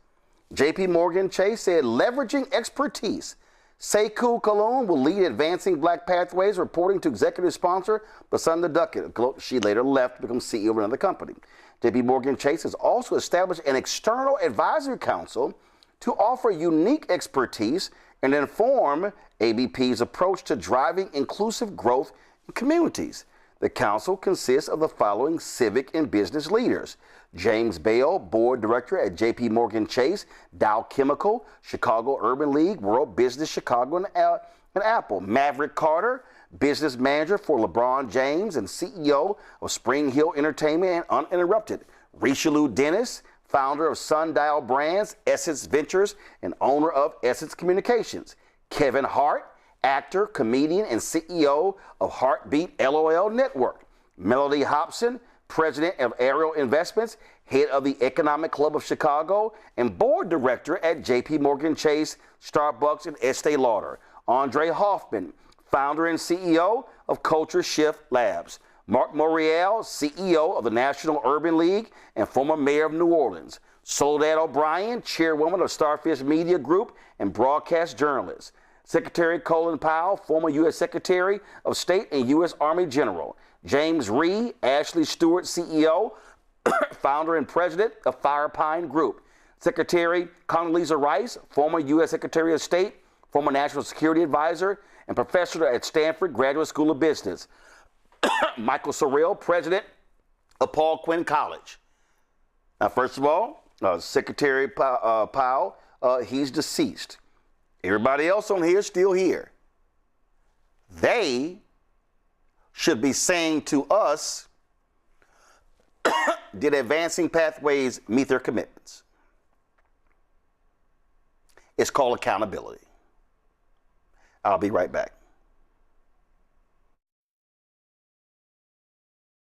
Speaker 2: JPMorgan Chase said, leveraging expertise, Sekou Kalon will lead advancing Black pathways, reporting to executive sponsor Basunda Duckett. She later left to become CEO of another company. JPMorgan Chase has also established an external advisory council to offer unique expertise and inform ABP's approach to driving inclusive growth in communities. The council consists of the following civic and business leaders: James Bale, board director at JPMorgan Chase, Dow Chemical, Chicago Urban League, World Business Chicago, and Apple. Maverick Carter, business manager for LeBron James and CEO of Spring Hill Entertainment and Uninterrupted. Richelieu Dennis, founder of Sundial Brands, Essence Ventures, and owner of Essence Communications. Kevin Hart, actor, comedian, and CEO of Heartbeat LOL Network. Melody Hobson, president of Ariel Investments, head of the Economic Club of Chicago, and board director at JPMorgan Chase, Starbucks, and Estee Lauder. Andre Hoffman, founder and CEO of Culture Shift Labs. Mark Morial, CEO of the National Urban League and former mayor of New Orleans. Soledad O'Brien, chairwoman of Starfish Media Group and broadcast journalist. Secretary Colin Powell, former U.S. Secretary of State and U.S. Army General. James Reed, Ashley Stewart, CEO, founder and president of Firepine Group. Secretary Condoleezza Rice, former U.S. Secretary of State, former National Security Advisor, and professor at Stanford Graduate School of Business. Michael Sorrell, president of Paul Quinn College. Now, first of all, Secretary Powell, he's deceased. Everybody else on here is still here. They should be saying to us, did Advancing Pathways meet their commitments? It's called accountability. I'll be right back.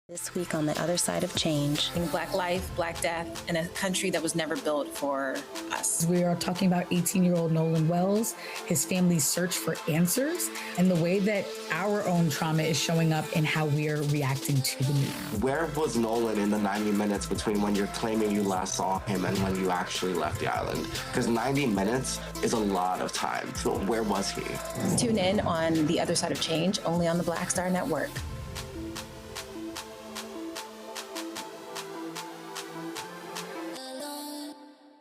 Speaker 20: This week on The Other Side of Change.
Speaker 11: Black life, Black death, in a country that was never built for us.
Speaker 21: We are talking about 18-year-old Nolan Wells, his family's search for answers, and the way that our own trauma is showing up in how we are reacting to the news.
Speaker 22: Where was Nolan in the 90 minutes between when you're claiming you last saw him and when you actually left the island? Because 90 minutes is a lot of time. So where was he?
Speaker 20: Tune in on The Other Side of Change, only on the Black Star Network.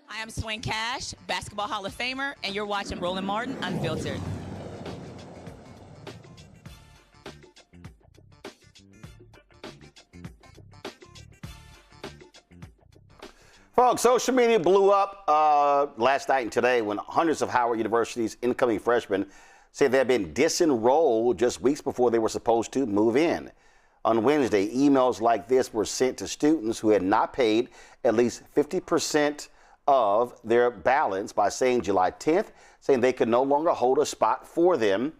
Speaker 1: I'm Swing Cash, Basketball Hall of Famer, and you're watching Roland Martin Unfiltered.
Speaker 2: Folks, social media blew up last night and today when hundreds of Howard University's incoming freshmen said they had been disenrolled just weeks before they were supposed to move in. On Wednesday, emails like this were sent to students who had not paid at least 50% of their balance by saying July 10th, saying they could no longer hold a spot for them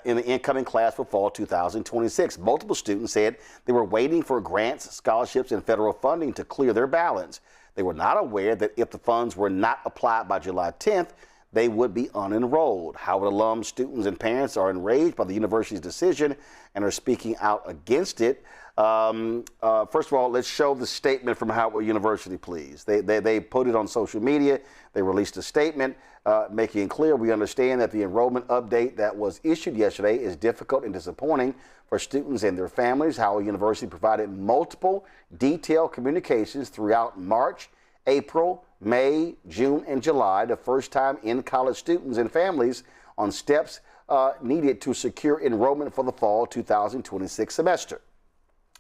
Speaker 2: in the incoming class for fall 2026. Multiple students said they were waiting for grants, scholarships, and federal funding to clear their balance. They were not aware that if the funds were not applied by July 10th, they would be unenrolled. Howard alums, students, and parents are enraged by the university's decision and are speaking out against it. First of all, let's show the statement from Howard University, please. They put it on social media. They released a statement making it clear we understand that the enrollment update that was issued yesterday is difficult and disappointing for students and their families. Howard University provided multiple detailed communications throughout March, April, May, June, and July, the first time in-college students and families on steps needed to secure enrollment for the fall 2026 semester.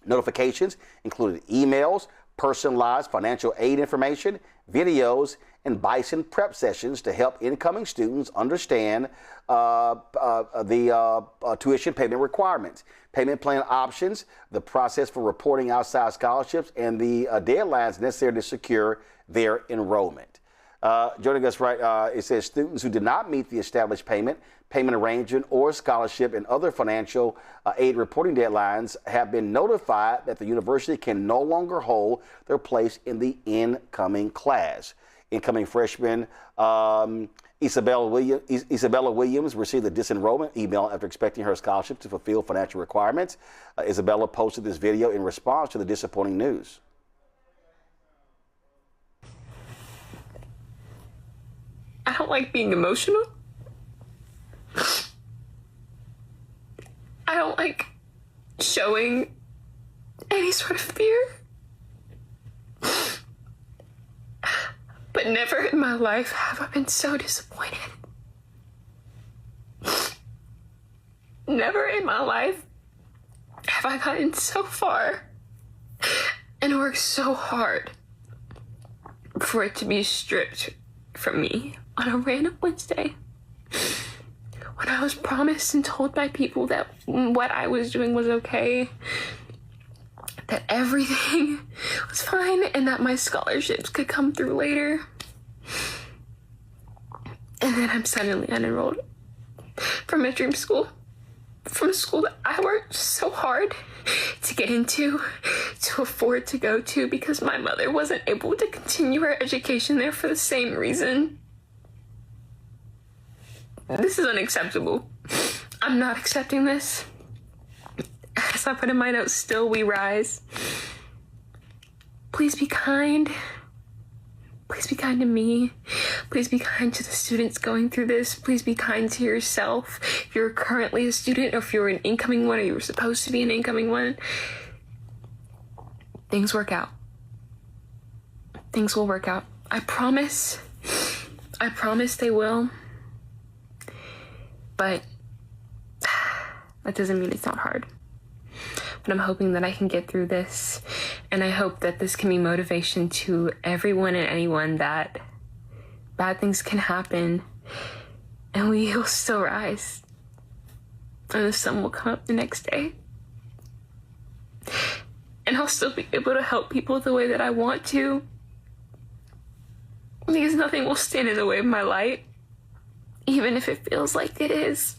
Speaker 2: Notifications included emails, personalized financial aid information, videos, and Bison prep sessions to help incoming students understand the tuition payment requirements, payment plan options, the process for reporting outside scholarships, and the deadlines necessary to secure their enrollment. Joining us it says students who did not meet the established payment arrangement, or scholarship and other financial aid reporting deadlines have been notified that the university can no longer hold their place in the incoming class. Incoming freshman Isabella Williams received a disenrollment email after expecting her scholarship to fulfill financial requirements. Isabella posted this video in response to the disappointing news.
Speaker 6: I don't like being emotional. I don't like showing any sort of fear. But never in my life have I been so disappointed. Never in my life have I gotten so far and worked so hard for it to be stripped from me on a random Wednesday, when I was promised and told by people that what I was doing was okay, that everything was fine, and that my scholarships could come through later. And then I'm suddenly unenrolled from a dream school, from a school that I worked so hard to get into, to afford to go to, because my mother wasn't able to continue her education there for the same reason. This is unacceptable. I'm not accepting this. As I put in my notes, still we rise. Please be kind. Please be kind to me. Please be kind to the students going through this. Please be kind to yourself. If you're currently a student, or if you're an incoming one, or you were supposed to be an incoming one, things work out. Things will work out. I promise they will. But that doesn't mean it's not hard. But I'm hoping that I can get through this. And I hope that this can be motivation to everyone and anyone that bad things can happen and we will still rise. And the sun will come up the next day. And I'll still be able to help people the way that I want to. Because nothing will stand in the way of my light, even if it feels like it is.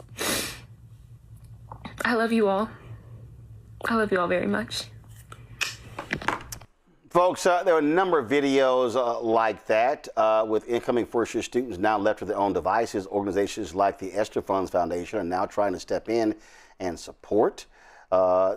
Speaker 6: I love you all. I love you all very much.
Speaker 2: Folks, there are a number of videos like that with incoming first-year students now left to their own devices. Organizations like the Esther Funds Foundation are now trying to step in and support.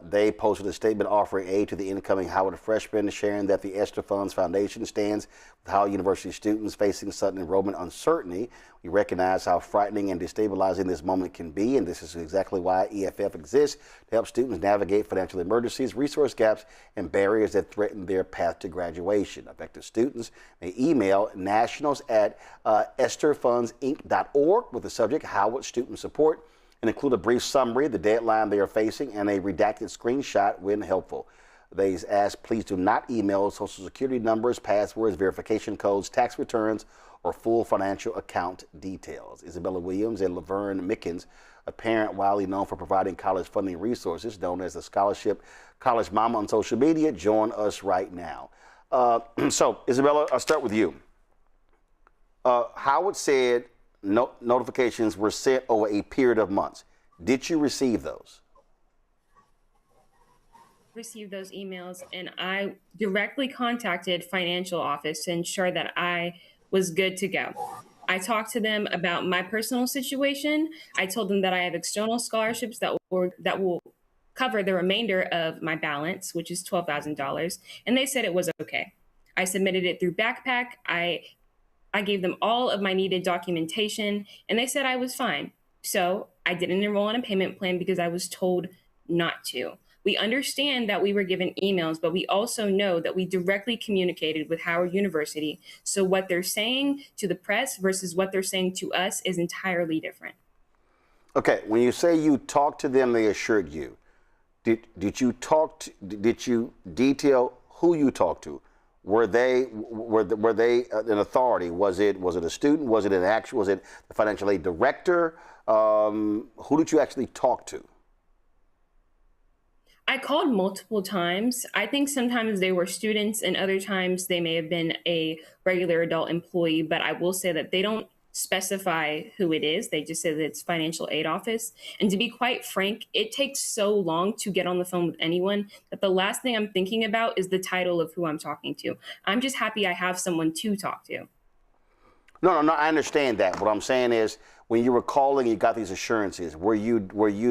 Speaker 2: They posted a statement offering aid to the incoming Howard freshmen, sharing that the Esther Funds Foundation stands with Howard University students facing sudden enrollment uncertainty. We recognize how frightening and destabilizing this moment can be, and this is exactly why EFF exists, to help students navigate financial emergencies, resource gaps, and barriers that threaten their path to graduation. Affected students may email nationals@estherfundsinc.org with the subject Howard Student Support, and include a brief summary of the deadline they are facing and a redacted screenshot when helpful. They ask, please do not email social security numbers, passwords, verification codes, tax returns, or full financial account details. Isabella Williams and Laverne Mickens, a parent widely known for providing college funding resources, known as the Scholarship College Mama on social media, join us right now. So, Isabella, I'll start with you. Howard said notifications were sent over a period of months. Did you receive those?
Speaker 5: Received those emails, and I directly contacted financial office to ensure that I was good to go. I talked to them about my personal situation. I told them that I have external scholarships that will cover the remainder of my balance, which is $12,000, and they said it was okay. I submitted it through Backpack. I gave them all of my needed documentation, and they said I was fine. So I didn't enroll in a payment plan because I was told not to. We understand that we were given emails, but we also know that we directly communicated with Howard University. So what they're saying to the press versus what they're saying to us is entirely different.
Speaker 2: Okay, when you say you talked to them, they assured you. Did you detail who you talked to? Were they an authority? Was it a student? Was it the financial aid director? Who did you actually talk to?
Speaker 5: I called multiple times. I think sometimes they were students and other times they may have been a regular adult employee, but I will say that they don't specify who it is. They just say that it's financial aid office. And to be quite frank, it takes so long to get on the phone with anyone that the last thing I'm thinking about is the title of who I'm talking to. I'm just happy I have someone to talk to.
Speaker 2: No, I understand that. What I'm saying is, when you were calling, you got these assurances. Were you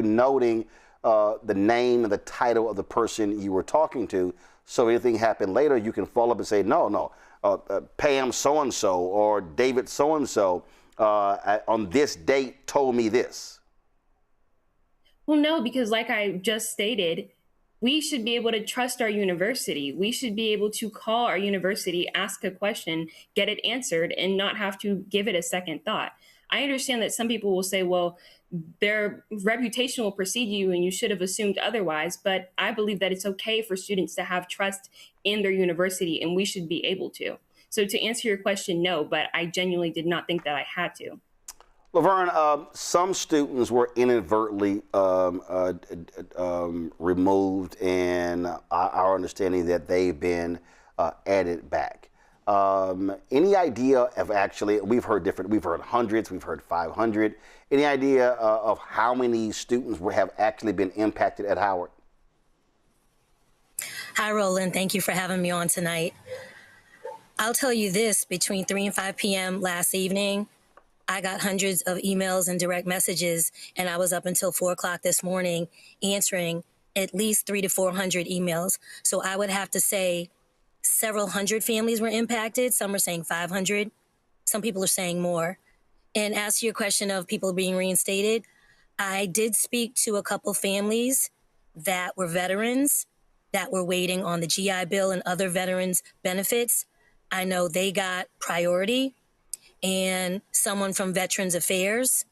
Speaker 2: noting the name and the title of the person you were talking to, so anything happened later, you can follow up and say, no, Pam so-and-so or David so-and-so on this date told me this?
Speaker 5: Well, no, because like I just stated, we should be able to trust our university. We should be able to call our university, ask a question, get it answered, and not have to give it a second thought. I understand that some people will say, well, their reputation will precede you and you should have assumed otherwise, but I believe that it's okay for students to have trust in their university and we should be able to. So to answer your question, no, but I genuinely did not think that I had to.
Speaker 2: Laverne, some students were inadvertently removed, and our understanding that they've been added back. Any idea of actually, we've heard hundreds, we've heard 500. Any idea of how many students have actually been impacted at Howard?
Speaker 9: Hi, Roland. Thank you for having me on tonight. I'll tell you this, between 3 and 5 p.m. last evening, I got hundreds of emails and direct messages, and I was up until 4 o'clock this morning answering at least 300 to 400 emails. So I would have to say several hundred families were impacted. Some are saying 500. Some people are saying more. And as to your question of people being reinstated, I did speak to a couple families that were veterans that were waiting on the GI Bill and other veterans benefits. I know they got priority, and someone from Veterans Affairs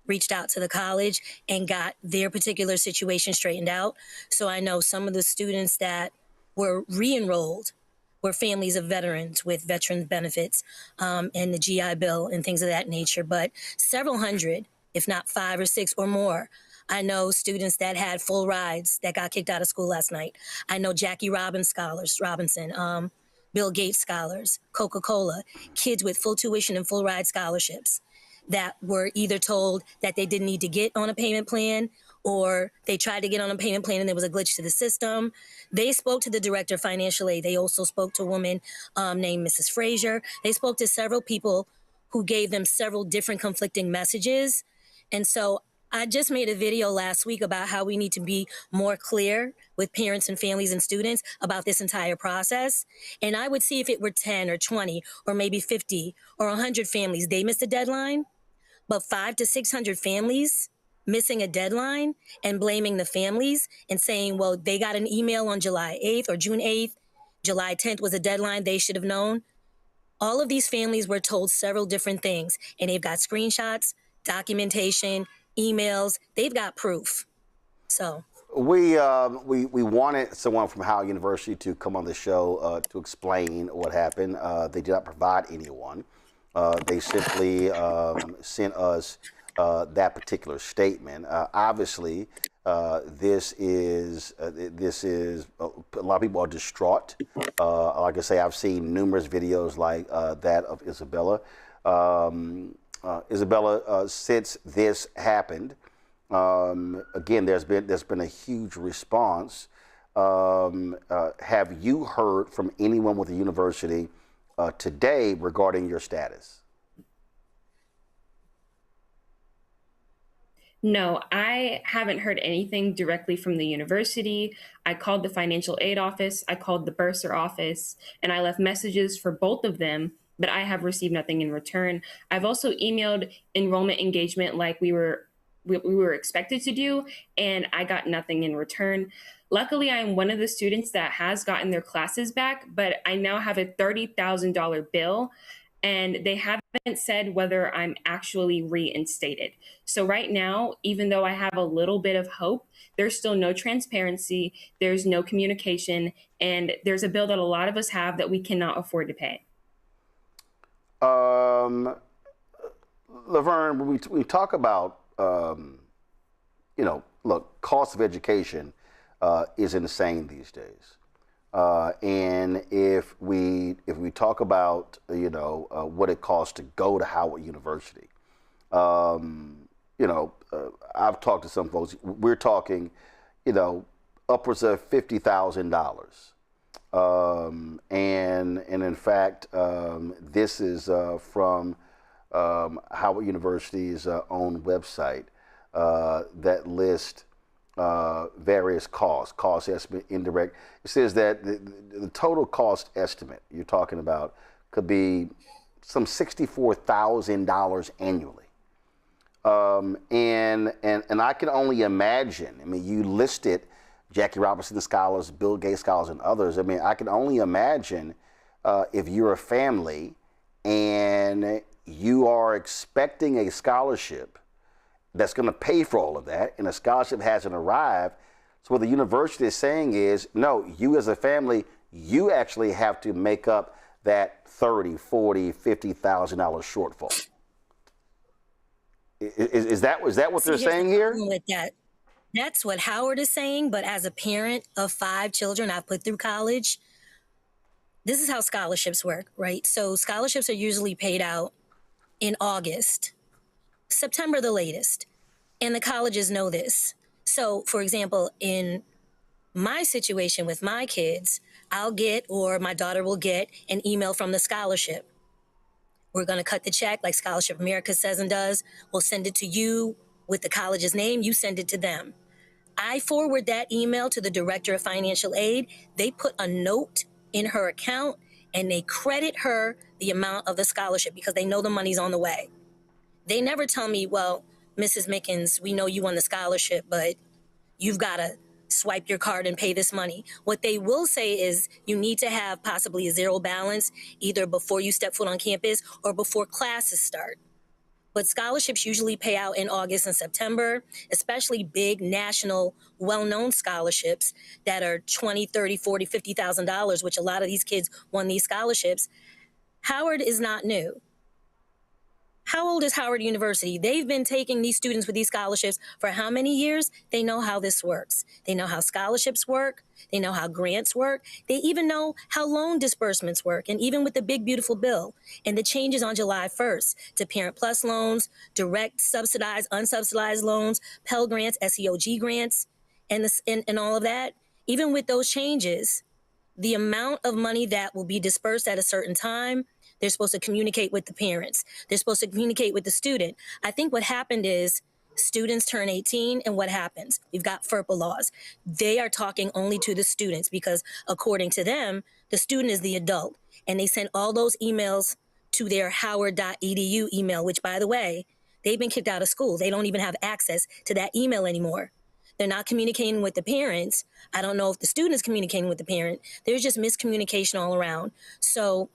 Speaker 9: reached out to the college and got their particular situation straightened out. So I know some of the students that were re-enrolled were families of veterans with veterans benefits and the GI Bill and things of that nature. But several hundred, if not 5 or 6 or more, I know students that had full rides that got kicked out of school last night. I know Jackie Robinson, Bill Gates scholars, Coca-Cola, kids with full tuition and full ride scholarships that were either told that they didn't need to get on a payment plan, or they tried to get on a payment plan and there was a glitch to the system. They spoke to the director of financial aid. They also spoke to a woman named Mrs. Frazier. They spoke to several people who gave them several different conflicting messages. And so I just made a video last week about how we need to be more clear with parents and families and students about this entire process. And I would see if it were 10 or 20 or maybe 50 or 100 families, they missed a deadline, but 500 to 600 families missing a deadline and blaming the families and saying, well, they got an email on July 8th or June 8th. July 10th was a deadline they should have known. All of these families were told several different things, and they've got screenshots, documentation, emails. They've got proof. So
Speaker 2: we wanted someone from Howard University to come on the show to explain what happened. They did not provide anyone. They simply sent us that particular statement. Obviously, this is a lot of people are distraught. Like I say, I've seen numerous videos like that of Isabella. Isabella, since this happened, again, there's been a huge response. Have you heard from anyone with the university today regarding your status?
Speaker 10: No, I haven't heard anything directly from the university. I called the financial aid office, I called the bursar office, and I left messages for both of them, but I have received nothing in return. I've also emailed enrollment engagement like we were expected to do, and I got nothing in return. Luckily, I'm one of the students that has gotten their classes back, but I now have a $30,000 bill, and they haven't said whether I'm actually reinstated. So right now, even though I have a little bit of hope, there's still no transparency, there's no communication, and there's a bill that a lot of us have that we cannot afford to pay.
Speaker 2: Laverne, when we talk about, look, cost of education is insane these days. And if we talk about, what it costs to go to Howard University, I've talked to some folks, we're talking, upwards of $50,000. And in fact, this is from Howard University's own website that lists various cost estimate, indirect. It says that the total cost estimate you're talking about could be some $64,000 annually. And I can only imagine, you listed Jackie Robinson scholars, Bill Gates scholars, and others. I can only imagine if you're a family and you are expecting a scholarship that's going to pay for all of that, and a scholarship hasn't arrived. So what the university is saying is, no, you as a family, you actually have to make up that $30,000, $40,000, $50,000 shortfall. Is that what they're saying here?
Speaker 9: With that, that's what Howard is saying. But as a parent of 5 children I've put through college, this is how scholarships work, right? So scholarships are usually paid out in August, September the latest, and the colleges know this. So, for example, in my situation with my kids, I'll get, or my daughter will get, an email from the scholarship. We're going to cut the check like Scholarship America says and does. We'll send it to you with the college's name. You send it to them. I forward that email to the director of financial aid. They put a note in her account and they credit her the amount of the scholarship because they know the money's on the way. They never tell me, well, Mrs. Mickens, we know you won the scholarship, but you've got to swipe your card and pay this money. What they will say is you need to have possibly a zero balance either before you step foot on campus or before classes start. But scholarships usually pay out in August and September, especially big national, well-known scholarships that are $20, $30, $40, $50,000, which a lot of these kids won these scholarships. Howard is not new. How old is Howard University? They've been taking these students with these scholarships for how many years? They know how this works. They know how scholarships work. They know how grants work. They even know how loan disbursements work. And even with the big, beautiful bill and the changes on July 1st to Parent Plus loans, direct subsidized, unsubsidized loans, Pell Grants, SEOG grants, and all of that, even with those changes, the amount of money that will be dispersed at a certain time, they're supposed to communicate with the parents. They're supposed to communicate with the student. I think what happened is students turn 18 and what happens? We've got FERPA laws. They are talking only to the students because according to them, the student is the adult. And they send all those emails to their howard.edu email, which by the way, they've been kicked out of school. They don't even have access to that email anymore. They're not communicating with the parents. I don't know if the student is communicating with the parent. There's just miscommunication all around. So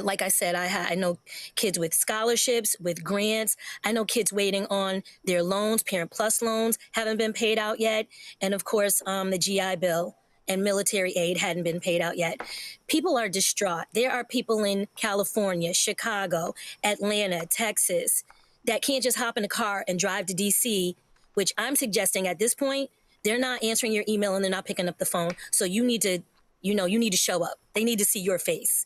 Speaker 9: like I said, I know kids with scholarships, with grants. I know kids waiting on their loans, Parent Plus loans haven't been paid out yet. And of course, the GI Bill and military aid hadn't been paid out yet. People are distraught. There are people in California, Chicago, Atlanta, Texas, that can't just hop in a car and drive to DC, which I'm suggesting at this point, they're not answering your email and they're not picking up the phone. So you need to, you need to show up. They need to see your face.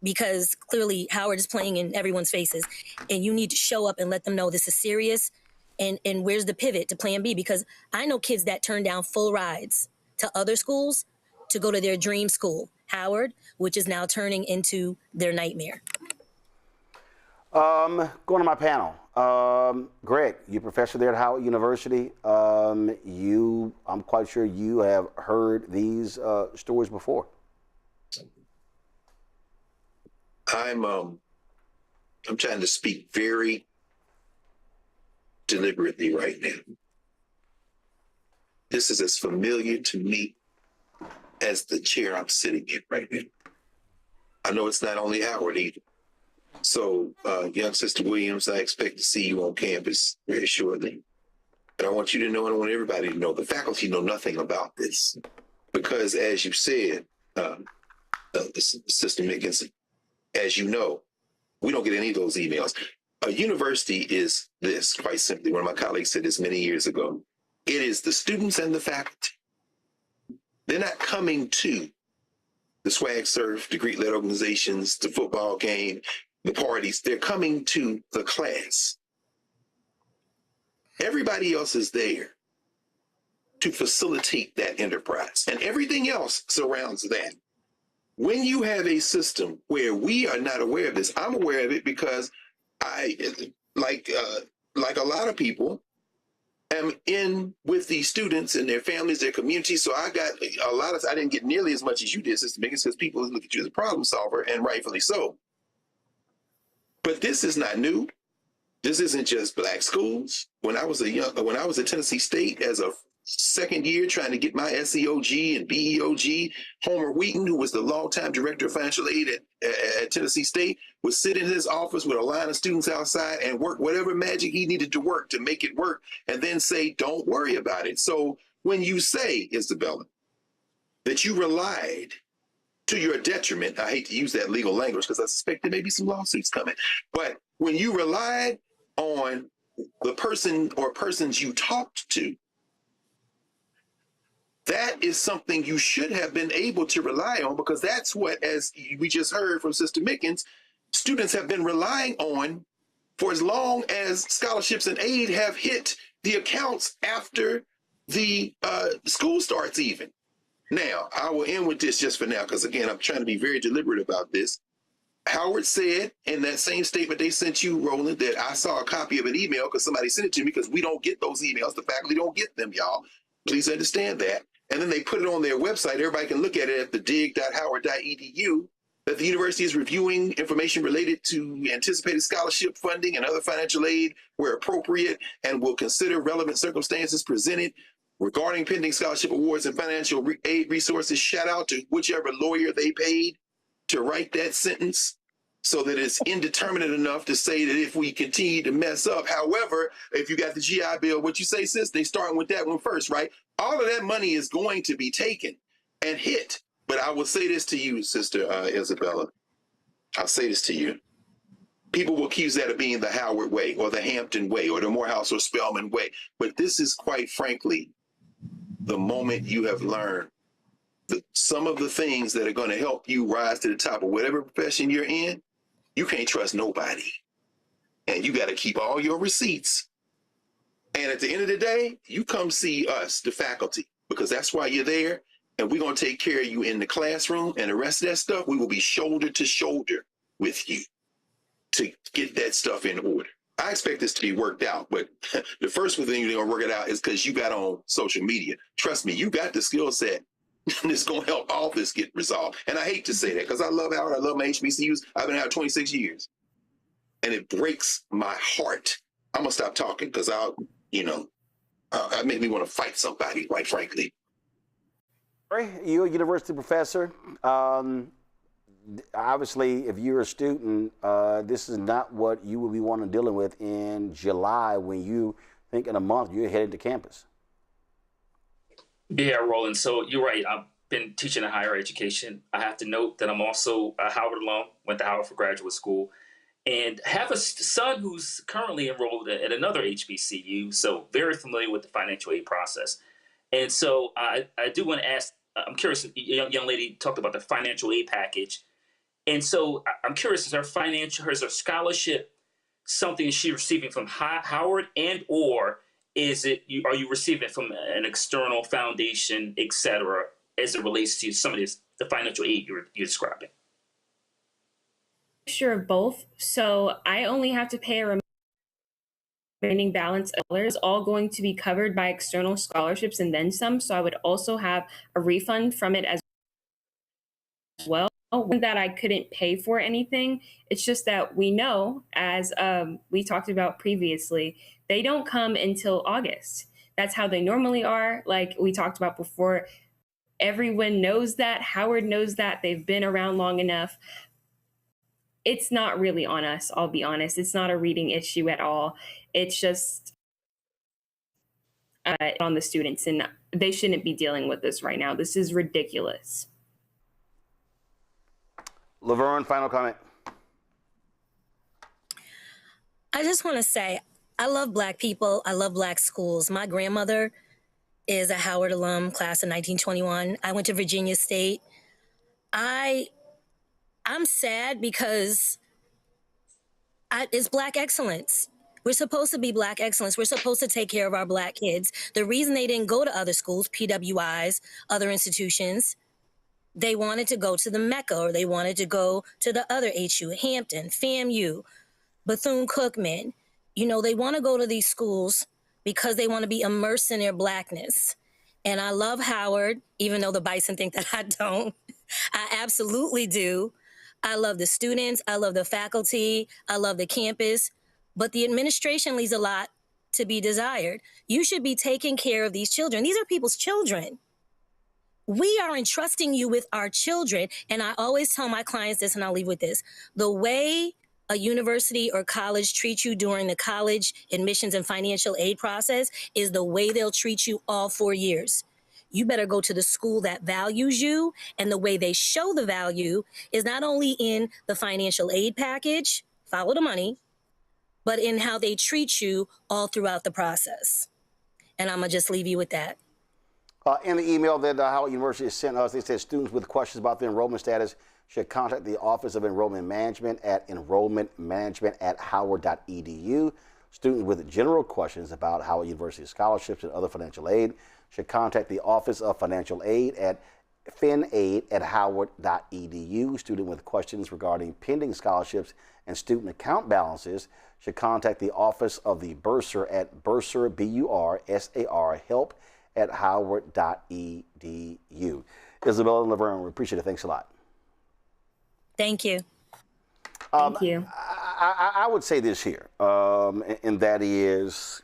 Speaker 9: Because clearly Howard is playing in everyone's faces and you need to show up and let them know this is serious and where's the pivot to plan B? Because I know kids that turn down full rides to other schools to go to their dream school, Howard, which is now turning into their nightmare.
Speaker 2: Going to my panel. Greg, you're a professor there at Howard University. I'm quite sure you have heard these stories before.
Speaker 15: I'm trying to speak very deliberately right now. This is as familiar to me as the chair I'm sitting in right now. I know it's not only Howard either. So, young Sister Williams, I expect to see you on campus very shortly. But I want you to know, and I want everybody to know, the faculty know nothing about this. Because as you said, Sister Mickens, as you know, we don't get any of those emails. A university is this, quite simply. One of my colleagues said this many years ago. It is the students and the faculty. They're not coming to the swag surf, the Greek-led organizations, the football game, the parties. They're coming to the class. Everybody else is there to facilitate that enterprise, and everything else surrounds that. When you have a system where we are not aware of this, I'm aware of it because I, like a lot of people, am in with these students and their families, their communities. So I got I didn't get nearly as much as you did, Sister Megan, because people look at you as a problem solver, and rightfully so. But this is not new. This isn't just black schools. When I was at Tennessee State as a second year trying to get my SEOG and BEOG, Homer Wheaton, who was the longtime director of financial aid at Tennessee State, would sit in his office with a line of students outside and work whatever magic he needed to work to make it work, and then say, don't worry about it. So when you say, Isabella, that you relied to your detriment, I hate to use that legal language because I suspect there may be some lawsuits coming, but when you relied on the person or persons you talked to, that is something you should have been able to rely on, because that's what, as we just heard from Sister Mickens, students have been relying on for as long as scholarships and aid have hit the accounts after the school starts even. Now, I will end with this just for now, because again, I'm trying to be very deliberate about this. Howard said in that same statement they sent you, Roland, that I saw a copy of an email because somebody sent it to me, because we don't get those emails. The faculty don't get them, y'all. Please understand that. And then they put it on their website. Everybody can look at it at the dig.howard.edu, that the university is reviewing information related to anticipated scholarship funding and other financial aid where appropriate, and will consider relevant circumstances presented Regarding pending scholarship awards and financial aid resources, shout out to whichever lawyer they paid to write that sentence so that it's indeterminate enough to say that if we continue to mess up. However, if you got the GI Bill, what you say, sis, they starting with that one first, right? All of that money is going to be taken and hit. But I will say this to you, Sister Isabella. I'll say this to you. People will accuse that of being the Howard way or the Hampton way or the Morehouse or Spelman way. But this is quite frankly the moment you have learned that some of the things that are going to help you rise to the top of whatever profession you're in, you can't trust nobody. And you got to keep all your receipts. And at the end of the day, you come see us, the faculty, because that's why you're there. And we're going to take care of you in the classroom, and the rest of that stuff, we will be shoulder to shoulder with you to get that stuff in order. I expect this to be worked out, but the first thing you're going to work it out is because you got on social media. Trust me, you got the skill set that's going to help all this get resolved. And I hate to say that because I love Howard. I love my HBCUs. I've been out 26 years. And it breaks my heart. I'm going to stop talking because it made me want to fight somebody, quite frankly.
Speaker 2: You're a university professor. Obviously, if you're a student, this is not what you will be wanting dealing with in July when you think in a month you're headed to campus.
Speaker 12: Yeah, Roland. So you're right. I've been teaching in higher education. I have to note that I'm also a Howard alum, went to Howard for graduate school, and have a son who's currently enrolled at another HBCU, so very familiar with the financial aid process. And so I do want to ask, I'm curious, young lady talked about the financial aid package. And so I'm curious, is her scholarship something she's receiving from Howard, and or are you receiving it from an external foundation, et cetera, as it relates to some of the financial aid you're describing?
Speaker 10: Sure of both. So I only have to pay a remaining balance of dollars, all going to be covered by external scholarships and then some. So I would also have a refund from it as well. That I couldn't pay for anything. It's just that we know, as we talked about previously, they don't come until August. That's how they normally are. Like we talked about before, everyone knows that. Howard knows that. They've been around long enough. It's not really on us, I'll be honest. It's not a reading issue at all. It's just on the students, and they shouldn't be dealing with this right now. This is ridiculous.
Speaker 2: Laverne, final comment.
Speaker 9: I just want to say, I love Black people. I love Black schools. My grandmother is a Howard alum, class of 1921. I went to Virginia State. I'm sad because it's Black excellence. We're supposed to be Black excellence. We're supposed to take care of our Black kids. The reason they didn't go to other schools, PWIs, other institutions, they wanted to go to the Mecca, or they wanted to go to the other HU, Hampton, FAMU, Bethune-Cookman. They want to go to these schools because they want to be immersed in their Blackness. And I love Howard, even though the Bison think that I don't. I absolutely do. I love the students. I love the faculty. I love the campus. But the administration leaves a lot to be desired. You should be taking care of these children. These are people's children. We are entrusting you with our children. And I always tell my clients this, and I'll leave with this. The way a university or college treats you during the college admissions and financial aid process is the way they'll treat you all 4 years. You better go to the school that values you. And the way they show the value is not only in the financial aid package, follow the money, but in how they treat you all throughout the process. And I'm going to just leave you with that.
Speaker 2: In the email that Howard University sent us, they said students with questions about their enrollment status should contact the Office of Enrollment Management at enrollmentmanagement@howard.edu. Students with general questions about Howard University scholarships and other financial aid should contact the Office of Financial Aid at finaid@howard.edu. Student with questions regarding pending scholarships and student account balances should contact the Office of the Bursar at bursar, B-U-R-S-A-R, help@howard.edu. Isabella and Laverne, we appreciate it. Thanks a lot.
Speaker 9: Thank you.
Speaker 10: Thank you.
Speaker 2: I would say this here, and that is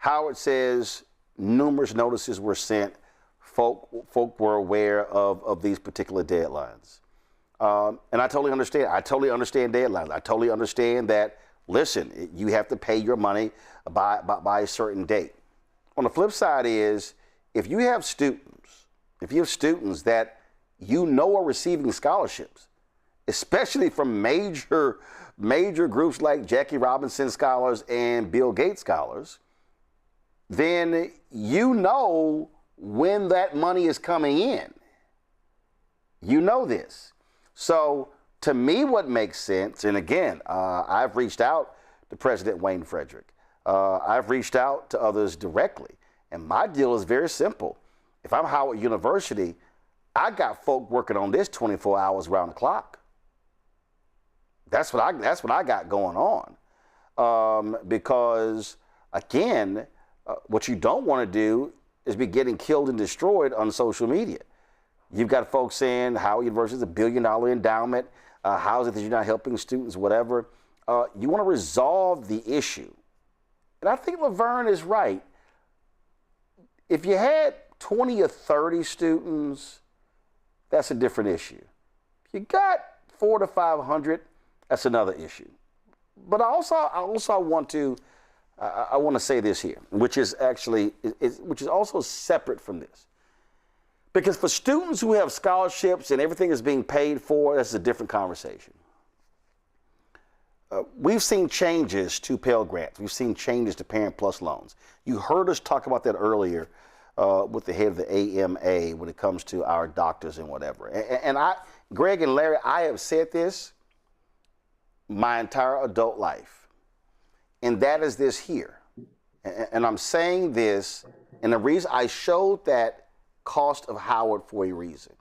Speaker 2: Howard says numerous notices were sent. Folk were aware of these particular deadlines. And I totally understand. I totally understand deadlines. I totally understand that, listen, you have to pay your money by a certain date. On the flip side is, if you have students that you know are receiving scholarships, especially from major groups like Jackie Robinson Scholars and Bill Gates Scholars, then you know when that money is coming in. You know this. So to me, what makes sense, and again, I've reached out to President Wayne Frederick. I've reached out to others directly. And my deal is very simple. If I'm Howard University, I got folk working on this 24 hours around the clock. That's what I got going on. Because again, what you don't want to do is be getting killed and destroyed on social media. You've got folks saying Howard University is a $1 billion endowment. How is it that you're not helping students, whatever? You want to resolve the issue. And I think Laverne is right. If you had 20 or 30 students, that's a different issue. If you got 400 to 500, that's another issue. But I also want to say this here, which is also separate from this. Because for students who have scholarships and everything is being paid for, that's a different conversation. We've seen changes to Pell Grants. We've seen changes to Parent Plus loans. You heard us talk about that earlier with the head of the AMA when it comes to our doctors and whatever. And Greg and Larry, I have said this my entire adult life. And that is this here. And I'm saying this, and the reason I showed that cost of Howard for a reason.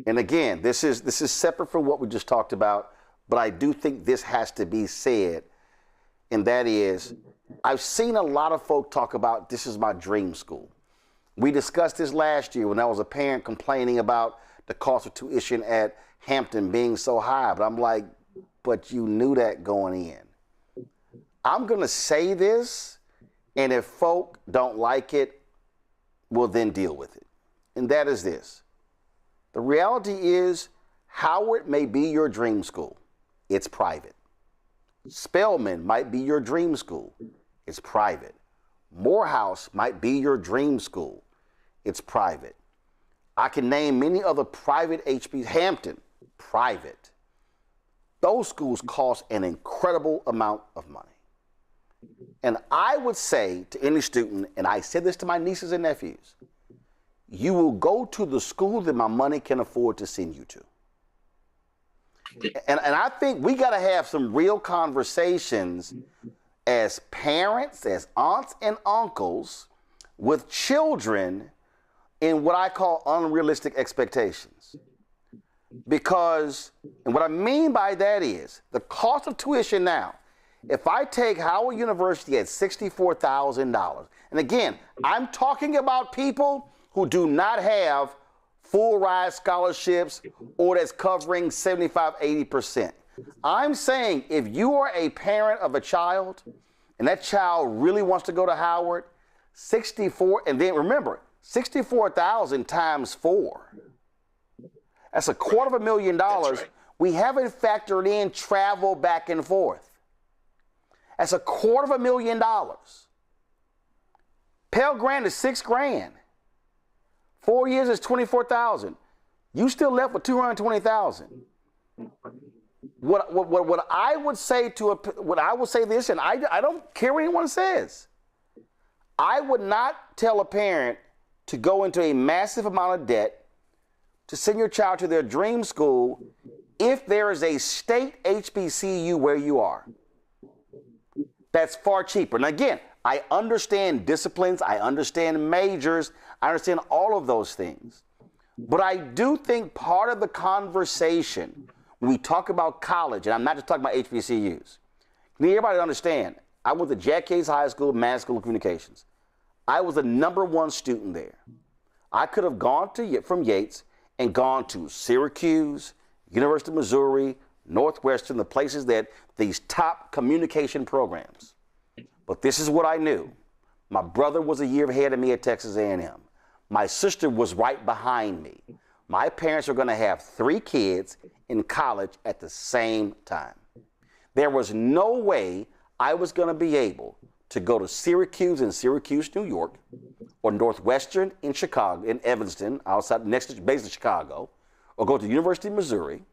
Speaker 2: And again, this is separate from what we just talked about, but I do think this has to be said, and that is, I've seen a lot of folk talk about this is my dream school. We discussed this last year when I was a parent complaining about the cost of tuition at Hampton being so high, but I'm like, but you knew that going in. I'm gonna say this, and if folk don't like it, we'll then deal with it. And that is this. The reality is, Howard may be your dream school. It's private. Spelman might be your dream school. It's private. Morehouse might be your dream school. It's private. I can name many other private HBCUs. Hampton, private. Those schools cost an incredible amount of money. And I would say to any student, and I said this to my nieces and nephews, you will go to the school that my money can afford to send you to. And I think we got to have some real conversations as parents, as aunts and uncles with children in what I call unrealistic expectations. Because, and what I mean by that is the cost of tuition now, if I take Howard University at $64,000, and again, I'm talking about people who do not have full ride scholarships or that's covering 75, 80%. I'm saying if you are a parent of a child and that child really wants to go to Howard, 64, and then remember, 64,000 times 4. That's $250,000. Right. We haven't factored in travel back and forth. That's $250,000. Pell Grant is $6,000. 4 years is $24,000. You still left with $220,000. What I would say this, and I don't care what anyone says. I would not tell a parent to go into a massive amount of debt to send your child to their dream school if there is a state HBCU where you are. That's far cheaper. And again, I understand disciplines, I understand majors, I understand all of those things. But I do think part of the conversation when we talk about college, and I'm not just talking about HBCUs, I need everybody to understand, I went to Jack Yates High School, Mass School of Communications. I was the #1 student there. I could have gone from Yates and gone to Syracuse, University of Missouri, Northwestern, the places that these top communication programs. But this is what I knew. My brother was a year ahead of me at Texas A&M. My sister was right behind me. My parents were going to have 3 kids in college at the same time. There was no way I was going to be able to go to Syracuse in Syracuse, New York, or Northwestern in Chicago, in Evanston, outside next to base of Chicago, or go to the University of Missouri,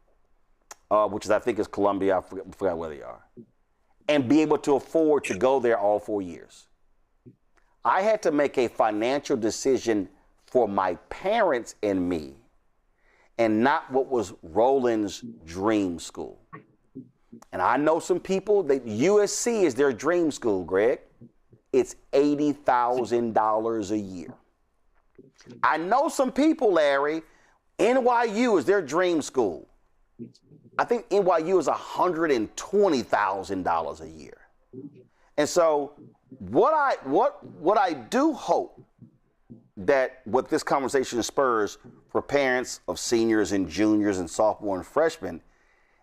Speaker 2: which is I think is Columbia. I forgot where they are, and be able to afford to go there all 4 years. I had to make a financial decision for my parents and me, and not what was Roland's dream school. And I know some people that USC is their dream school, Greg. It's $80,000 a year. I know some people, Larry, NYU is their dream school. I think NYU is $120,000 a year. And so what I do hope that what this conversation spurs for parents of seniors and juniors and sophomore and freshmen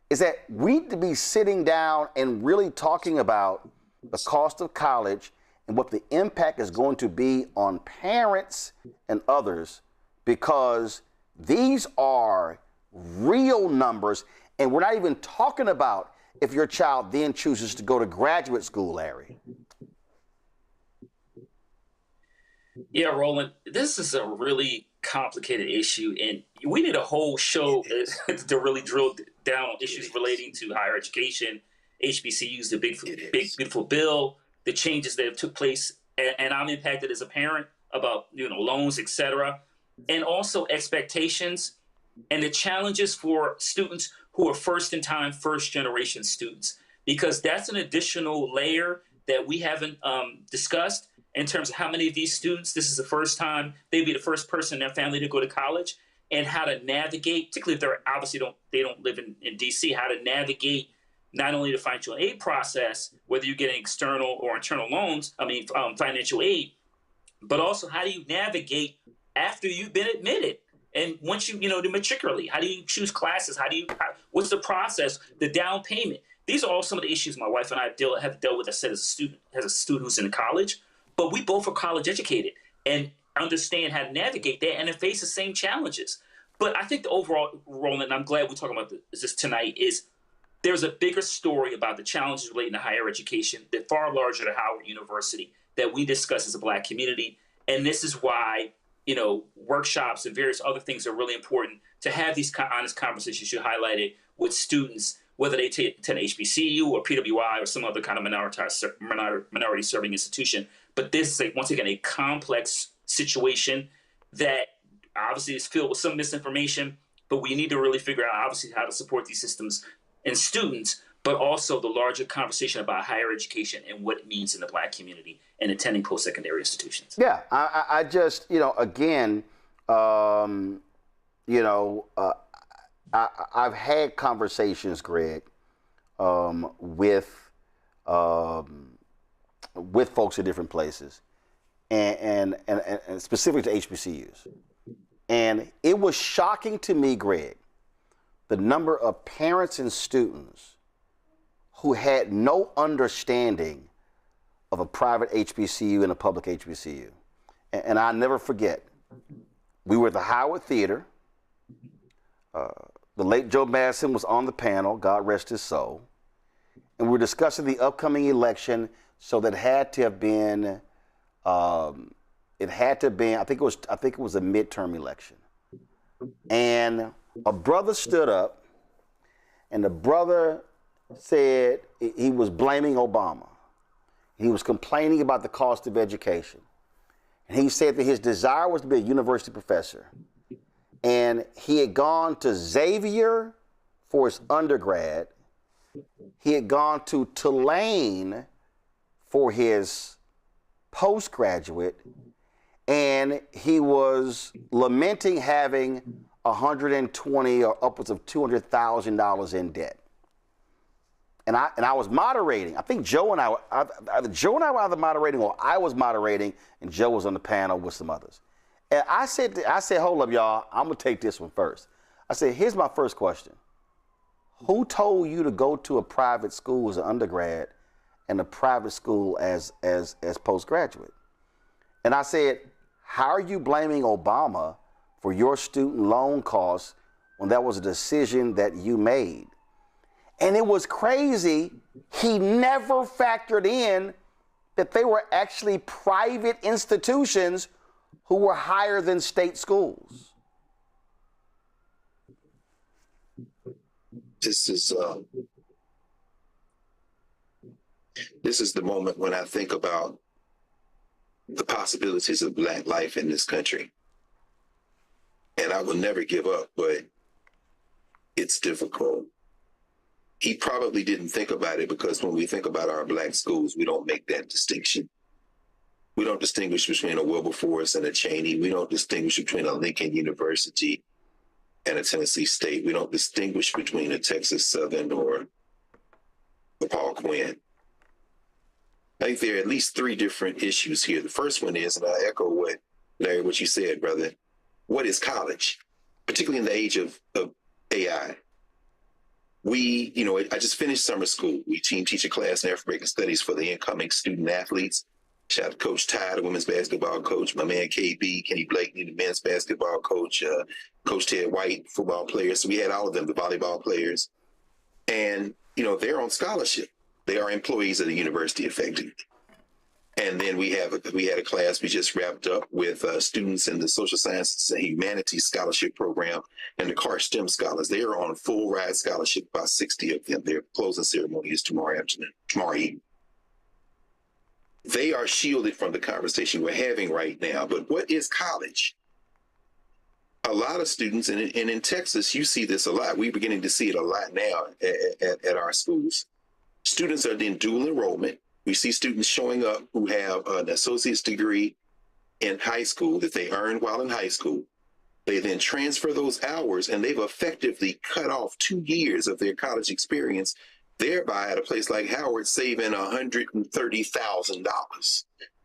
Speaker 2: is that we need to be sitting down and really talking about the cost of college and what the impact is going to be on parents and others, because these are real numbers, and we're not even talking about if your child then chooses to go to graduate school, Larry.
Speaker 14: Yeah, Roland, this is a really complicated issue, and we need a whole show to really drill down on issues relating to higher education, HBCUs, the big beautiful bill, the changes that have took place, and I'm impacted as a parent about loans, etc., and also expectations and the challenges for students who are first-in-time, first-generation students, because that's an additional layer that we haven't discussed in terms of how many of these students, this is the first time they'd be the first person in their family to go to college, and how to navigate, particularly if they're obviously they don't live in DC, how to navigate not only the financial aid process, whether you're getting external or internal loans, financial aid, but also how do you navigate after you've been admitted? And once you to matriculate, how do you choose classes? What's the process? The down payment. These are all some of the issues my wife and I have dealt with. I said as a student who's in college, but we both are college educated and understand how to navigate that and face the same challenges. But I think the overall, Roland, and I'm glad we're talking about this tonight, is there's a bigger story about the challenges relating to higher education that far larger than Howard University that we discuss as a Black community. And this is why workshops and various other things are really important to have these honest conversations you highlighted with students, whether they attend HBCU or PWI or some other kind of minority serving institution. But this is, once again, a complex situation that obviously is filled with some misinformation, but we need to really figure out, obviously, how to support these systems and students, but also the larger conversation about higher education and what it means in the Black community and attending post-secondary institutions.
Speaker 2: Yeah, I just, again, I've had conversations, Greg, with folks in different places, and specific to HBCUs. And it was shocking to me, Greg, the number of parents and students who had no understanding of a private HBCU and a public HBCU. And I'll never forget, we were at the Howard Theater. The late Joe Madison was on the panel, God rest his soul. And we were discussing the upcoming election, so that had to have been, I think it was a midterm election. And a brother stood up, and the brother said he was blaming Obama. He was complaining about the cost of education. And he said that his desire was to be a university professor. And he had gone to Xavier for his undergrad. He had gone to Tulane for his postgraduate. And he was lamenting having $120,000 or upwards of $200,000 in debt. And I was moderating. I think Joe and I were either moderating, or I was moderating, and Joe was on the panel with some others. And I said, hold up, y'all. I'm gonna take this one first. I said, here's my first question: who told you to go to a private school as an undergrad and a private school as postgraduate. And I said, how are you blaming Obama for your student loan costs when that was a decision that you made? And it was crazy. He never factored in that they were actually private institutions who were higher than state schools.
Speaker 15: This is the moment when I think about the possibilities of Black life in this country. And I will never give up, but it's difficult. He probably didn't think about it because when we think about our Black schools, we don't make that distinction. We don't distinguish between a Wilberforce and a Cheney. We don't distinguish between a Lincoln University and a Tennessee State. We don't distinguish between a Texas Southern or a Paul Quinn. I think there are at least three different issues here. The first one is, and I echo what, Larry, what you said, brother, what is college, particularly in the age of AI? We, I just finished summer school. We teach a class in African Studies for the incoming student athletes. Shout out to Coach Ty, the women's basketball coach, my man KB, Kenny Blakeney, the men's basketball coach, Coach Ted White, football players. So we had all of them, the volleyball players. And, they're on scholarship. They are employees of the university, effectively. And then we had a class we just wrapped up with students in the social sciences and humanities scholarship program and the CAR STEM scholars. They are on a full ride scholarship, about 60 of them. Their closing ceremony is tomorrow evening. They are shielded from the conversation we're having right now. But what is college? A lot of students, and in Texas, you see this a lot. We're beginning to see it a lot now at our schools. Students are in dual enrollment. We see students showing up who have an associate's degree in high school that they earned while in high school. They then transfer those hours, and they've effectively cut off 2 years of their college experience, thereby at a place like Howard saving $130,000.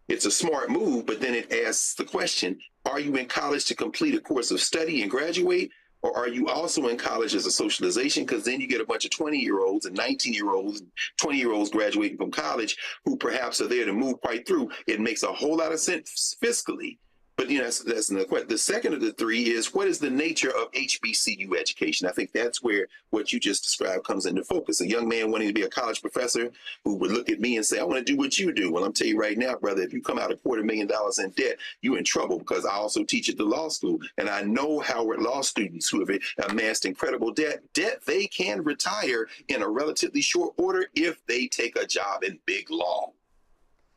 Speaker 15: It's a smart move, but then it asks the question, are you in college to complete a course of study and graduate? Or are you also in college as a socialization? Because then you get a bunch of 20-year-olds and 19-year-olds, 20-year-olds graduating from college who perhaps are there to move right through. It makes a whole lot of sense fiscally. But that's another question. The second of the three is, what is the nature of HBCU education? I think that's where what you just described comes into focus. A young man wanting to be a college professor who would look at me and say, I want to do what you do. Well, I'm telling you right now, brother, if you come out $250,000 in debt, you're in trouble, because I also teach at the law school. And I know Howard law students who have amassed incredible debt they can retire in a relatively short order if they take a job in big law,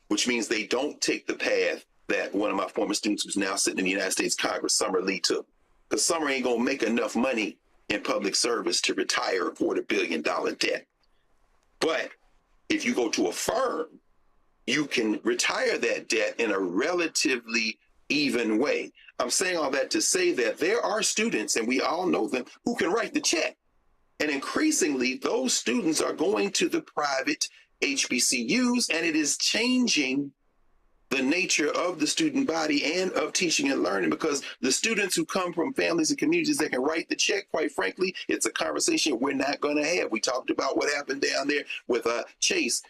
Speaker 15: which means they don't take the path that one of my former students who's now sitting in the United States Congress, Summer Lee, took. Because Summer ain't gonna make enough money in public service to retire a $250 million debt. But if you go to a firm, you can retire that debt in a relatively even way. I'm saying all that to say that there are students, and we all know them, who can write the check. And increasingly, those students are going to the private HBCUs, and it is changing the nature of the student body and of teaching and learning, because the students who come from families and communities that can write the check, quite frankly, it's a conversation we're not going to have. We talked about what happened down there with Chase.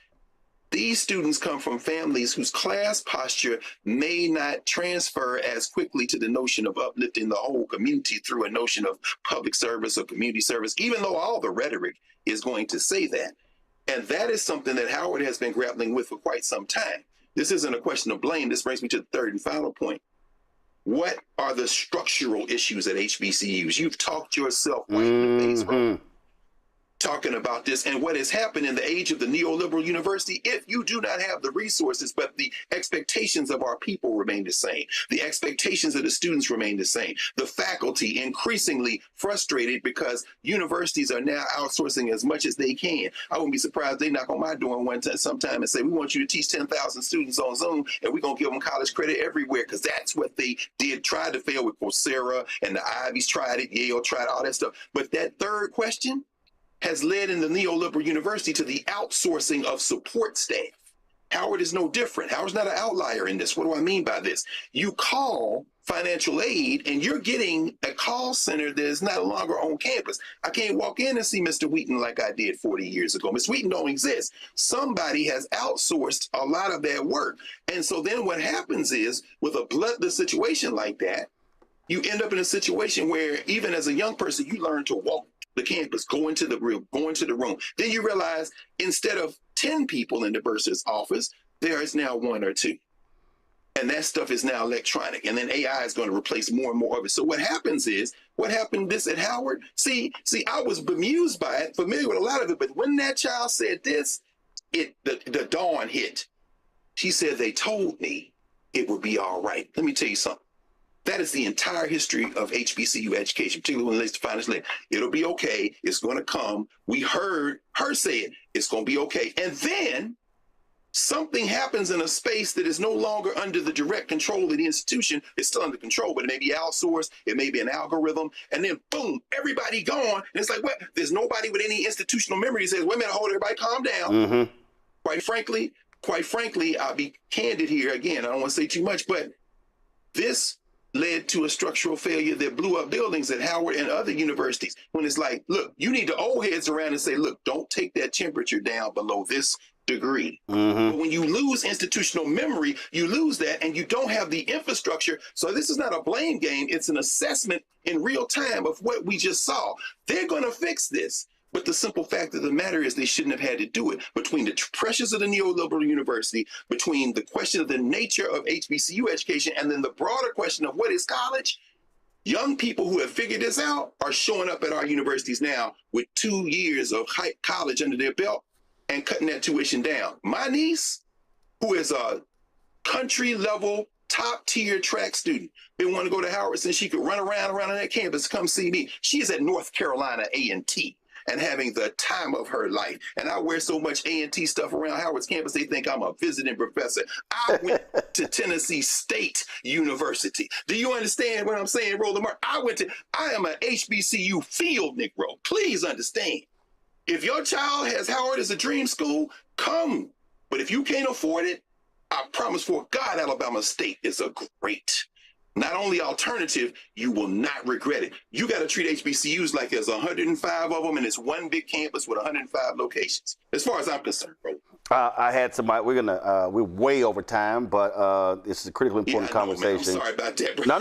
Speaker 15: These students come from families whose class posture may not transfer as quickly to the notion of uplifting the whole community through a notion of public service or community service, even though all the rhetoric is going to say that. And that is something that Howard has been grappling with for quite some time. This isn't a question of blame. This brings me to the third and final point. What are the structural issues at HBCUs? You've talked yourself right in the face, bro, talking about this. And what has happened in the age of the neoliberal university, if you do not have the resources, but the expectations of our people remain the same. The expectations of the students remain the same. The faculty increasingly frustrated because universities are now outsourcing as much as they can. I wouldn't be surprised they knock on my door sometime and say, we want you to teach 10,000 students on Zoom, and we're going to give them college credit everywhere, because that's what they did, tried to fail with Coursera, and the Ivies tried it, Yale tried all that stuff. But that third question has led in the neoliberal university to the outsourcing of support staff. Howard is no different. Howard's not an outlier in this. What do I mean by this? You call financial aid and you're getting a call center that is no longer on campus. I can't walk in and see Mr. Wheaton like I did 40 years ago. Mr. Wheaton don't exist. Somebody has outsourced a lot of that work. And so then what happens is, with a bloodless situation like that, you end up in a situation where even as a young person, you learn to walk the campus, go into the room. Then you realize instead of 10 people in the bursar's office, there is now 1 or 2. And that stuff is now electronic. And then AI is going to replace more and more of it. So what happens is, what happened this at Howard? See, I was bemused by it, familiar with a lot of it. But when that child said this, the dawn hit. She said, they told me it would be all right. Let me tell you something. That is the entire history of HBCU education, particularly when it relates to financial aid. It'll be okay. It's going to come. We heard her say it. It's going to be okay. And then something happens in a space that is no longer under the direct control of the institution. It's still under control, but it may be outsourced. It may be an algorithm. And then, boom, everybody gone. And it's like, what? There's nobody with any institutional memory that says, wait a minute, hold, everybody calm down.
Speaker 2: Mm-hmm.
Speaker 15: Quite frankly, I'll be candid here. Again, I don't want to say too much, but this led to a structural failure that blew up buildings at Howard and other universities. When it's like, look, you need the old heads around and say, look, don't take that temperature down below this degree.
Speaker 2: Mm-hmm.
Speaker 15: But when you lose institutional memory, you lose that and you don't have the infrastructure. So this is not a blame game. It's an assessment in real time of what we just saw. They're going to fix this. But the simple fact of the matter is they shouldn't have had to do it. Between the pressures of the neoliberal university, between the question of the nature of HBCU education, and then the broader question of what is college, young people who have figured this out are showing up at our universities now with 2 years of college under their belt and cutting that tuition down. My niece, who is a country level top tier track student, been wanting to go to Howard since she could run around on that campus, come see me. She's at North Carolina A&T. And having the time of her life. And I wear so much A&T stuff around Howard's campus, they think I'm a visiting professor. I went to Tennessee State University. Do you understand what I'm saying, Roland Martin? I am an HBCU field Negro. Please understand. If your child has Howard as a dream school, come. But if you can't afford it, I promise for God, Alabama State is a great, not only alternative, you will not regret it. You got to treat HBCUs like there's 105 of them and it's one big campus with 105 locations. As far as I'm concerned, bro.
Speaker 2: I had somebody. We're way over time, but this is a critically important conversation.
Speaker 15: Man, I'm sorry about that, bro.
Speaker 2: No.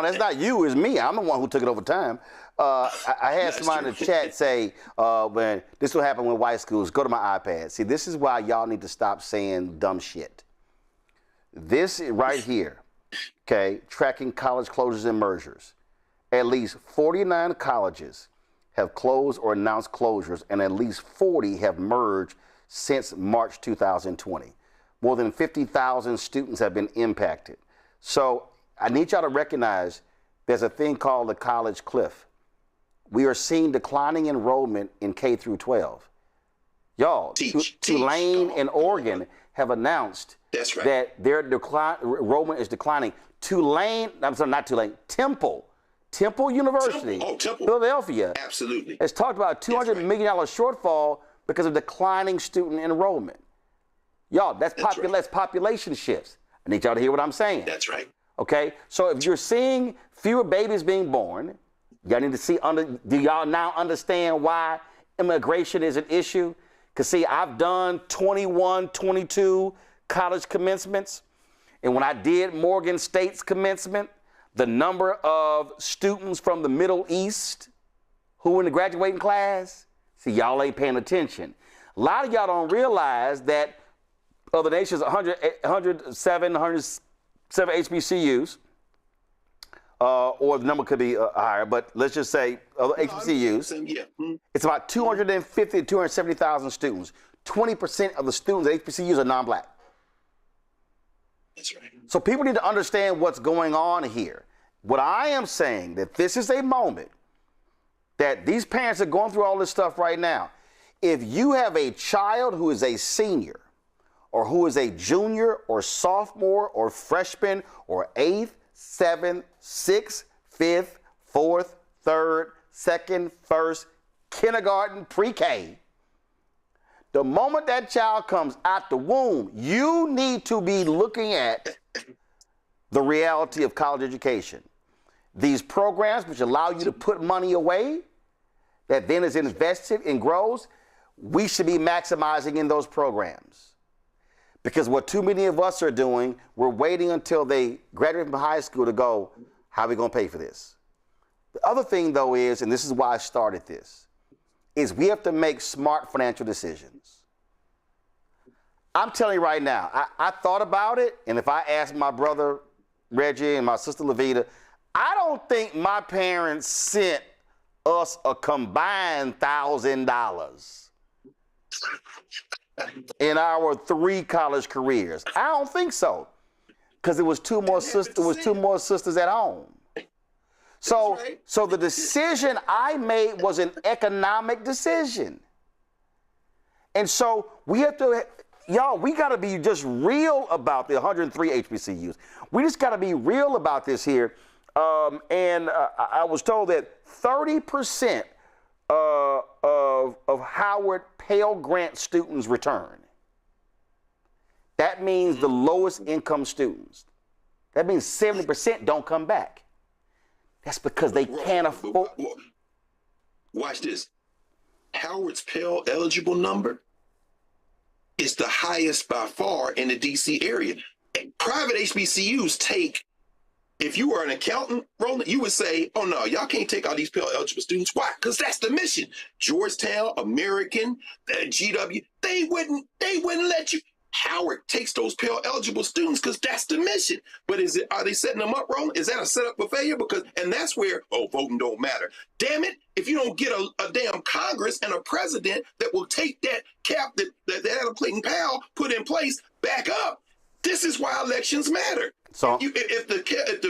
Speaker 2: That's not you. It's me. I'm the one who took it over time. I had somebody in the chat say, when this will happen with white schools, go to my iPad. See, this is why y'all need to stop saying dumb shit. This right here. Okay, tracking college closures and mergers. At least 49 colleges have closed or announced closures, and at least 40 have merged since March 2020. More than 50,000 students have been impacted. So I need y'all to recognize there's a thing called the college cliff. We are seeing declining enrollment in K through 12. Y'all, Tulane and Oregon have announced that their enrollment is declining. Temple University, Philadelphia,
Speaker 15: absolutely,
Speaker 2: has talked about a $200 million shortfall because of declining student enrollment. Y'all, that's population shifts. I need y'all to hear what I'm saying.
Speaker 15: That's right.
Speaker 2: Okay, so if you're seeing fewer babies being born, y'all need to see, do y'all now understand why immigration is an issue? Because see, I've done 21, 22 college commencements. And when I did Morgan State's commencement, the number of students from the Middle East who were in the graduating class, see, y'all ain't paying attention. A lot of y'all don't realize that of the nation's 107 HBCUs, or the number could be higher, but let's just say HBCUs, it's about 250 to 270,000 students. 20% of the students at HBCUs are non-black.
Speaker 15: That's right.
Speaker 2: So people need to understand what's going on here. What I am saying, that this is a moment that these parents are going through all this stuff right now. If you have a child who is a senior or who is a junior or sophomore or freshman or 8th, 7th, 6th, 5th, 4th, 3rd, 2nd, 1st, kindergarten, pre-K, The moment that child comes out the womb, you need to be looking at the reality of college education. These programs which allow you to put money away that then is invested and grows, we should be maximizing in those programs. Because what too many of us are doing, we're waiting until they graduate from high school to go, how are we going to pay for this? The other thing, though, is, and this is why I started this, is we have to make smart financial decisions. I'm telling you right now, I thought about it, and if I asked my brother Reggie and my sister Levita, I don't think my parents sent us a combined $1,000 in our 3 college careers. I don't think so, because it was two more sisters at home. So the decision I made was an economic decision. And so we have to, y'all, we got to be just real about the 103 HBCUs. We just got to be real about this here. I was told that 30% of Howard Pell Grant students return. That means the lowest income students. That means 70% don't come back. That's because they can't afford.
Speaker 15: Watch this. Howard's Pell eligible number is the highest by far in the DC area. Private HBCUs take, if you were an accountant, Roland, you would say, oh no, y'all can't take all these Pell eligible students. Why? Because that's the mission. Georgetown, American, GW, they wouldn't let you. Howard takes those Pell eligible students because that's the mission. But are they setting them up, Roland? Is that a setup for failure? And that's where, voting don't matter. Damn it, if you don't get a damn Congress and a president that will take that cap that Adam Powell put in place back up, this is why elections matter.
Speaker 2: So
Speaker 15: if the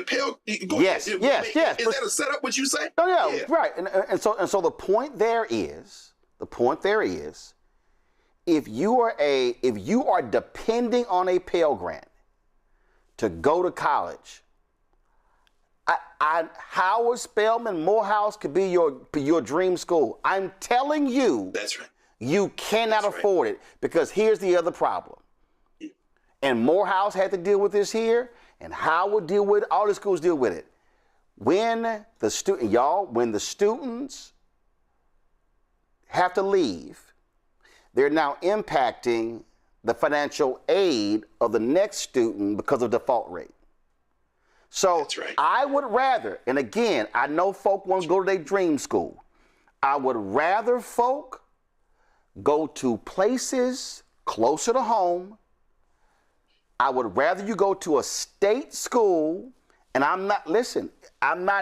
Speaker 15: Pell,
Speaker 2: yes.
Speaker 15: Is that a setup? What you say?
Speaker 2: Oh yeah, right. And so the point there is, if you are depending on a Pell Grant to go to college, Howard, Spelman, Morehouse could be your dream school. I'm telling you,
Speaker 15: that's right.
Speaker 2: You cannot afford it, because here's the other problem. And Morehouse had to deal with this here, and Howard deal with it. All the schools deal with it. When the students have to leave, they're now impacting the financial aid of the next student because of default rate. So
Speaker 15: that's right.
Speaker 2: I would rather, and again, I know folk want to go to their dream school. I would rather folk go to places closer to home. I would rather you go to a state school, and I'm not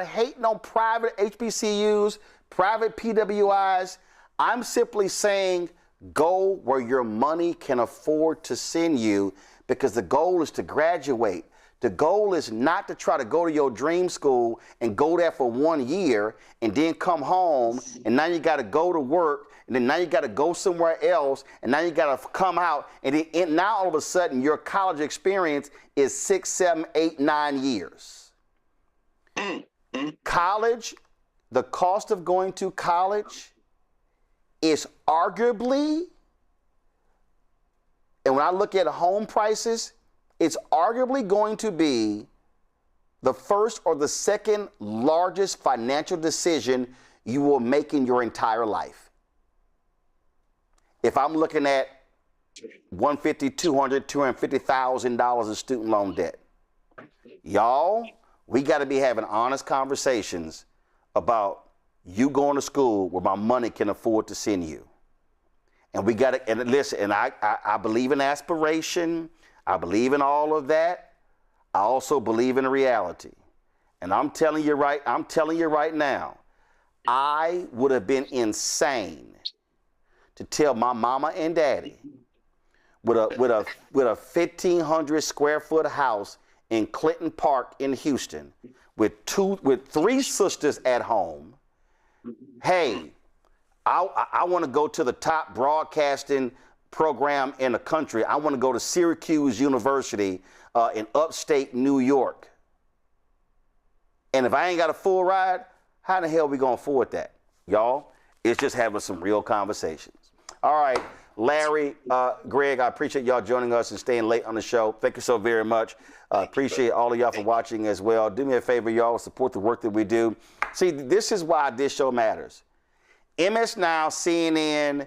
Speaker 2: hating on private HBCUs, private PWIs. I'm simply saying, go where your money can afford to send you, because the goal is to graduate. The goal is not to try to go to your dream school and go there for 1 year and then come home, and now you got to go to work, and then now you got to go somewhere else, and now you got to come out, and then now all of a sudden your college experience is 6, 7, 8, 9 years. College, the cost of going to college is arguably, and when I look at home prices, it's arguably going to be the first or the second largest financial decision you will make in your entire life. If I'm looking at $150,000, $200,000, $250,000 in student loan debt, y'all, we got to be having honest conversations about you going to school where my money can afford to send you. And we got to, and listen, and I believe in aspiration. I believe in all of that. I also believe in reality. And I'm telling you right now, I would have been insane to tell my mama and daddy with a 1,500 square foot house in Clinton Park in Houston with 3 sisters at home, hey, I want to go to the top broadcasting program in the country. I want to go to Syracuse University in upstate New York. And if I ain't got a full ride, how in the hell are we going to afford that? Y'all, it's just having some real conversations. All right, Larry, Greg, I appreciate y'all joining us and staying late on the show. Thank you so very much. Appreciate all of y'all for watching as well. Do me a favor, y'all, support the work that we do. See, this is why this show matters. MS Now, CNN,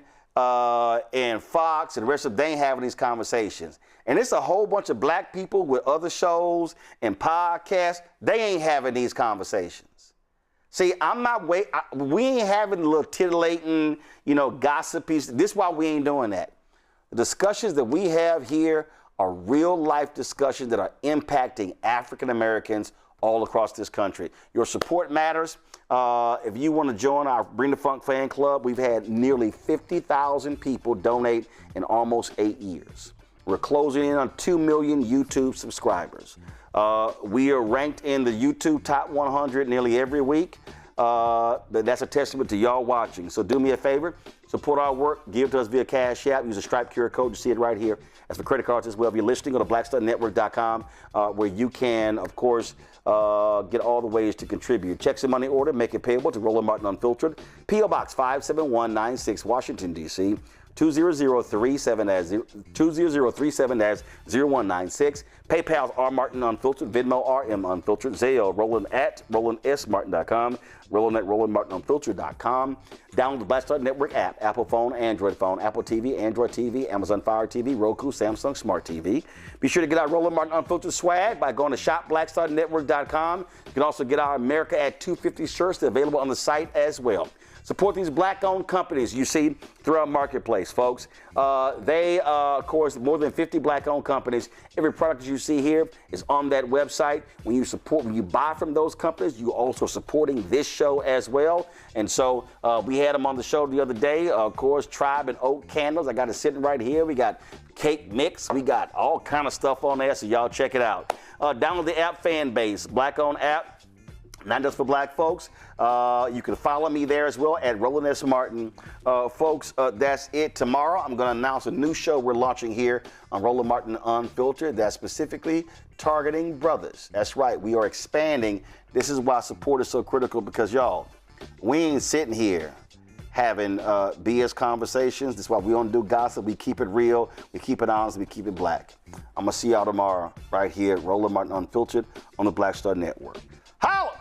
Speaker 2: and Fox and the rest of them, they ain't having these conversations. And it's a whole bunch of black people with other shows and podcasts. They ain't having these conversations. See, we ain't having a little titillating, gossipy. This is why we ain't doing that. The discussions that we have here are real life discussions that are impacting African Americans all across this country. Your support matters. If you want to join our Bring the Funk fan club, we've had nearly 50,000 people donate in almost 8 years. We're closing in on 2 million YouTube subscribers. We are ranked in the YouTube top 100 nearly every week. That's a testament to y'all watching. So do me a favor, support our work, give to us via Cash App, use a Stripe QR code, you see it right here. As for credit cards as well, if you're listening, go to blackstarnetwork.com where you can, of course, get all the ways to contribute. Checks and money order, make it payable to Roland Martin Unfiltered, P.O. Box 57196, Washington, D.C., 20037-0196. PayPal's R Martin Unfiltered, Venmo RM Unfiltered, Zelle Roland at RolandSMartin.com, Roland at RolandMartinUnfiltered.com. Download the Black Star Network app, Apple phone, Android phone, Apple TV, Android TV, Amazon Fire TV, Roku, Samsung Smart TV. Be sure to get our Roland Martin Unfiltered swag by going to shopblackstarnetwork.com. You can also get our America at 250 shirts. They're available on the site as well. Support these black-owned companies you see throughout marketplace, folks. They, of course, more than 50 black-owned companies. Every product that you see here is on that website. When you buy from those companies, you're also supporting this show as well. And so we had them on the show the other day. Of course, Tribe and Oak candles. I got it sitting right here. We got cake mix. We got all kind of stuff on there, so y'all check it out. Download the app Fan Base, black-owned app. Not just for black folks. You can follow me there as well at Roland S. Martin. Folks, that's it. Tomorrow, I'm going to announce a new show we're launching here on Roland Martin Unfiltered that's specifically targeting brothers. That's right. We are expanding. This is why support is so critical because, y'all, we ain't sitting here having BS conversations. That's why we don't do gossip. We keep it real. We keep it honest. We keep it black. I'm going to see y'all tomorrow right here at Roland Martin Unfiltered on the Black Star Network. Holla!